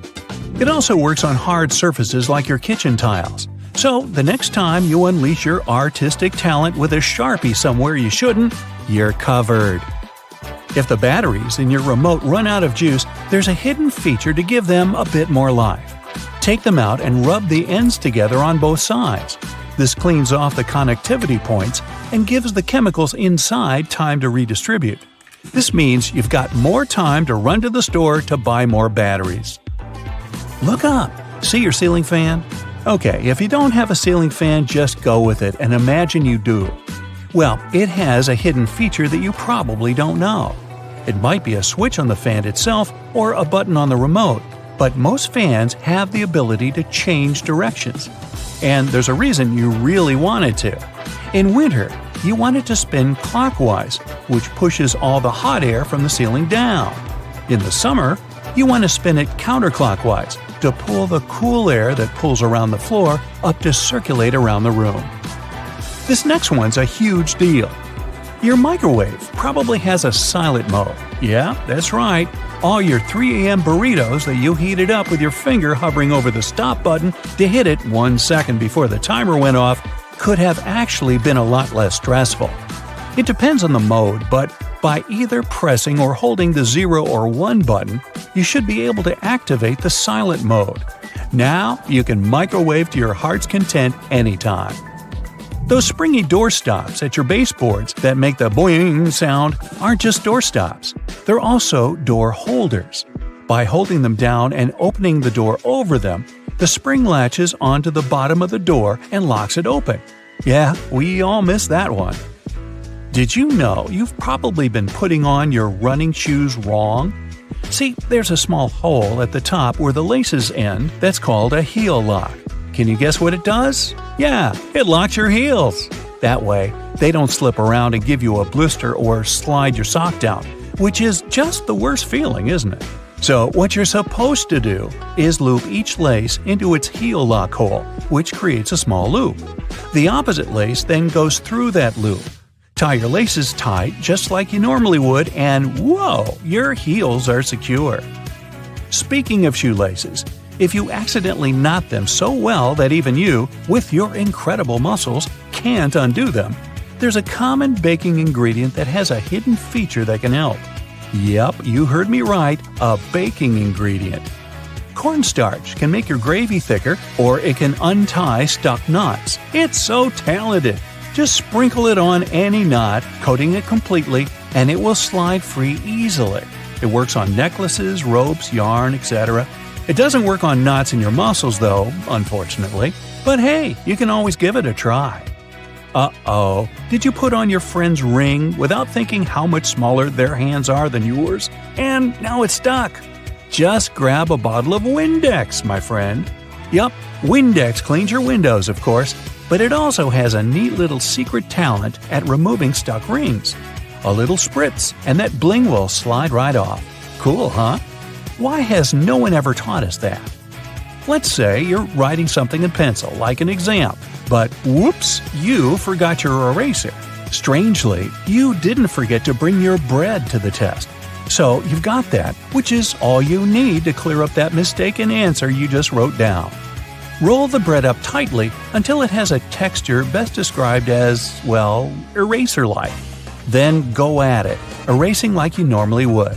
It also works on hard surfaces like your kitchen tiles. So the next time you unleash your artistic talent with a Sharpie somewhere you shouldn't, you're covered. If the batteries in your remote run out of juice, there's a hidden feature to give them a bit more life. Take them out and rub the ends together on both sides. This cleans off the connectivity points and gives the chemicals inside time to redistribute. This means you've got more time to run to the store to buy more batteries. Look up. See your ceiling fan? Okay, if you don't have a ceiling fan, just go with it and imagine you do. Well, it has a hidden feature that you probably don't know. It might be a switch on the fan itself or a button on the remote, but most fans have the ability to change directions. And there's a reason you really want it to. In winter, you want it to spin clockwise, which pushes all the hot air from the ceiling down. In the summer, you want to spin it counterclockwise to pull the cool air that pulls around the floor up to circulate around the room. This next one's a huge deal. Your microwave probably has a silent mode. Yeah, that's right. All your 3 a.m. burritos that you heated up with your finger hovering over the stop button to hit it 1 second before the timer went off could have actually been a lot less stressful. It depends on the mode, but by either pressing or holding the 0 or 1 button, you should be able to activate the silent mode. Now you can microwave to your heart's content anytime. Those springy door stops at your baseboards that make the boing sound aren't just door stops. They're also door holders. By holding them down and opening the door over them, the spring latches onto the bottom of the door and locks it open. Yeah, we all missed that one. Did you know you've probably been putting on your running shoes wrong? See, there's a small hole at the top where the laces end that's called a heel lock. Can you guess what it does? Yeah, it locks your heels. That way, they don't slip around and give you a blister or slide your sock down, which is just the worst feeling, isn't it? So what you're supposed to do is loop each lace into its heel lock hole, which creates a small loop. The opposite lace then goes through that loop. Tie your laces tight just like you normally would, and whoa, your heels are secure. Speaking of shoelaces, if you accidentally knot them so well that even you, with your incredible muscles, can't undo them, there's a common baking ingredient that has a hidden feature that can help. Yep, you heard me right, a baking ingredient. Cornstarch can make your gravy thicker, or it can untie stuck knots. It's so talented! Just sprinkle it on any knot, coating it completely, and it will slide free easily. It works on necklaces, ropes, yarn, etc. It doesn't work on knots in your muscles though, unfortunately. But hey, you can always give it a try. Uh-oh, did you put on your friend's ring without thinking how much smaller their hands are than yours? And now it's stuck. Just grab a bottle of Windex, my friend. Yup, Windex cleans your windows, of course, but it also has a neat little secret talent at removing stuck rings. A little spritz, and that bling will slide right off. Cool, huh? Why has no one ever taught us that? Let's say you're writing something in pencil, like an exam, but whoops, you forgot your eraser. Strangely, you didn't forget to bring your bread to the test. So you've got that, which is all you need to clear up that mistaken answer you just wrote down. Roll the bread up tightly until it has a texture best described as, well, eraser-like. Then go at it, erasing like you normally would.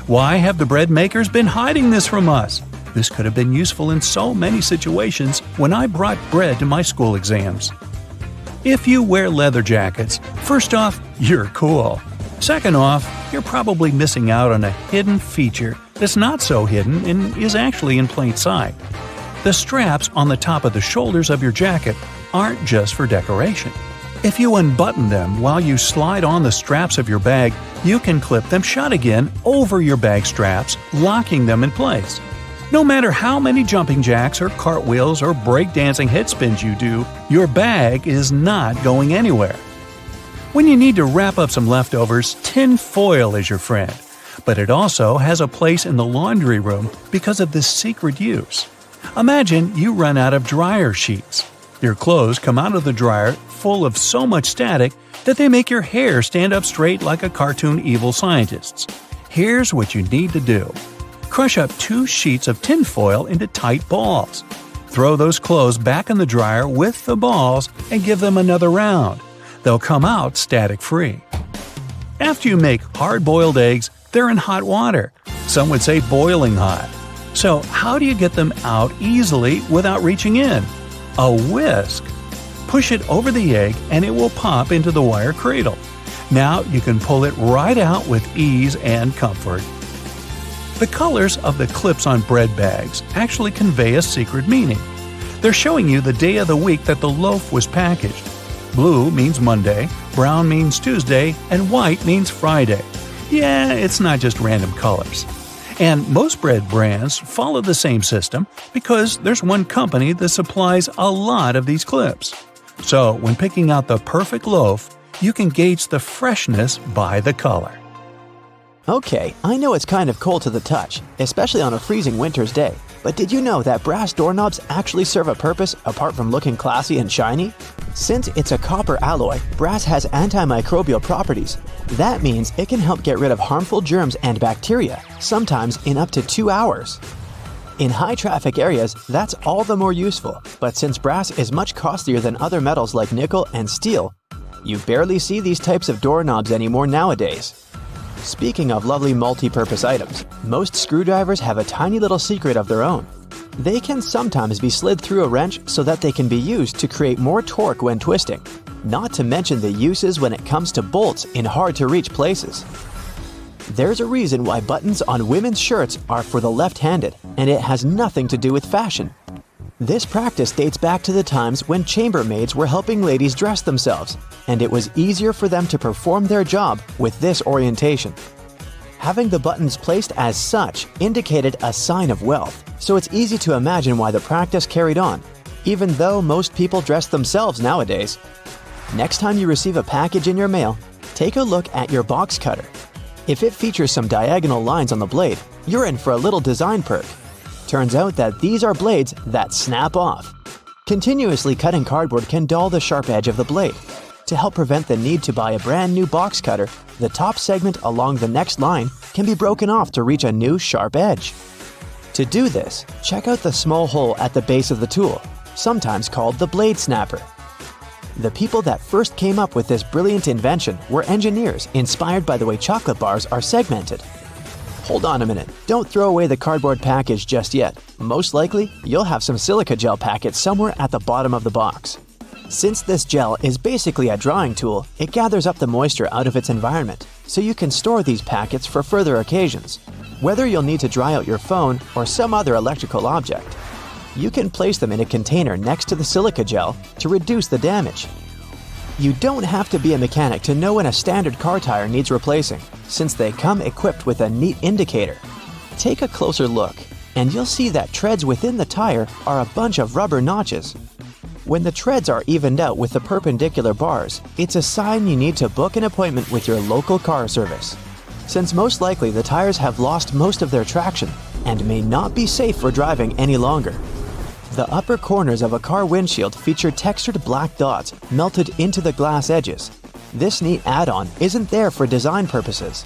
Why have the bread makers been hiding this from us? This could have been useful in so many situations when I brought bread to my school exams. If you wear leather jackets, first off, you're cool. Second off, you're probably missing out on a hidden feature that's not so hidden and is actually in plain sight. The straps on the top of the shoulders of your jacket aren't just for decoration. If you unbutton them while you slide on the straps of your bag, you can clip them shut again over your bag straps, locking them in place. No matter how many jumping jacks or cartwheels or breakdancing headspins you do, your bag is not going anywhere. When you need to wrap up some leftovers, tin foil is your friend. But it also has a place in the laundry room because of this secret use. Imagine you run out of dryer sheets. Your clothes come out of the dryer full of so much static that they make your hair stand up straight like a cartoon evil scientist's. Here's what you need to do. Crush up 2 sheets of tin foil into tight balls. Throw those clothes back in the dryer with the balls and give them another round. They'll come out static-free. After you make hard-boiled eggs, they're in hot water. Some would say boiling hot. So how do you get them out easily without reaching in? A whisk. Push it over the egg and it will pop into the wire cradle. Now you can pull it right out with ease and comfort. The colors of the clips on bread bags actually convey a secret meaning. They're showing you the day of the week that the loaf was packaged. Blue means Monday, brown means Tuesday, and white means Friday. Yeah, it's not just random colors. And most bread brands follow the same system because there's one company that supplies a lot of these clips. So when picking out the perfect loaf, you can gauge the freshness by the color. Okay, I know it's kind of cold to the touch, especially on a freezing winter's day, but did you know that brass doorknobs actually serve a purpose apart from looking classy and shiny? Since it's a copper alloy, brass has antimicrobial properties. That means it can help get rid of harmful germs and bacteria, sometimes in up to 2 hours. In high-traffic areas, that's all the more useful, but since brass is much costlier than other metals like nickel and steel, you barely see these types of doorknobs anymore nowadays. Speaking of lovely multi-purpose items, most screwdrivers have a tiny little secret of their own. They can sometimes be slid through a wrench so that they can be used to create more torque when twisting, not to mention the uses when it comes to bolts in hard-to-reach places. There's a reason why buttons on women's shirts are for the left-handed, and it has nothing to do with fashion. This practice dates back to the times when chambermaids were helping ladies dress themselves, and it was easier for them to perform their job with this orientation. Having the buttons placed as such indicated a sign of wealth, so it's easy to imagine why the practice carried on, even though most people dress themselves nowadays. Next time you receive a package in your mail, take a look at your box cutter. If it features some diagonal lines on the blade, you're in for a little design perk. Turns out that these are blades that snap off. Continuously cutting cardboard can dull the sharp edge of the blade. To help prevent the need to buy a brand new box cutter, the top segment along the next line can be broken off to reach a new sharp edge. To do this, check out the small hole at the base of the tool, sometimes called the blade snapper. The people that first came up with this brilliant invention were engineers inspired by the way chocolate bars are segmented. Hold on a minute, don't throw away the cardboard package just yet. Most likely, you'll have some silica gel packets somewhere at the bottom of the box. Since this gel is basically a drawing tool, it gathers up the moisture out of its environment, so you can store these packets for further occasions, whether you'll need to dry out your phone or some other electrical object. You can place them in a container next to the silica gel to reduce the damage. You don't have to be a mechanic to know when a standard car tire needs replacing, since they come equipped with a neat indicator. Take a closer look, and you'll see that treads within the tire are a bunch of rubber notches. When the treads are evened out with the perpendicular bars, it's a sign you need to book an appointment with your local car service, since most likely the tires have lost most of their traction and may not be safe for driving any longer. The upper corners of a car windshield feature textured black dots melted into the glass edges. This neat add-on isn't there for design purposes.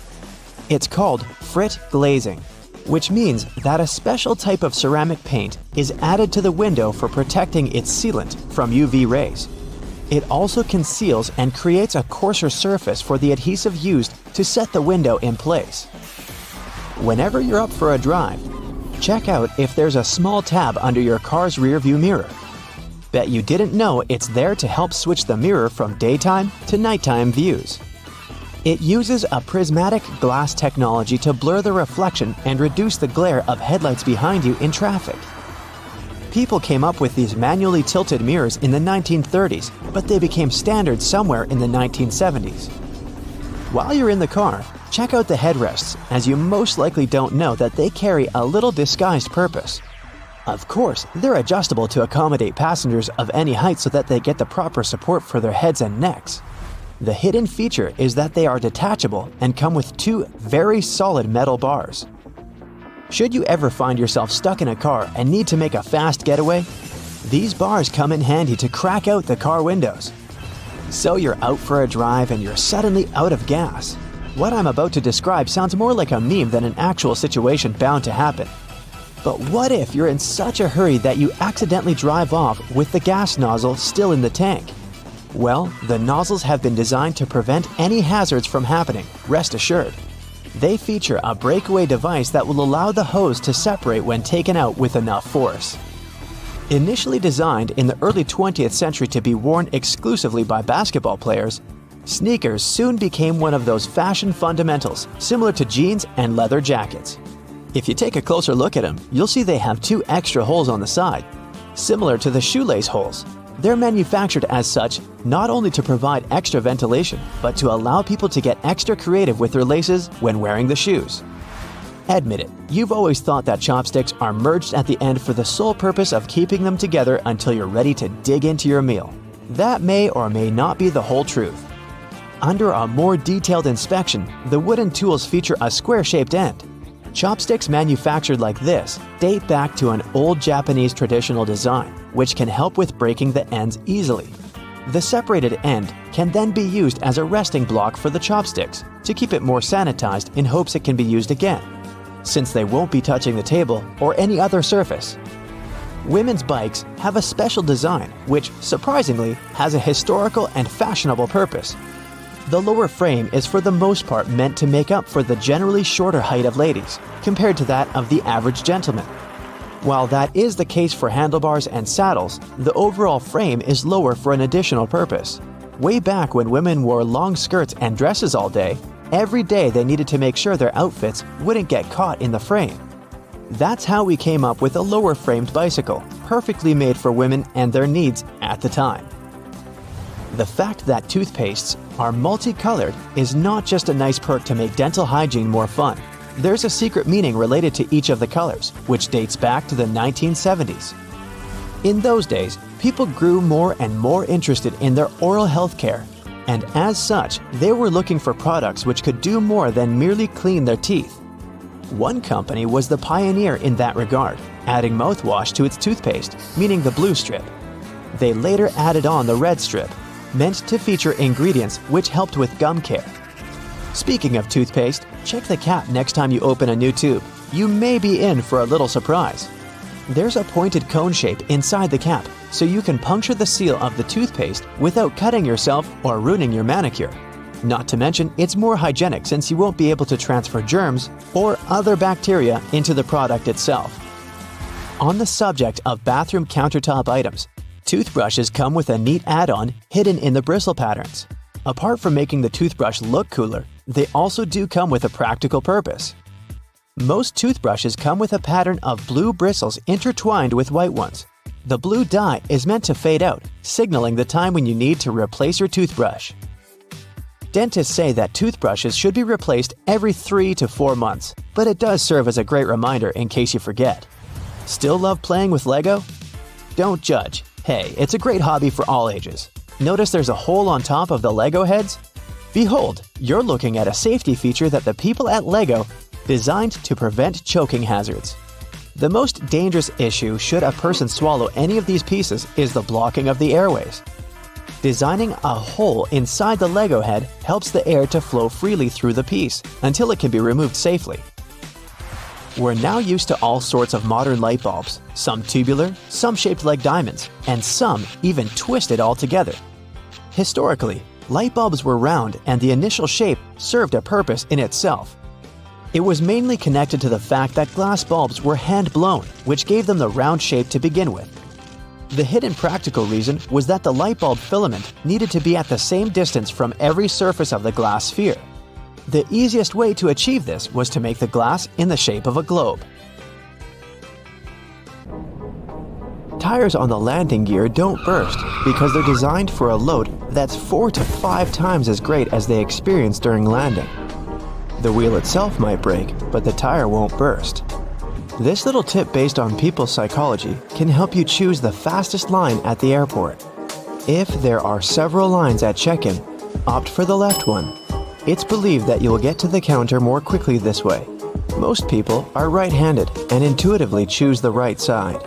It's called frit glazing, which means that a special type of ceramic paint is added to the window for protecting its sealant from UV rays. It also conceals and creates a coarser surface for the adhesive used to set the window in place. Whenever you're up for a drive, check out if there's a small tab under your car's rearview mirror. Bet you didn't know it's there to help switch the mirror from daytime to nighttime views. It uses a prismatic glass technology to blur the reflection and reduce the glare of headlights behind you in traffic. People came up with these manually tilted mirrors in the 1930s, but they became standard somewhere in the 1970s. While you're in the car, check out the headrests, as you most likely don't know that they carry a little disguised purpose. Of course, they're adjustable to accommodate passengers of any height so that they get the proper support for their heads and necks. The hidden feature is that they are detachable and come with two very solid metal bars. Should you ever find yourself stuck in a car and need to make a fast getaway, these bars come in handy to crack out the car windows. So you're out for a drive and you're suddenly out of gas. What I'm about to describe sounds more like a meme than an actual situation bound to happen. But what if you're in such a hurry that you accidentally drive off with the gas nozzle still in the tank? Well, the nozzles have been designed to prevent any hazards from happening, rest assured. They feature a breakaway device that will allow the hose to separate when taken out with enough force. Initially designed in the early 20th century to be worn exclusively by basketball players, sneakers soon became one of those fashion fundamentals similar to jeans and leather jackets. If you take a closer look at them, you'll see they have two extra holes on the side, similar to the shoelace holes. They're manufactured as such not only to provide extra ventilation, but to allow people to get extra creative with their laces when wearing the shoes. Admit it, you've always thought that chopsticks are merged at the end for the sole purpose of keeping them together until you're ready to dig into your meal. That may or may not be the whole truth. Under a more detailed inspection, the wooden tools feature a square-shaped end. Chopsticks manufactured like this date back to an old Japanese traditional design, which can help with breaking the ends easily. The separated end can then be used as a resting block for the chopsticks to keep it more sanitized in hopes it can be used again, since they won't be touching the table or any other surface. Women's bikes have a special design which, surprisingly, has a historical and fashionable purpose. The lower frame is for the most part meant to make up for the generally shorter height of ladies, compared to that of the average gentleman. While that is the case for handlebars and saddles, the overall frame is lower for an additional purpose. Way back when women wore long skirts and dresses all day, every day they needed to make sure their outfits wouldn't get caught in the frame. That's how we came up with a lower-framed bicycle, perfectly made for women and their needs at the time. The fact that toothpastes are multicolored is not just a nice perk to make dental hygiene more fun. There's a secret meaning related to each of the colors, which dates back to the 1970s. In those days, people grew more and more interested in their oral health care. And as such, they were looking for products which could do more than merely clean their teeth. One company was the pioneer in that regard, adding mouthwash to its toothpaste, meaning the blue strip. They later added on the red strip, meant to feature ingredients which helped with gum care. Speaking of toothpaste, check the cap next time you open a new tube. You may be in for a little surprise. There's a pointed cone shape inside the cap, so you can puncture the seal of the toothpaste without cutting yourself or ruining your manicure. Not to mention, it's more hygienic since you won't be able to transfer germs or other bacteria into the product itself. On the subject of bathroom countertop items, toothbrushes come with a neat add-on hidden in the bristle patterns. Apart from making the toothbrush look cooler, they also do come with a practical purpose. Most toothbrushes come with a pattern of blue bristles intertwined with white ones. The blue dye is meant to fade out, signaling the time when you need to replace your toothbrush. Dentists say that toothbrushes should be replaced every 3 to 4 months, but it does serve as a great reminder in case you forget. Still love playing with Lego? Don't judge. Hey, it's a great hobby for all ages. Notice there's a hole on top of the Lego heads? Behold, you're looking at a safety feature that the people at Lego designed to prevent choking hazards. The most dangerous issue should a person swallow any of these pieces is the blocking of the airways. Designing a hole inside the Lego head helps the air to flow freely through the piece until it can be removed safely. We're now used to all sorts of modern light bulbs, some tubular, some shaped like diamonds, and some even twisted altogether. Historically, light bulbs were round and the initial shape served a purpose in itself. It was mainly connected to the fact that glass bulbs were hand-blown, which gave them the round shape to begin with. The hidden practical reason was that the light bulb filament needed to be at the same distance from every surface of the glass sphere. The easiest way to achieve this was to make the glass in the shape of a globe. Tires on the landing gear don't burst because they're designed for a load that's 4 to 5 times as great as they experience during landing. The wheel itself might break, but the tire won't burst. This little tip based on people's psychology can help you choose the fastest line at the airport. If there are several lines at check-in, opt for the left one. It's believed that you'll get to the counter more quickly this way. Most people are right-handed and intuitively choose the right side.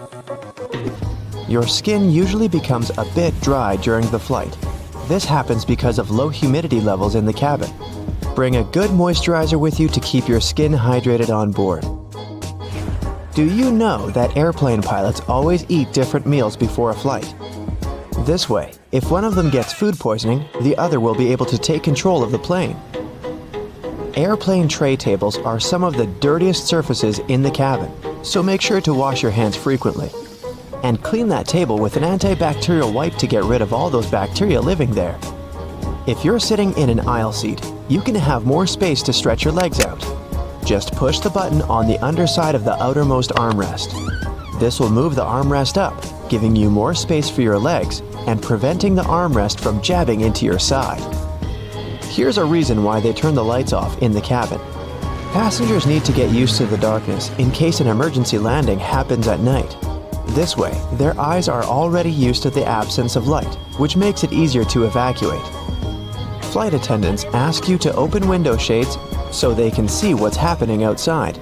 Your skin usually becomes a bit dry during the flight. This happens because of low humidity levels in the cabin. Bring a good moisturizer with you to keep your skin hydrated on board. Do you know that airplane pilots always eat different meals before a flight? This way, if one of them gets food poisoning, the other will be able to take control of the plane. Airplane tray tables are some of the dirtiest surfaces in the cabin, so make sure to wash your hands frequently. And clean that table with an antibacterial wipe to get rid of all those bacteria living there. If you're sitting in an aisle seat, you can have more space to stretch your legs out. Just push the button on the underside of the outermost armrest. This will move the armrest up, giving you more space for your legs and preventing the armrest from jabbing into your side. Here's a reason why they turn the lights off in the cabin. Passengers need to get used to the darkness in case an emergency landing happens at night. This way, their eyes are already used to the absence of light, which makes it easier to evacuate. Flight attendants ask you to open window shades so they can see what's happening outside.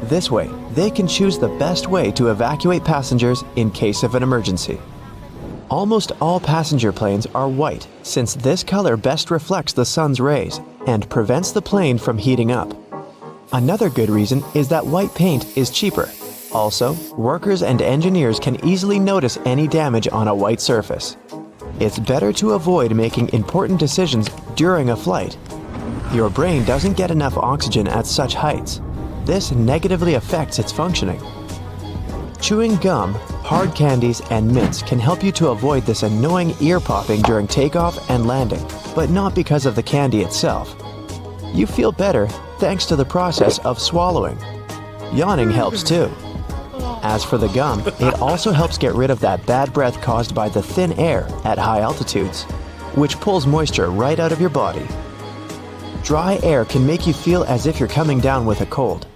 This way, they can choose the best way to evacuate passengers in case of an emergency. Almost all passenger planes are white, since this color best reflects the sun's rays and prevents the plane from heating up. Another good reason is that white paint is cheaper. Also, workers and engineers can easily notice any damage on a white surface. It's better to avoid making important decisions during a flight. Your brain doesn't get enough oxygen at such heights. This negatively affects its functioning. Chewing gum, hard candies, and mints can help you to avoid this annoying ear popping during takeoff and landing, but not because of the candy itself. You feel better thanks to the process of swallowing. Yawning helps too. As for the gum, it also helps get rid of that bad breath caused by the thin air at high altitudes, which pulls moisture right out of your body. Dry air can make you feel as if you're coming down with a cold.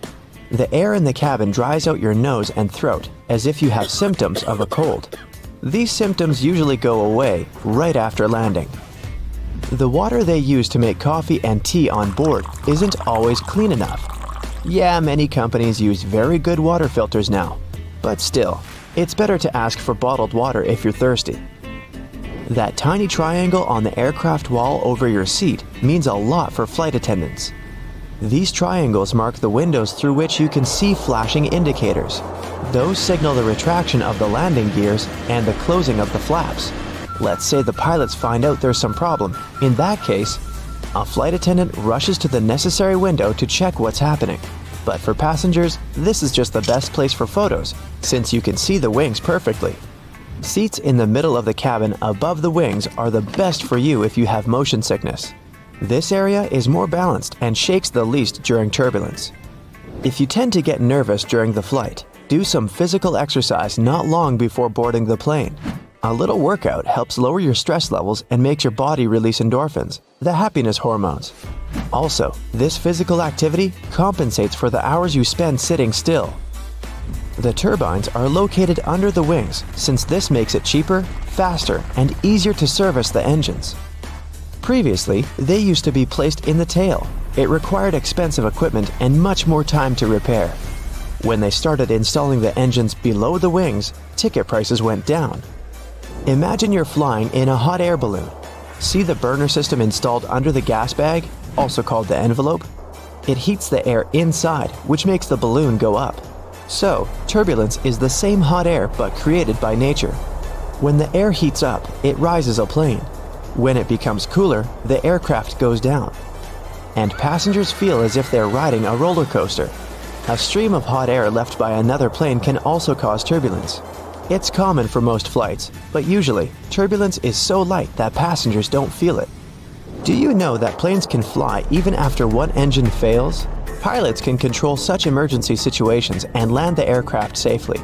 The air in the cabin dries out your nose and throat as if you have symptoms of a cold. These symptoms usually go away right after landing. The water they use to make coffee and tea on board isn't always clean enough. Yeah, many companies use very good water filters now, but still, it's better to ask for bottled water if you're thirsty. That tiny triangle on the aircraft wall over your seat means a lot for flight attendants. These triangles mark the windows through which you can see flashing indicators. Those signal the retraction of the landing gears and the closing of the flaps. Let's say the pilots find out there's some problem. In that case, a flight attendant rushes to the necessary window to check what's happening. But for passengers, this is just the best place for photos, since you can see the wings perfectly. Seats in the middle of the cabin above the wings are the best for you if you have motion sickness. This area is more balanced and shakes the least during turbulence. If you tend to get nervous during the flight, do some physical exercise not long before boarding the plane. A little workout helps lower your stress levels and makes your body release endorphins, the happiness hormones. Also, this physical activity compensates for the hours you spend sitting still. The turbines are located under the wings, since this makes it cheaper, faster, and easier to service the engines. Previously, they used to be placed in the tail. It required expensive equipment and much more time to repair. When they started installing the engines below the wings, ticket prices went down. Imagine you're flying in a hot air balloon. See the burner system installed under the gas bag, also called the envelope? It heats the air inside, which makes the balloon go up. So, turbulence is the same hot air but created by nature. When the air heats up, it rises a plane. When it becomes cooler, the aircraft goes down. And passengers feel as if they're riding a roller coaster. A stream of hot air left by another plane can also cause turbulence. It's common for most flights, but usually, turbulence is so light that passengers don't feel it. Do you know that planes can fly even after one engine fails? Pilots can control such emergency situations and land the aircraft safely.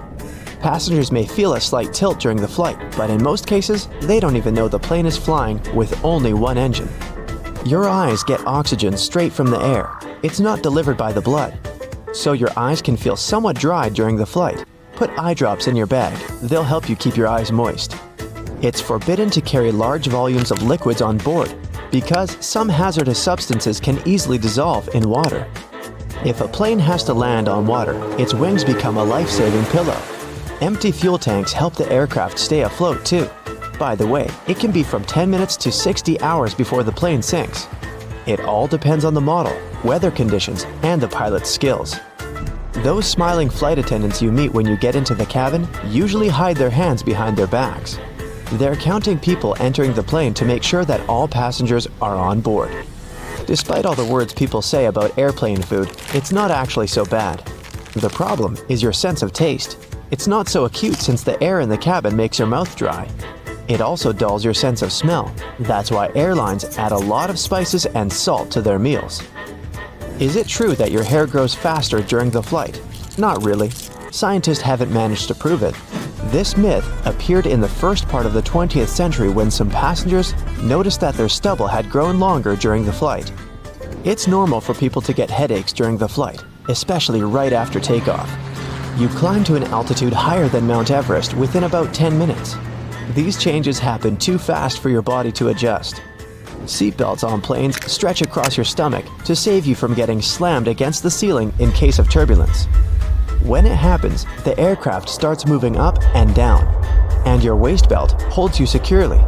Passengers may feel a slight tilt during the flight, but in most cases, they don't even know the plane is flying with only one engine. Your eyes get oxygen straight from the air. It's not delivered by the blood. So your eyes can feel somewhat dry during the flight. Put eye drops in your bag. They'll help you keep your eyes moist. It's forbidden to carry large volumes of liquids on board because some hazardous substances can easily dissolve in water. If a plane has to land on water, its wings become a life-saving pillow. Empty fuel tanks help the aircraft stay afloat too. By the way, it can be from 10 minutes to 60 hours before the plane sinks. It all depends on the model, weather conditions, and the pilot's skills. Those smiling flight attendants you meet when you get into the cabin usually hide their hands behind their backs. They're counting people entering the plane to make sure that all passengers are on board. Despite all the words people say about airplane food, it's not actually so bad. The problem is your sense of taste. It's not so acute since the air in the cabin makes your mouth dry. It also dulls your sense of smell. That's why airlines add a lot of spices and salt to their meals. Is it true that your hair grows faster during the flight? Not really. Scientists haven't managed to prove it. This myth appeared in the first part of the 20th century when some passengers noticed that their stubble had grown longer during the flight. It's normal for people to get headaches during the flight, especially right after takeoff. You climb to an altitude higher than Mount Everest within about 10 minutes. These changes happen too fast for your body to adjust. Seatbelts on planes stretch across your stomach to save you from getting slammed against the ceiling in case of turbulence. When it happens, the aircraft starts moving up and down, and your waist belt holds you securely.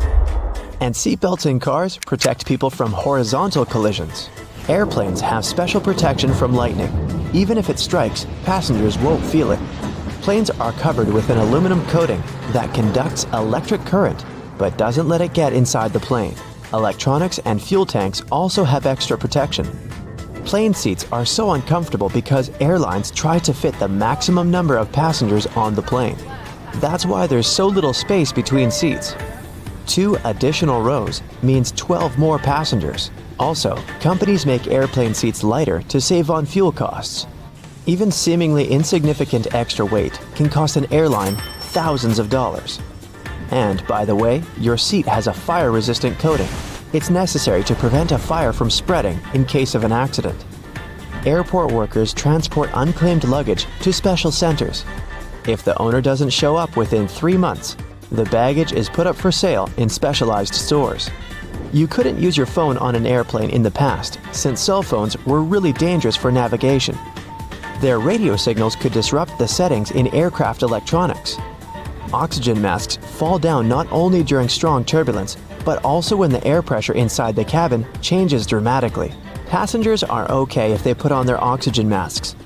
And seatbelts in cars protect people from horizontal collisions. Airplanes have special protection from lightning. Even if it strikes, passengers won't feel it. Planes are covered with an aluminum coating that conducts electric current, but doesn't let it get inside the plane. Electronics and fuel tanks also have extra protection. Plane seats are so uncomfortable because airlines try to fit the maximum number of passengers on the plane. That's why there's so little space between seats. 2 additional rows means 12 more passengers. Also, companies make airplane seats lighter to save on fuel costs. Even seemingly insignificant extra weight can cost an airline thousands of dollars. And, by the way, your seat has a fire-resistant coating. It's necessary to prevent a fire from spreading in case of an accident. Airport workers transport unclaimed luggage to special centers. If the owner doesn't show up within 3 months, the baggage is put up for sale in specialized stores. You couldn't use your phone on an airplane in the past, since cell phones were really dangerous for navigation. Their radio signals could disrupt the settings in aircraft electronics. Oxygen masks fall down not only during strong turbulence, but also when the air pressure inside the cabin changes dramatically. Passengers are okay if they put on their oxygen masks,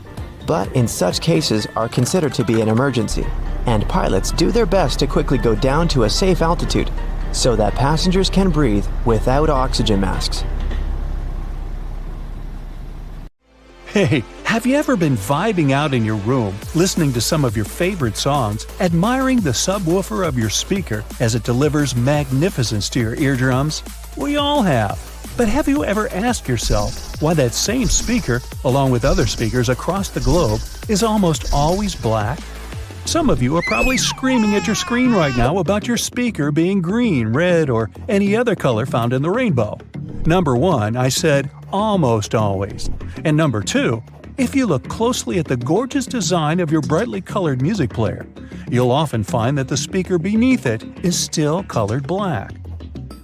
but in such cases are considered to be an emergency, and pilots do their best to quickly go down to a safe altitude so that passengers can breathe without oxygen masks. Hey, have you ever been vibing out in your room, listening to some of your favorite songs, admiring the subwoofer of your speaker as it delivers magnificence to your eardrums? We all have. But have you ever asked yourself why that same speaker, along with other speakers across the globe, is almost always black? Some of you are probably screaming at your screen right now about your speaker being green, red, or any other color found in the rainbow. Number 1, I said almost always. And number 2, if you look closely at the gorgeous design of your brightly colored music player, you'll often find that the speaker beneath it is still colored black.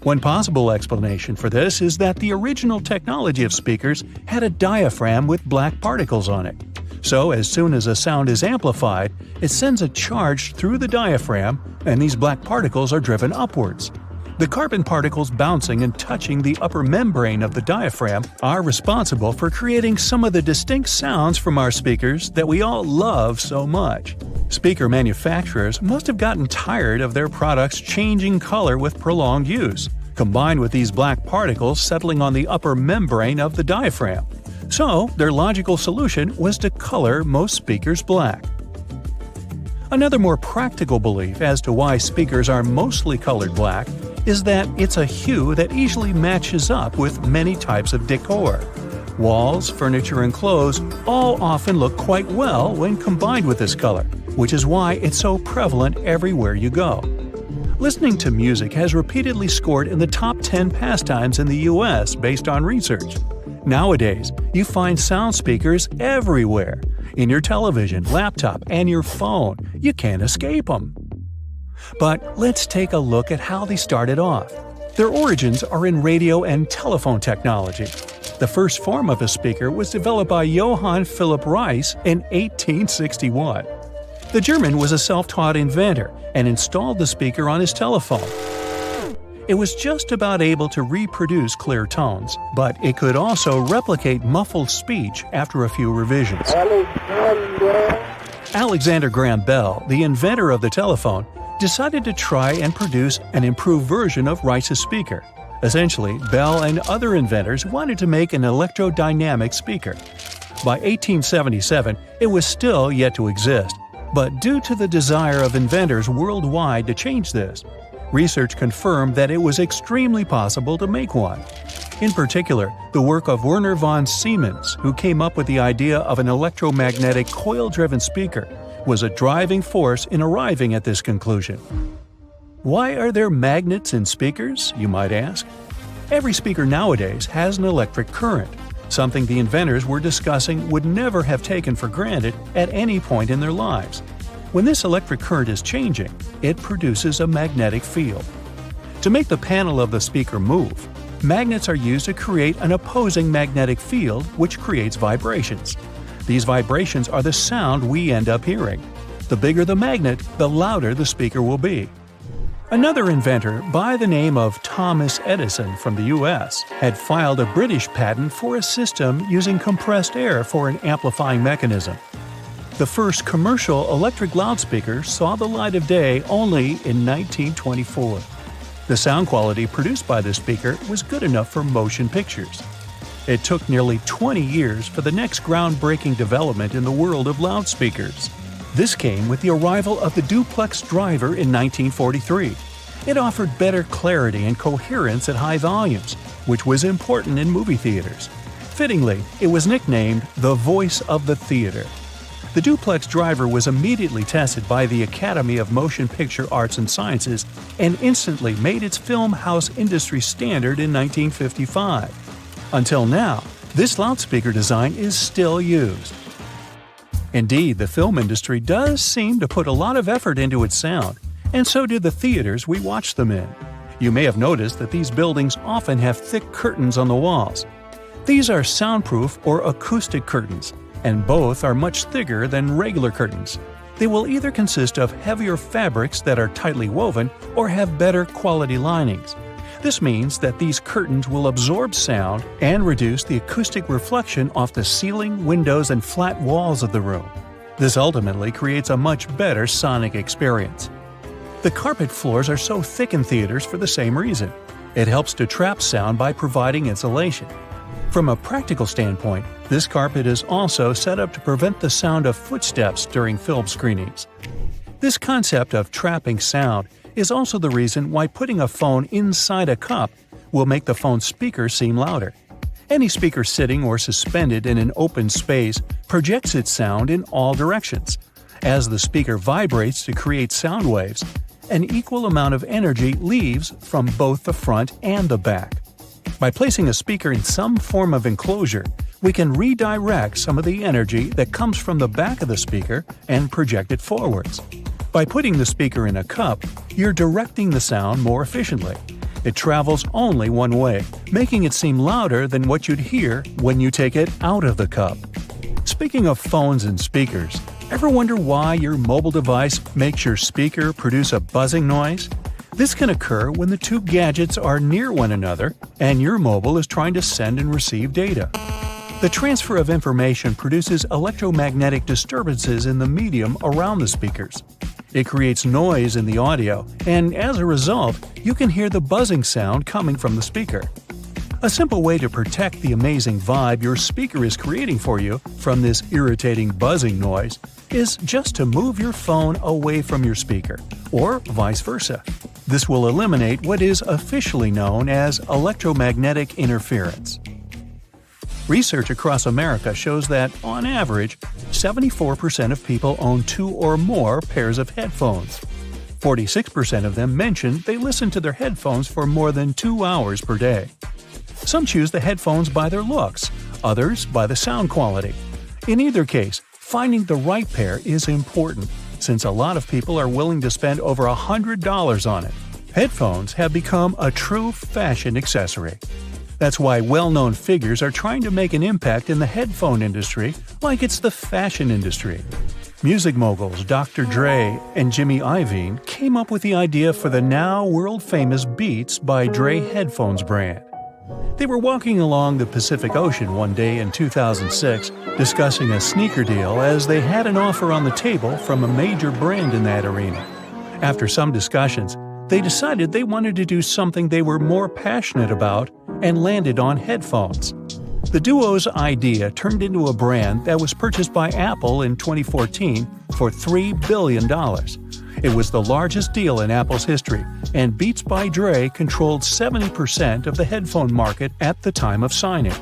One possible explanation for this is that the original technology of speakers had a diaphragm with black particles on it. So as soon as a sound is amplified, it sends a charge through the diaphragm, and these black particles are driven upwards. The carbon particles bouncing and touching the upper membrane of the diaphragm are responsible for creating some of the distinct sounds from our speakers that we all love so much. Speaker manufacturers must have gotten tired of their products changing color with prolonged use, combined with these black particles settling on the upper membrane of the diaphragm. So, their logical solution was to color most speakers black. Another more practical belief as to why speakers are mostly colored black is that it's a hue that easily matches up with many types of decor. Walls, furniture, and clothes all often look quite well when combined with this color, which is why it's so prevalent everywhere you go. Listening to music has repeatedly scored in the top 10 pastimes in the US based on research. Nowadays, you find sound speakers everywhere. In your television, laptop, and your phone. You can't escape them. But let's take a look at how they started off. Their origins are in radio and telephone technology. The first form of a speaker was developed by Johann Philipp Reis in 1861. The German was a self-taught inventor and installed the speaker on his telephone. It was just about able to reproduce clear tones, but it could also replicate muffled speech after a few revisions. Alexander Graham Bell, the inventor of the telephone, decided to try and produce an improved version of Reis's speaker. Essentially, Bell and other inventors wanted to make an electrodynamic speaker. By 1877, it was still yet to exist, but due to the desire of inventors worldwide to change this, research confirmed that it was extremely possible to make one. In particular, the work of Werner von Siemens, who came up with the idea of an electromagnetic coil-driven speaker, was a driving force in arriving at this conclusion. Why are there magnets in speakers, you might ask? Every speaker nowadays has an electric current, something the inventors were discussing would never have taken for granted at any point in their lives. When this electric current is changing, it produces a magnetic field. To make the panel of the speaker move, magnets are used to create an opposing magnetic field which creates vibrations. These vibrations are the sound we end up hearing. The bigger the magnet, the louder the speaker will be. Another inventor by the name of Thomas Edison from the US had filed a British patent for a system using compressed air for an amplifying mechanism. The first commercial electric loudspeaker saw the light of day only in 1924. The sound quality produced by this speaker was good enough for motion pictures. It took nearly 20 years for the next groundbreaking development in the world of loudspeakers. This came with the arrival of the duplex driver in 1943. It offered better clarity and coherence at high volumes, which was important in movie theaters. Fittingly, it was nicknamed the voice of the theater. The duplex driver was immediately tested by the Academy of Motion Picture Arts and Sciences and instantly made its film house industry standard in 1955. Until now, this loudspeaker design is still used. Indeed, the film industry does seem to put a lot of effort into its sound, and so do the theaters we watch them in. You may have noticed that these buildings often have thick curtains on the walls. These are soundproof or acoustic curtains, and both are much thicker than regular curtains. They will either consist of heavier fabrics that are tightly woven or have better quality linings. This means that these curtains will absorb sound and reduce the acoustic reflection off the ceiling, windows, and flat walls of the room. This ultimately creates a much better sonic experience. The carpet floors are so thick in theaters for the same reason. It helps to trap sound by providing insulation. From a practical standpoint, this carpet is also set up to prevent the sound of footsteps during film screenings. This concept of trapping sound is also the reason why putting a phone inside a cup will make the phone's speaker seem louder. Any speaker sitting or suspended in an open space projects its sound in all directions. As the speaker vibrates to create sound waves, an equal amount of energy leaves from both the front and the back. By placing a speaker in some form of enclosure, we can redirect some of the energy that comes from the back of the speaker and project it forwards. By putting the speaker in a cup, you're directing the sound more efficiently. It travels only one way, making it seem louder than what you'd hear when you take it out of the cup. Speaking of phones and speakers, ever wonder why your mobile device makes your speaker produce a buzzing noise? This can occur when the two gadgets are near one another and your mobile is trying to send and receive data. The transfer of information produces electromagnetic disturbances in the medium around the speakers. It creates noise in the audio, and as a result, you can hear the buzzing sound coming from the speaker. A simple way to protect the amazing vibe your speaker is creating for you from this irritating buzzing noise is just to move your phone away from your speaker, or vice versa. This will eliminate what is officially known as electromagnetic interference. Research across America shows that, on average, 74% of people own 2 or more pairs of headphones. 46% of them mention they listen to their headphones for more than 2 hours per day. Some choose the headphones by their looks, others by the sound quality. In either case, finding the right pair is important, since a lot of people are willing to spend over $100 on it. Headphones have become a true fashion accessory. That's why well-known figures are trying to make an impact in the headphone industry like it's the fashion industry. Music moguls Dr. Dre and Jimmy Iovine came up with the idea for the now world-famous Beats by Dre headphones brand. They were walking along the Pacific Ocean one day in 2006 discussing a sneaker deal as they had an offer on the table from a major brand in that arena. After some discussions, they decided they wanted to do something they were more passionate about and landed on headphones. The duo's idea turned into a brand that was purchased by Apple in 2014 for $3 billion. It was the largest deal in Apple's history, and Beats by Dre controlled 70% of the headphone market at the time of signing.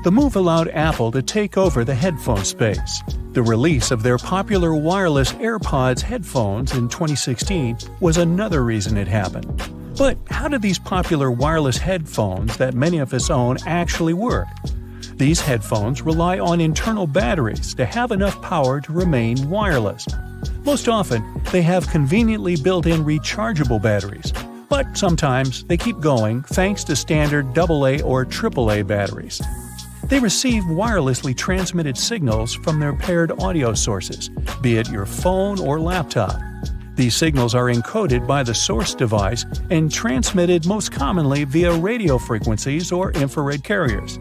The move allowed Apple to take over the headphone space. The release of their popular wireless AirPods headphones in 2016 was another reason it happened. But how do these popular wireless headphones that many of us own actually work? These headphones rely on internal batteries to have enough power to remain wireless. Most often, they have conveniently built-in rechargeable batteries, but sometimes they keep going thanks to standard AA or AAA batteries. They receive wirelessly transmitted signals from their paired audio sources, be it your phone or laptop. These signals are encoded by the source device and transmitted most commonly via radio frequencies or infrared carriers.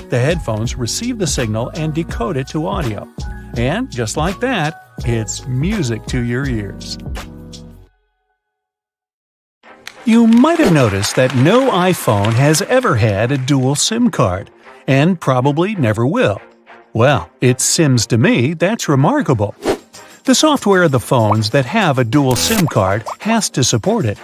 The headphones receive the signal and decode it to audio. And just like that, it's music to your ears. You might have noticed that no iPhone has ever had a dual SIM card, and probably never will. Well, it seems to me that's remarkable. The software of the phones that have a dual SIM card has to support it.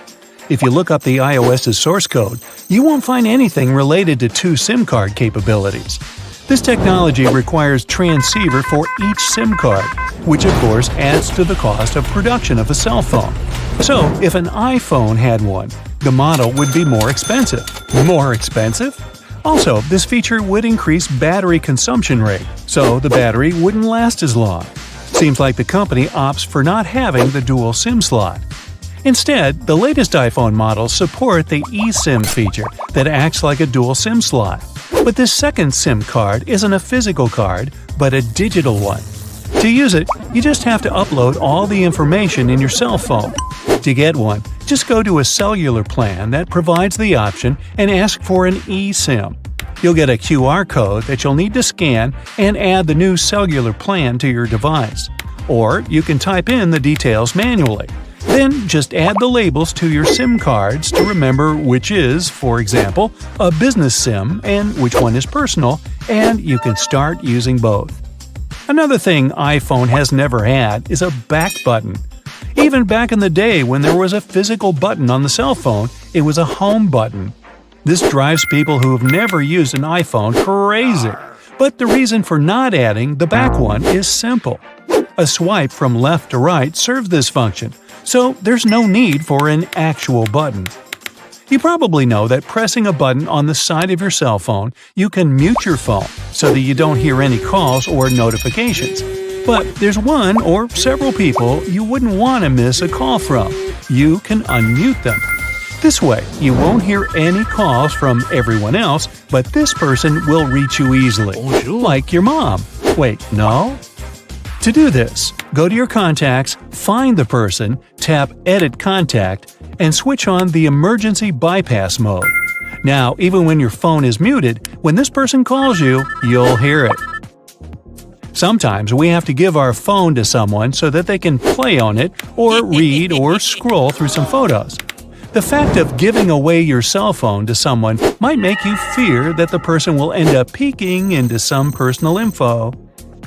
If you look up the iOS's source code, you won't find anything related to 2 SIM card capabilities. This technology requires transceiver for each SIM card, which of course adds to the cost of production of a cell phone. So, if an iPhone had one, the model would be more expensive. More expensive? Also, this feature would increase battery consumption rate, so the battery wouldn't last as long. Seems like the company opts for not having the dual SIM slot. Instead, the latest iPhone models support the eSIM feature that acts like a dual SIM slot. But this second SIM card isn't a physical card, but a digital one. To use it, you just have to upload all the information in your cell phone. To get one, just go to a cellular plan that provides the option and ask for an eSIM. You'll get a QR code that you'll need to scan and add the new cellular plan to your device. Or you can type in the details manually. Then just add the labels to your SIM cards to remember which is, for example, a business SIM and which one is personal, and you can start using both. Another thing iPhone has never had is a back button. Even back in the day when there was a physical button on the cell phone, it was a home button. This drives people who have never used an iPhone crazy. But the reason for not adding the back one is simple. A swipe from left to right serves this function, so there's no need for an actual button. You probably know that pressing a button on the side of your cell phone, you can mute your phone so that you don't hear any calls or notifications. But there's one or several people you wouldn't want to miss a call from. You can unmute them. This way, you won't hear any calls from everyone else, but this person will reach you easily. Like your mom. Wait, no? To do this, go to your contacts, find the person, tap Edit Contact, and switch on the Emergency Bypass mode. Now, even when your phone is muted, when this person calls you, you'll hear it. Sometimes we have to give our phone to someone so that they can play on it or read or scroll through some photos. The fact of giving away your cell phone to someone might make you fear that the person will end up peeking into some personal info.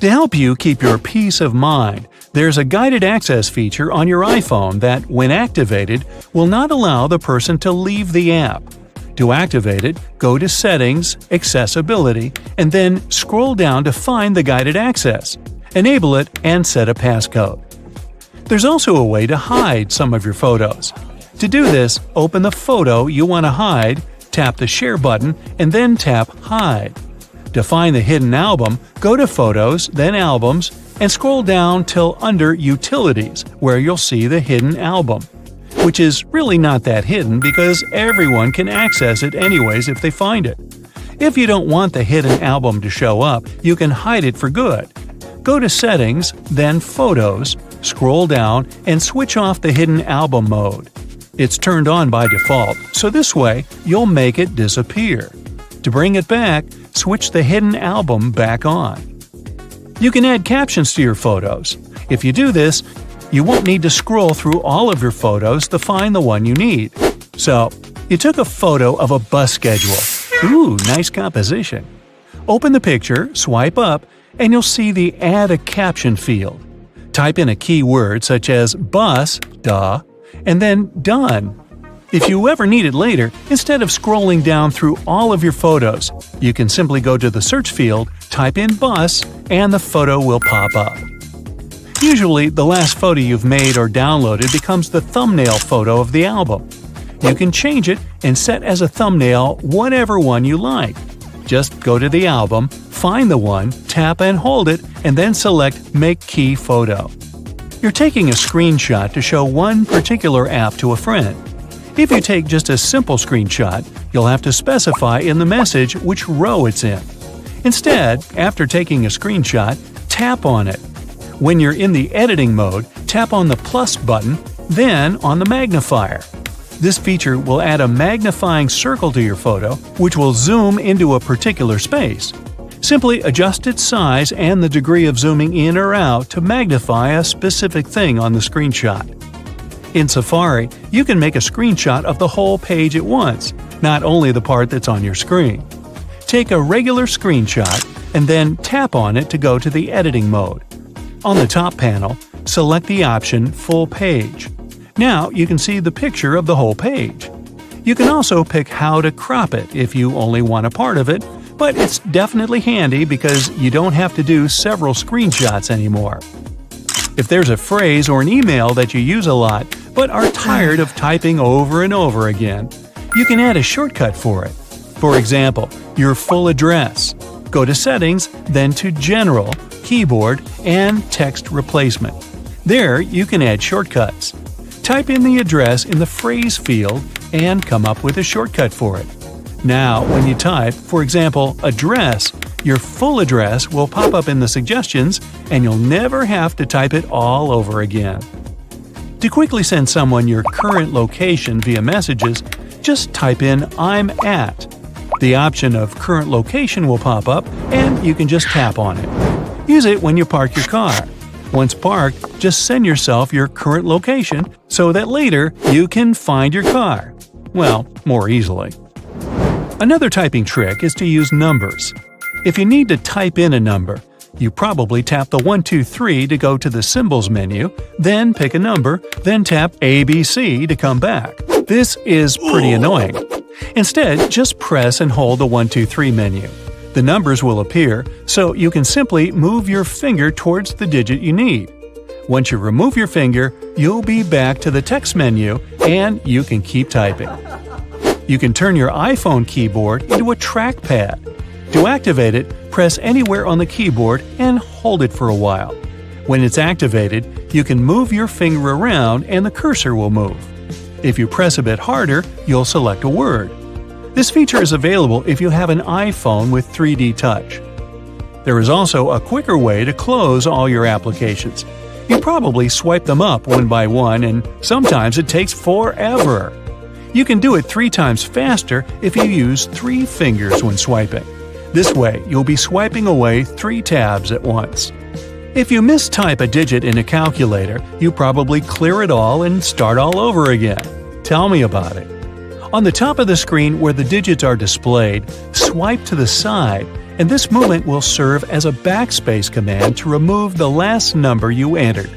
To help you keep your peace of mind, there's a guided access feature on your iPhone that, when activated, will not allow the person to leave the app. To activate it, go to Settings, Accessibility, and then scroll down to find the guided access. Enable it and set a passcode. There's also a way to hide some of your photos. To do this, open the photo you want to hide, tap the Share button, and then tap Hide. To find the hidden album, go to Photos, then Albums, and scroll down till under Utilities, where you'll see the hidden album. Which is really not that hidden because everyone can access it anyways if they find it. If you don't want the hidden album to show up, you can hide it for good. Go to Settings, then Photos, scroll down, and switch off the hidden album mode. It's turned on by default, so this way you'll make it disappear. To bring it back, switch the hidden album back on. You can add captions to your photos. If you do this, you won't need to scroll through all of your photos to find the one you need. So, you took a photo of a bus schedule. Ooh, nice composition. Open the picture, swipe up, and you'll see the Add a Caption field. Type in a keyword such as bus, and then done. If you ever need it later, instead of scrolling down through all of your photos, you can simply go to the search field, type in bus, and the photo will pop up. Usually, the last photo you've made or downloaded becomes the thumbnail photo of the album. You can change it and set as a thumbnail whatever one you like. Just go to the album, find the one, tap and hold it, and then select Make Key Photo. You're taking a screenshot to show one particular app to a friend. If you take just a simple screenshot, you'll have to specify in the message which row it's in. Instead, after taking a screenshot, tap on it. When you're in the editing mode, tap on the plus button, then on the magnifier. This feature will add a magnifying circle to your photo, which will zoom into a particular space. Simply adjust its size and the degree of zooming in or out to magnify a specific thing on the screenshot. In Safari, you can make a screenshot of the whole page at once, not only the part that's on your screen. Take a regular screenshot and then tap on it to go to the editing mode. On the top panel, select the option Full Page. Now you can see the picture of the whole page. You can also pick how to crop it if you only want a part of it, but it's definitely handy because you don't have to do several screenshots anymore. If there's a phrase or an email that you use a lot but are tired of typing over and over again, you can add a shortcut for it. For example, your full address. Go to Settings, then to General, Keyboard, and Text Replacement. There, you can add shortcuts. type in the address in the phrase field and come up with a shortcut for it. Now, when you type, for example, address, your full address will pop up in the suggestions and you'll never have to type it all over again. To quickly send someone your current location via messages, just type in "I'm at." The option of current location will pop up and you can just tap on it. Use it when you park your car. Once parked, just send yourself your current location so that later you can find your car. Well, more easily. Another typing trick is to use numbers. If you need to type in a number, you probably tap the 1, 2, 3 to go to the symbols menu, then pick a number, then tap ABC to come back. This is pretty annoying. Instead, just press and hold the 1, 2, 3 menu. The numbers will appear, so you can simply move your finger towards the digit you need. Once you remove your finger, you'll be back to the text menu and you can keep typing. You can turn your iPhone keyboard into a trackpad. To activate it, press anywhere on the keyboard and hold it for a while. When it's activated, you can move your finger around and the cursor will move. If you press a bit harder, you'll select a word. This feature is available if you have an iPhone with 3D Touch. There is also a quicker way to close all your applications. You probably swipe them up one by one, and sometimes it takes forever. You can do it 3 times faster if you use 3 fingers when swiping. This way, you'll be swiping away 3 tabs at once. If you mistype a digit in a calculator, you probably clear it all and start all over again. Tell me about it. On the top of the screen where the digits are displayed, swipe to the side, and this movement will serve as a backspace command to remove the last number you entered.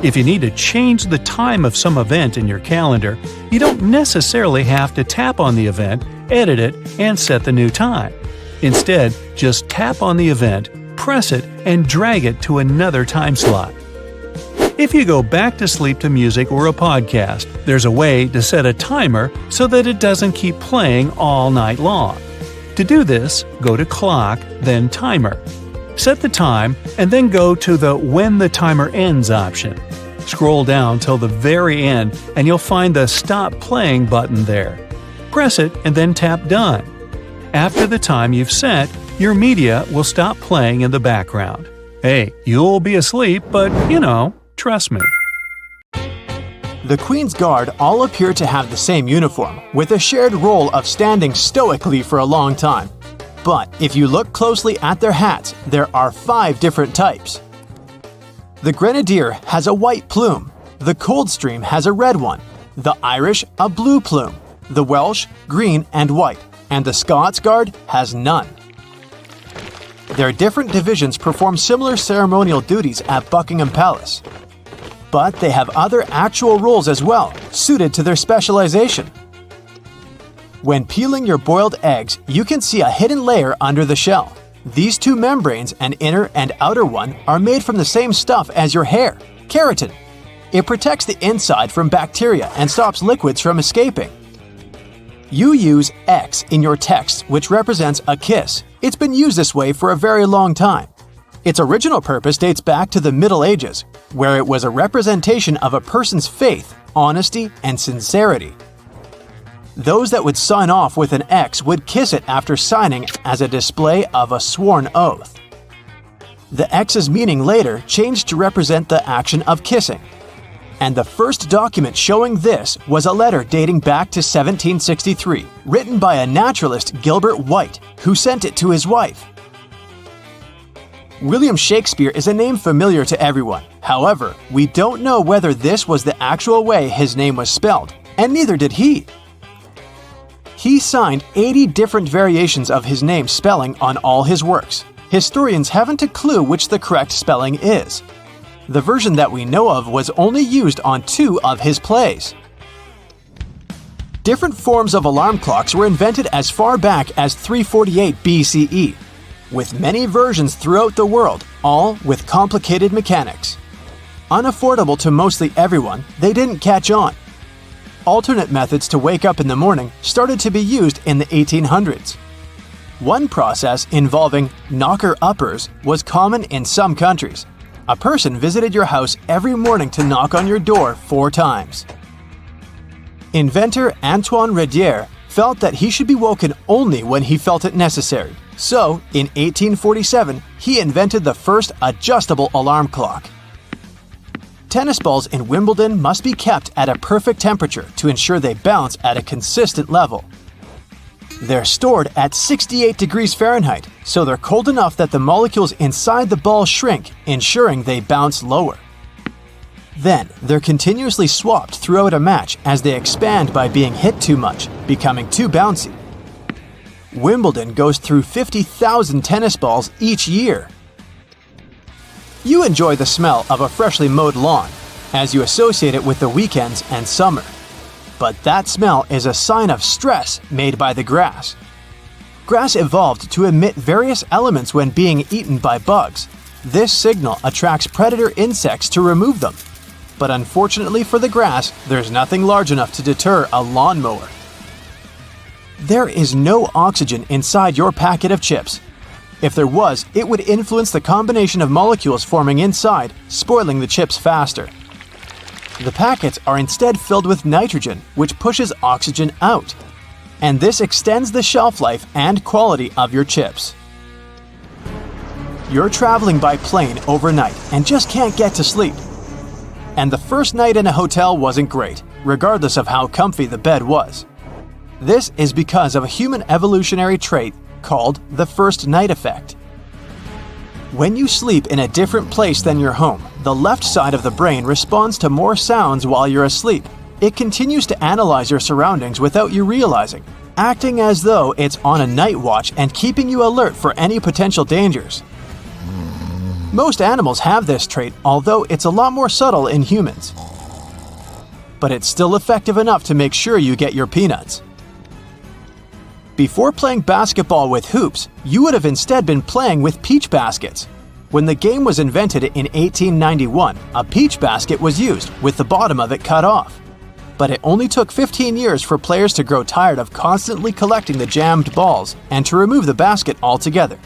If you need to change the time of some event in your calendar, you don't necessarily have to tap on the event, edit it, and set the new time. Instead, just tap on the event, press it, and drag it to another time slot. If you go back to sleep to music or a podcast, there's a way to set a timer so that it doesn't keep playing all night long. To do this, go to Clock, then Timer. Set the time, and then go to the When the Timer Ends option. Scroll down till the very end, and you'll find the Stop Playing button there. Press it and then tap Done. After the time you've set, your media will stop playing in the background. Hey, you'll be asleep, but trust me. The Queen's Guard all appear to have the same uniform, with a shared role of standing stoically for a long time. But if you look closely at their hats, there are 5 different types. The Grenadier has a white plume, the Coldstream has a red one, the Irish a blue plume, the Welsh green and white, and the Scots Guard has none. Their different divisions perform similar ceremonial duties at Buckingham Palace. But they have other actual roles as well, suited to their specialization. When peeling your boiled eggs, you can see a hidden layer under the shell. These 2 membranes, an inner and outer one, are made from the same stuff as your hair, keratin. It protects the inside from bacteria and stops liquids from escaping. You use X in your text, which represents a kiss. It's been used this way for a very long time. Its original purpose dates back to the Middle Ages, where it was a representation of a person's faith, honesty, and sincerity. Those that would sign off with an X would kiss it after signing as a display of a sworn oath. The X's meaning later changed to represent the action of kissing. And the first document showing this was a letter dating back to 1763, written by a naturalist, Gilbert White, who sent it to his wife. William Shakespeare is a name familiar to everyone. However, we don't know whether this was the actual way his name was spelled, and neither did he. He signed 80 different variations of his name spelling on all his works. Historians haven't a clue which the correct spelling is. The version that we know of was only used on 2 of his plays. Different forms of alarm clocks were invented as far back as 348 BCE, with many versions throughout the world, all with complicated mechanics. Unaffordable to mostly everyone, they didn't catch on. Alternate methods to wake up in the morning started to be used in the 1800s. One process involving knocker-uppers was common in some countries. A person visited your house every morning to knock on your door 4 times. Inventor Antoine Redier felt that he should be woken only when he felt it necessary. So, in 1847, he invented the first adjustable alarm clock. Tennis balls in Wimbledon must be kept at a perfect temperature to ensure they bounce at a consistent level. They're stored at 68 degrees Fahrenheit, so they're cold enough that the molecules inside the ball shrink, ensuring they bounce lower. Then, they're continuously swapped throughout a match as they expand by being hit too much, becoming too bouncy. Wimbledon goes through 50,000 tennis balls each year. You enjoy the smell of a freshly mowed lawn, as you associate it with the weekends and summer. But that smell is a sign of stress made by the grass. Grass evolved to emit various elements when being eaten by bugs. This signal attracts predator insects to remove them. But unfortunately for the grass, there's nothing large enough to deter a lawnmower. There is no oxygen inside your packet of chips. If there was, it would influence the combination of molecules forming inside, spoiling the chips faster. The packets are instead filled with nitrogen, which pushes oxygen out. And this extends the shelf life and quality of your chips. You're traveling by plane overnight and just can't get to sleep. And the first night in a hotel wasn't great, regardless of how comfy the bed was. This is because of a human evolutionary trait called the first night effect. When you sleep in a different place than your home, the left side of the brain responds to more sounds while you're asleep. It continues to analyze your surroundings without you realizing, acting as though it's on a night watch and keeping you alert for any potential dangers. Most animals have this trait, although it's a lot more subtle in humans. But it's still effective enough to make sure you get your peanuts. Before playing basketball with hoops, you would have instead been playing with peach baskets. When the game was invented in 1891, a peach basket was used, with the bottom of it cut off. But it only took 15 years for players to grow tired of constantly collecting the jammed balls and to remove the basket altogether.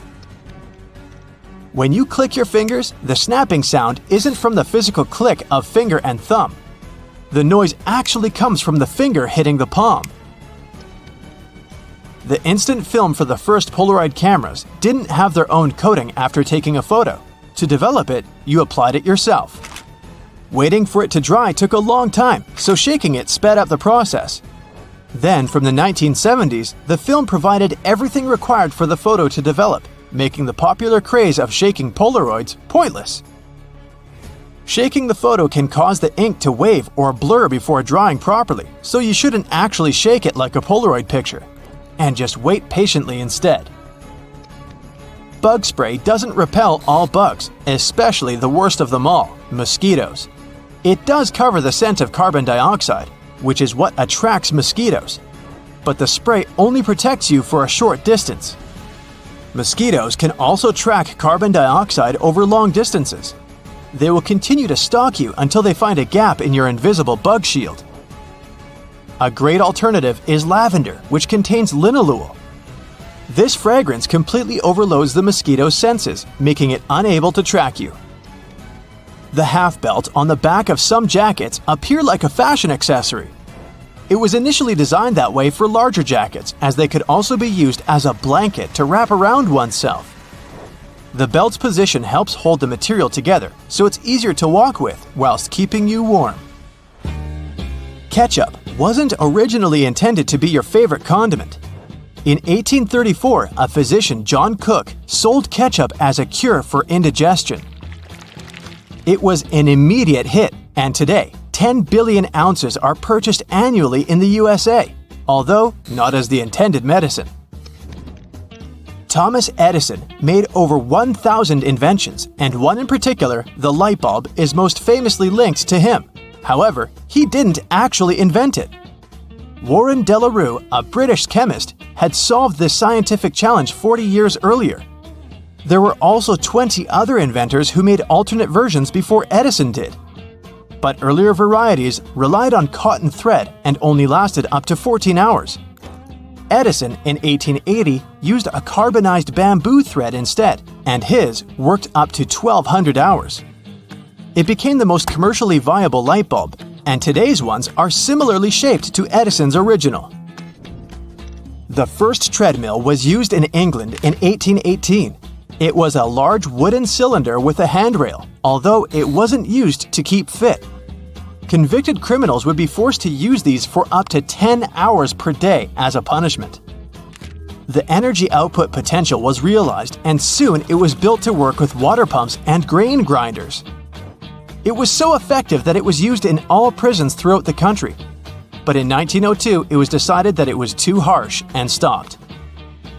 When you click your fingers, the snapping sound isn't from the physical click of finger and thumb. The noise actually comes from the finger hitting the palm. The instant film for the first Polaroid cameras didn't have their own coating after taking a photo. To develop it, you applied it yourself. Waiting for it to dry took a long time, so shaking it sped up the process. Then, from the 1970s, the film provided everything required for the photo to develop, making the popular craze of shaking Polaroids pointless. Shaking the photo can cause the ink to wave or blur before drying properly, so you shouldn't actually shake it like a Polaroid picture. And just wait patiently instead. Bug spray doesn't repel all bugs, especially the worst of them all, mosquitoes. It does cover the scent of carbon dioxide, which is what attracts mosquitoes. But the spray only protects you for a short distance. Mosquitoes can also track carbon dioxide over long distances. They will continue to stalk you until they find a gap in your invisible bug shield. A great alternative is lavender, which contains linalool. This fragrance completely overloads the mosquito's senses, making it unable to track you. The half belt on the back of some jackets appear like a fashion accessory. It was initially designed that way for larger jackets, as they could also be used as a blanket to wrap around oneself. The belt's position helps hold the material together, so it's easier to walk with whilst keeping you warm. Ketchup wasn't originally intended to be your favorite condiment. In 1834, a physician, John Cook, sold ketchup as a cure for indigestion. It was an immediate hit, and today, 10 billion ounces are purchased annually in the USA, although not as the intended medicine. Thomas Edison made over 1,000 inventions, and one in particular, the light bulb, is most famously linked to him. However, he didn't actually invent it. Warren de la Rue, a British chemist, had solved this scientific challenge 40 years earlier. There were also 20 other inventors who made alternate versions before Edison did. But earlier varieties relied on cotton thread and only lasted up to 14 hours. Edison, in 1880, used a carbonized bamboo thread instead, and his worked up to 1,200 hours. it became the most commercially viable light bulb, and today's ones are similarly shaped to Edison's original. The first treadmill was used in England in 1818. It was a large wooden cylinder with a handrail, although it wasn't used to keep fit. Convicted criminals would be forced to use these for up to 10 hours per day as a punishment. The energy output potential was realized, and soon it was built to work with water pumps and grain grinders. It was so effective that it was used in all prisons throughout the country. But in 1902, it was decided that it was too harsh and stopped.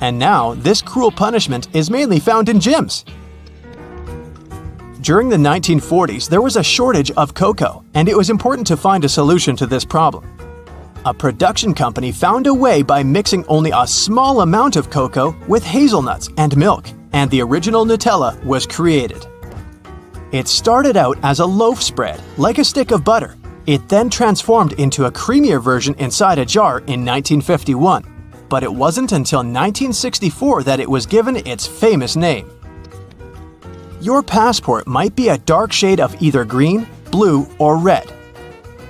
And now, this cruel punishment is mainly found in gyms. During the 1940s, there was a shortage of cocoa, and it was important to find a solution to this problem. A production company found a way by mixing only a small amount of cocoa with hazelnuts and milk, and the original Nutella was created. It started out as a loaf spread, like a stick of butter. It then transformed into a creamier version inside a jar in 1951, but it wasn't until 1964 that it was given its famous name. Your passport might be a dark shade of either green, blue, or red.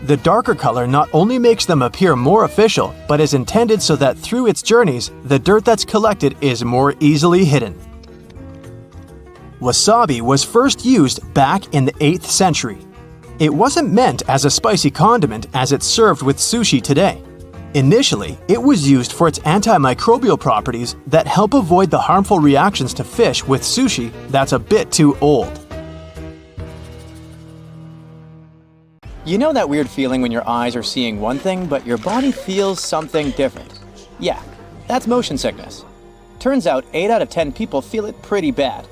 The darker color not only makes them appear more official, but is intended so that through its journeys, the dirt that's collected is more easily hidden. Wasabi was first used back in the 8th century. It wasn't meant as a spicy condiment as it's served with sushi today. Initially, it was used for its antimicrobial properties that help avoid the harmful reactions to fish with sushi that's a bit too old. You know that weird feeling when your eyes are seeing one thing, but your body feels something different? Yeah, that's motion sickness. Turns out 8 out of 10 people feel it pretty bad.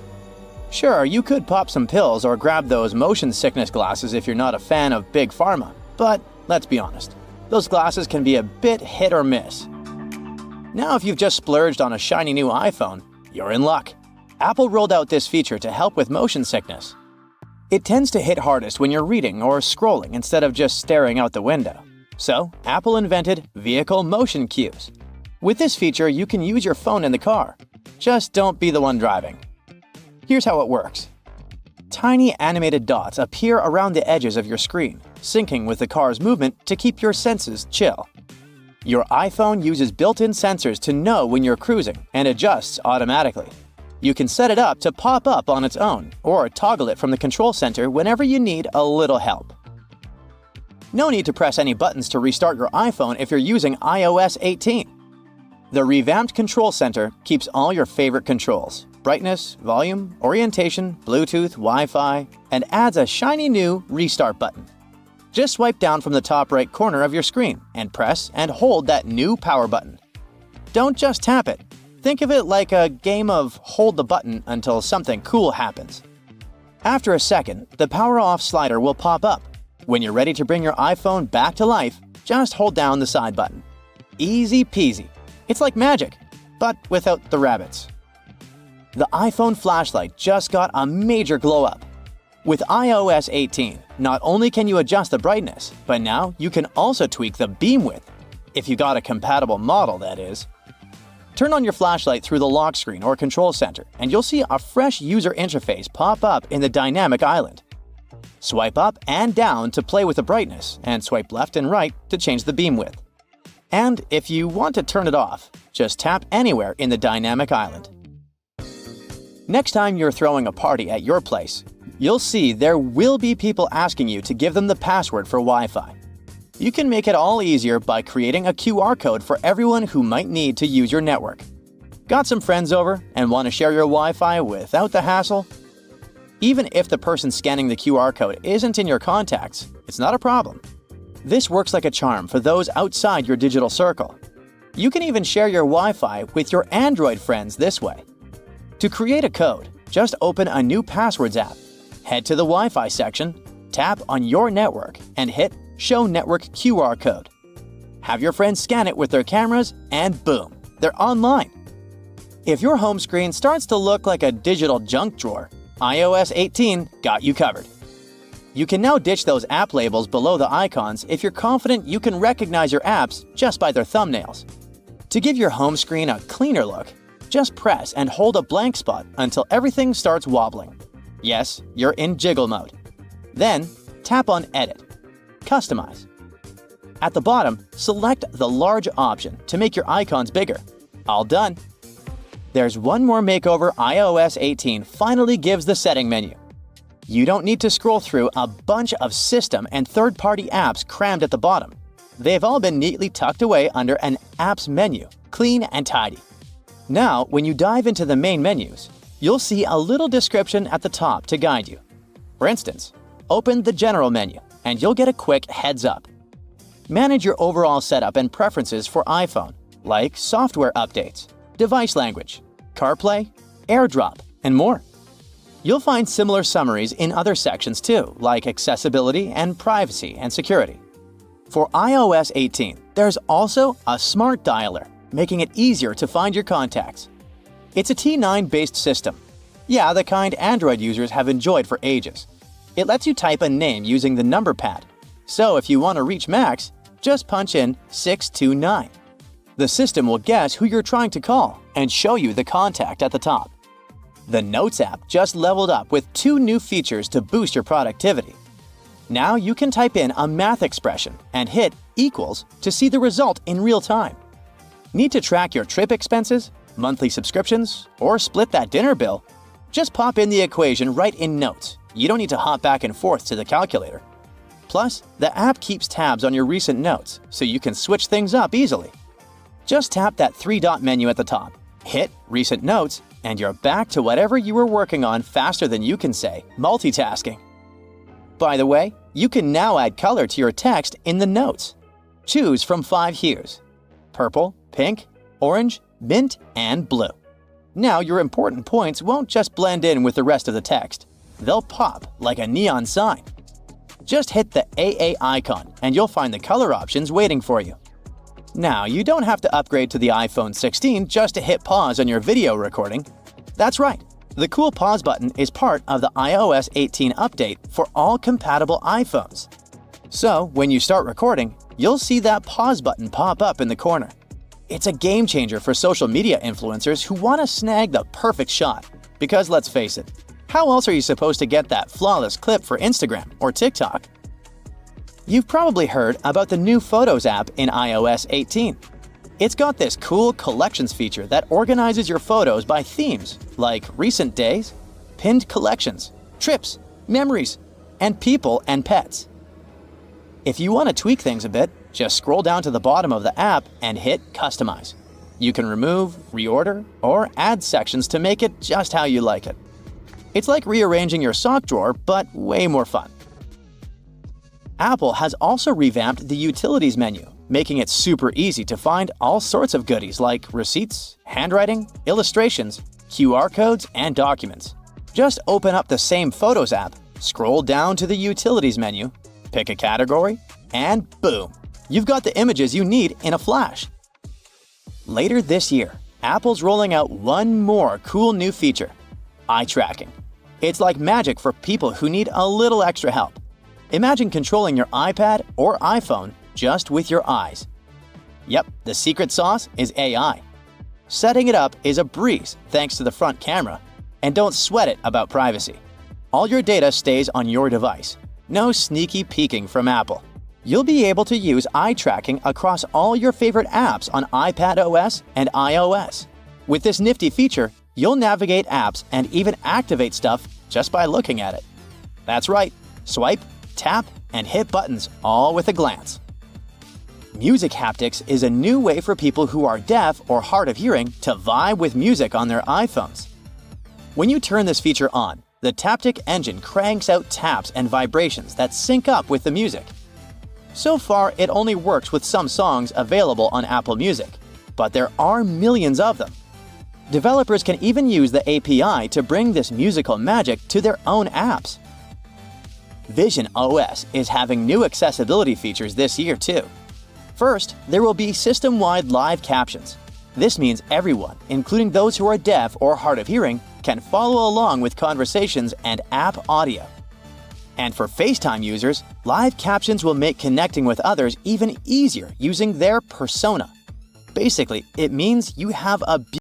Sure, you could pop some pills or grab those motion sickness glasses if you're not a fan of Big Pharma, but let's be honest, those glasses can be a bit hit or miss. Now, if you've just splurged on a shiny new iPhone, you're in luck. Apple rolled out this feature to help with motion sickness. It tends to hit hardest when you're reading or scrolling instead of just staring out the window. So, Apple invented vehicle motion cues. With this feature, you can use your phone in the car. Just don't be the one driving. Here's how it works. Tiny animated dots appear around the edges of your screen, syncing with the car's movement to keep your senses chill. Your iPhone uses built-in sensors to know when you're cruising and adjusts automatically. You can set it up to pop up on its own or toggle it from the control center whenever you need a little help. No need to press any buttons to restart your iPhone if you're using iOS 18. The revamped control center keeps all your favorite controls: brightness, volume, orientation, Bluetooth, Wi-Fi, and adds a shiny new restart button. Just swipe down from the top right corner of your screen and press and hold that new power button. Don't just tap it. Think of it like a game of hold the button until something cool happens. After a second, the power off slider will pop up. When you're ready to bring your iPhone back to life, just hold down the side button. Easy peasy. It's like magic, but without the rabbits. The iPhone flashlight just got a major glow up. With iOS 18, not only can you adjust the brightness, but now you can also tweak the beam width. If you got a compatible model, that is. Turn on your flashlight through the lock screen or control center, and you'll see a fresh user interface pop up in the dynamic island. Swipe up and down to play with the brightness, and swipe left and right to change the beam width. And if you want to turn it off, just tap anywhere in the dynamic island. Next time you're throwing a party at your place, you'll see there will be people asking you to give them the password for Wi-Fi. You can make it all easier by creating a QR code for everyone who might need to use your network. Got some friends over and want to share your Wi-Fi without the hassle? Even if the person scanning the QR code isn't in your contacts, it's not a problem. This works like a charm for those outside your digital circle. You can even share your Wi-Fi with your Android friends this way. To create a code, just open a new Passwords app. Head to the Wi-Fi section, tap on your network, and hit Show Network QR Code. Have your friends scan it with their cameras, and boom, they're online. If your home screen starts to look like a digital junk drawer, iOS 18 got you covered. You can now ditch those app labels below the icons if you're confident you can recognize your apps just by their thumbnails. To give your home screen a cleaner look, just press and hold a blank spot until everything starts wobbling. Yes, you're in jiggle mode. Then, tap on Edit, Customize. At the bottom, select the large option to make your icons bigger. All done. There's one more makeover iOS 18 finally gives the setting menu. You don't need to scroll through a bunch of system and third-party apps crammed at the bottom. They've all been neatly tucked away under an Apps menu, clean and tidy. Now, when you dive into the main menus, you'll see a little description at the top to guide you. For instance, open the General menu, and you'll get a quick heads up. Manage your overall setup and preferences for iPhone, like software updates, device language, CarPlay, AirDrop, and more. You'll find similar summaries in other sections too, like accessibility and privacy and security. For iOS 18, there's also a smart dialer, making it easier to find your contacts. It's a T9-based system. Yeah, the kind Android users have enjoyed for ages. It lets you type a name using the number pad. So if you want to reach Max, just punch in 629. The system will guess who you're trying to call and show you the contact at the top. The Notes app just leveled up with 2 new features to boost your productivity. Now you can type in a math expression and hit equals to see the result in real time. Need to track your trip expenses, monthly subscriptions, or split that dinner bill? Just pop in the equation right in Notes. You don't need to hop back and forth to the calculator. Plus, the app keeps tabs on your recent notes, so you can switch things up easily. Just tap that 3-dot menu at the top, hit Recent Notes, and you're back to whatever you were working on faster than you can say multitasking. By the way, you can now add color to your text in the notes. Choose from 5 hues: purple, pink, orange, mint, and blue. Now your important points won't just blend in with the rest of the text. They'll pop like a neon sign. Just hit the AA icon and you'll find the color options waiting for you. Now, you don't have to upgrade to the iPhone 16 just to hit pause on your video recording. That's right, the cool pause button is part of the iOS 18 update for all compatible iPhones. So, when you start recording, you'll see that pause button pop up in the corner. It's a game changer for social media influencers who want to snag the perfect shot. Because let's face it, how else are you supposed to get that flawless clip for Instagram or TikTok? You've probably heard about the new Photos app in iOS 18. It's got this cool collections feature that organizes your photos by themes like recent days, pinned collections, trips, memories, and people and pets. If you want to tweak things a bit, just scroll down to the bottom of the app and hit Customize. You can remove, reorder, or add sections to make it just how you like it. It's like rearranging your sock drawer, but way more fun. Apple has also revamped the Utilities menu, making it super easy to find all sorts of goodies like receipts, handwriting, illustrations, QR codes, and documents. Just open up the same Photos app, scroll down to the Utilities menu, pick a category, and boom! You've got the images you need in a flash. Later this year, Apple's rolling out one more cool new feature: eye tracking. It's like magic for people who need a little extra help. Imagine controlling your iPad or iPhone just with your eyes. Yep, the secret sauce is AI. Setting it up is a breeze thanks to the front camera, and don't sweat it about privacy. All your data stays on your device. No sneaky peeking from Apple. You'll be able to use eye tracking across all your favorite apps on iPadOS and iOS. With this nifty feature, you'll navigate apps and even activate stuff just by looking at it. That's right, swipe, tap, and hit buttons all with a glance. Music haptics is a new way for people who are deaf or hard of hearing to vibe with music on their iPhones. When you turn this feature on, the Taptic engine cranks out taps and vibrations that sync up with the music. So far, it only works with some songs available on Apple Music, but there are millions of them. Developers can even use the API to bring this musical magic to their own apps. Vision OS is having new accessibility features this year too. First, there will be system-wide live captions. This means everyone, including those who are deaf or hard of hearing, can follow along with conversations and app audio. And for FaceTime users, live captions will make connecting with others even easier using their persona. Basically, it means you have a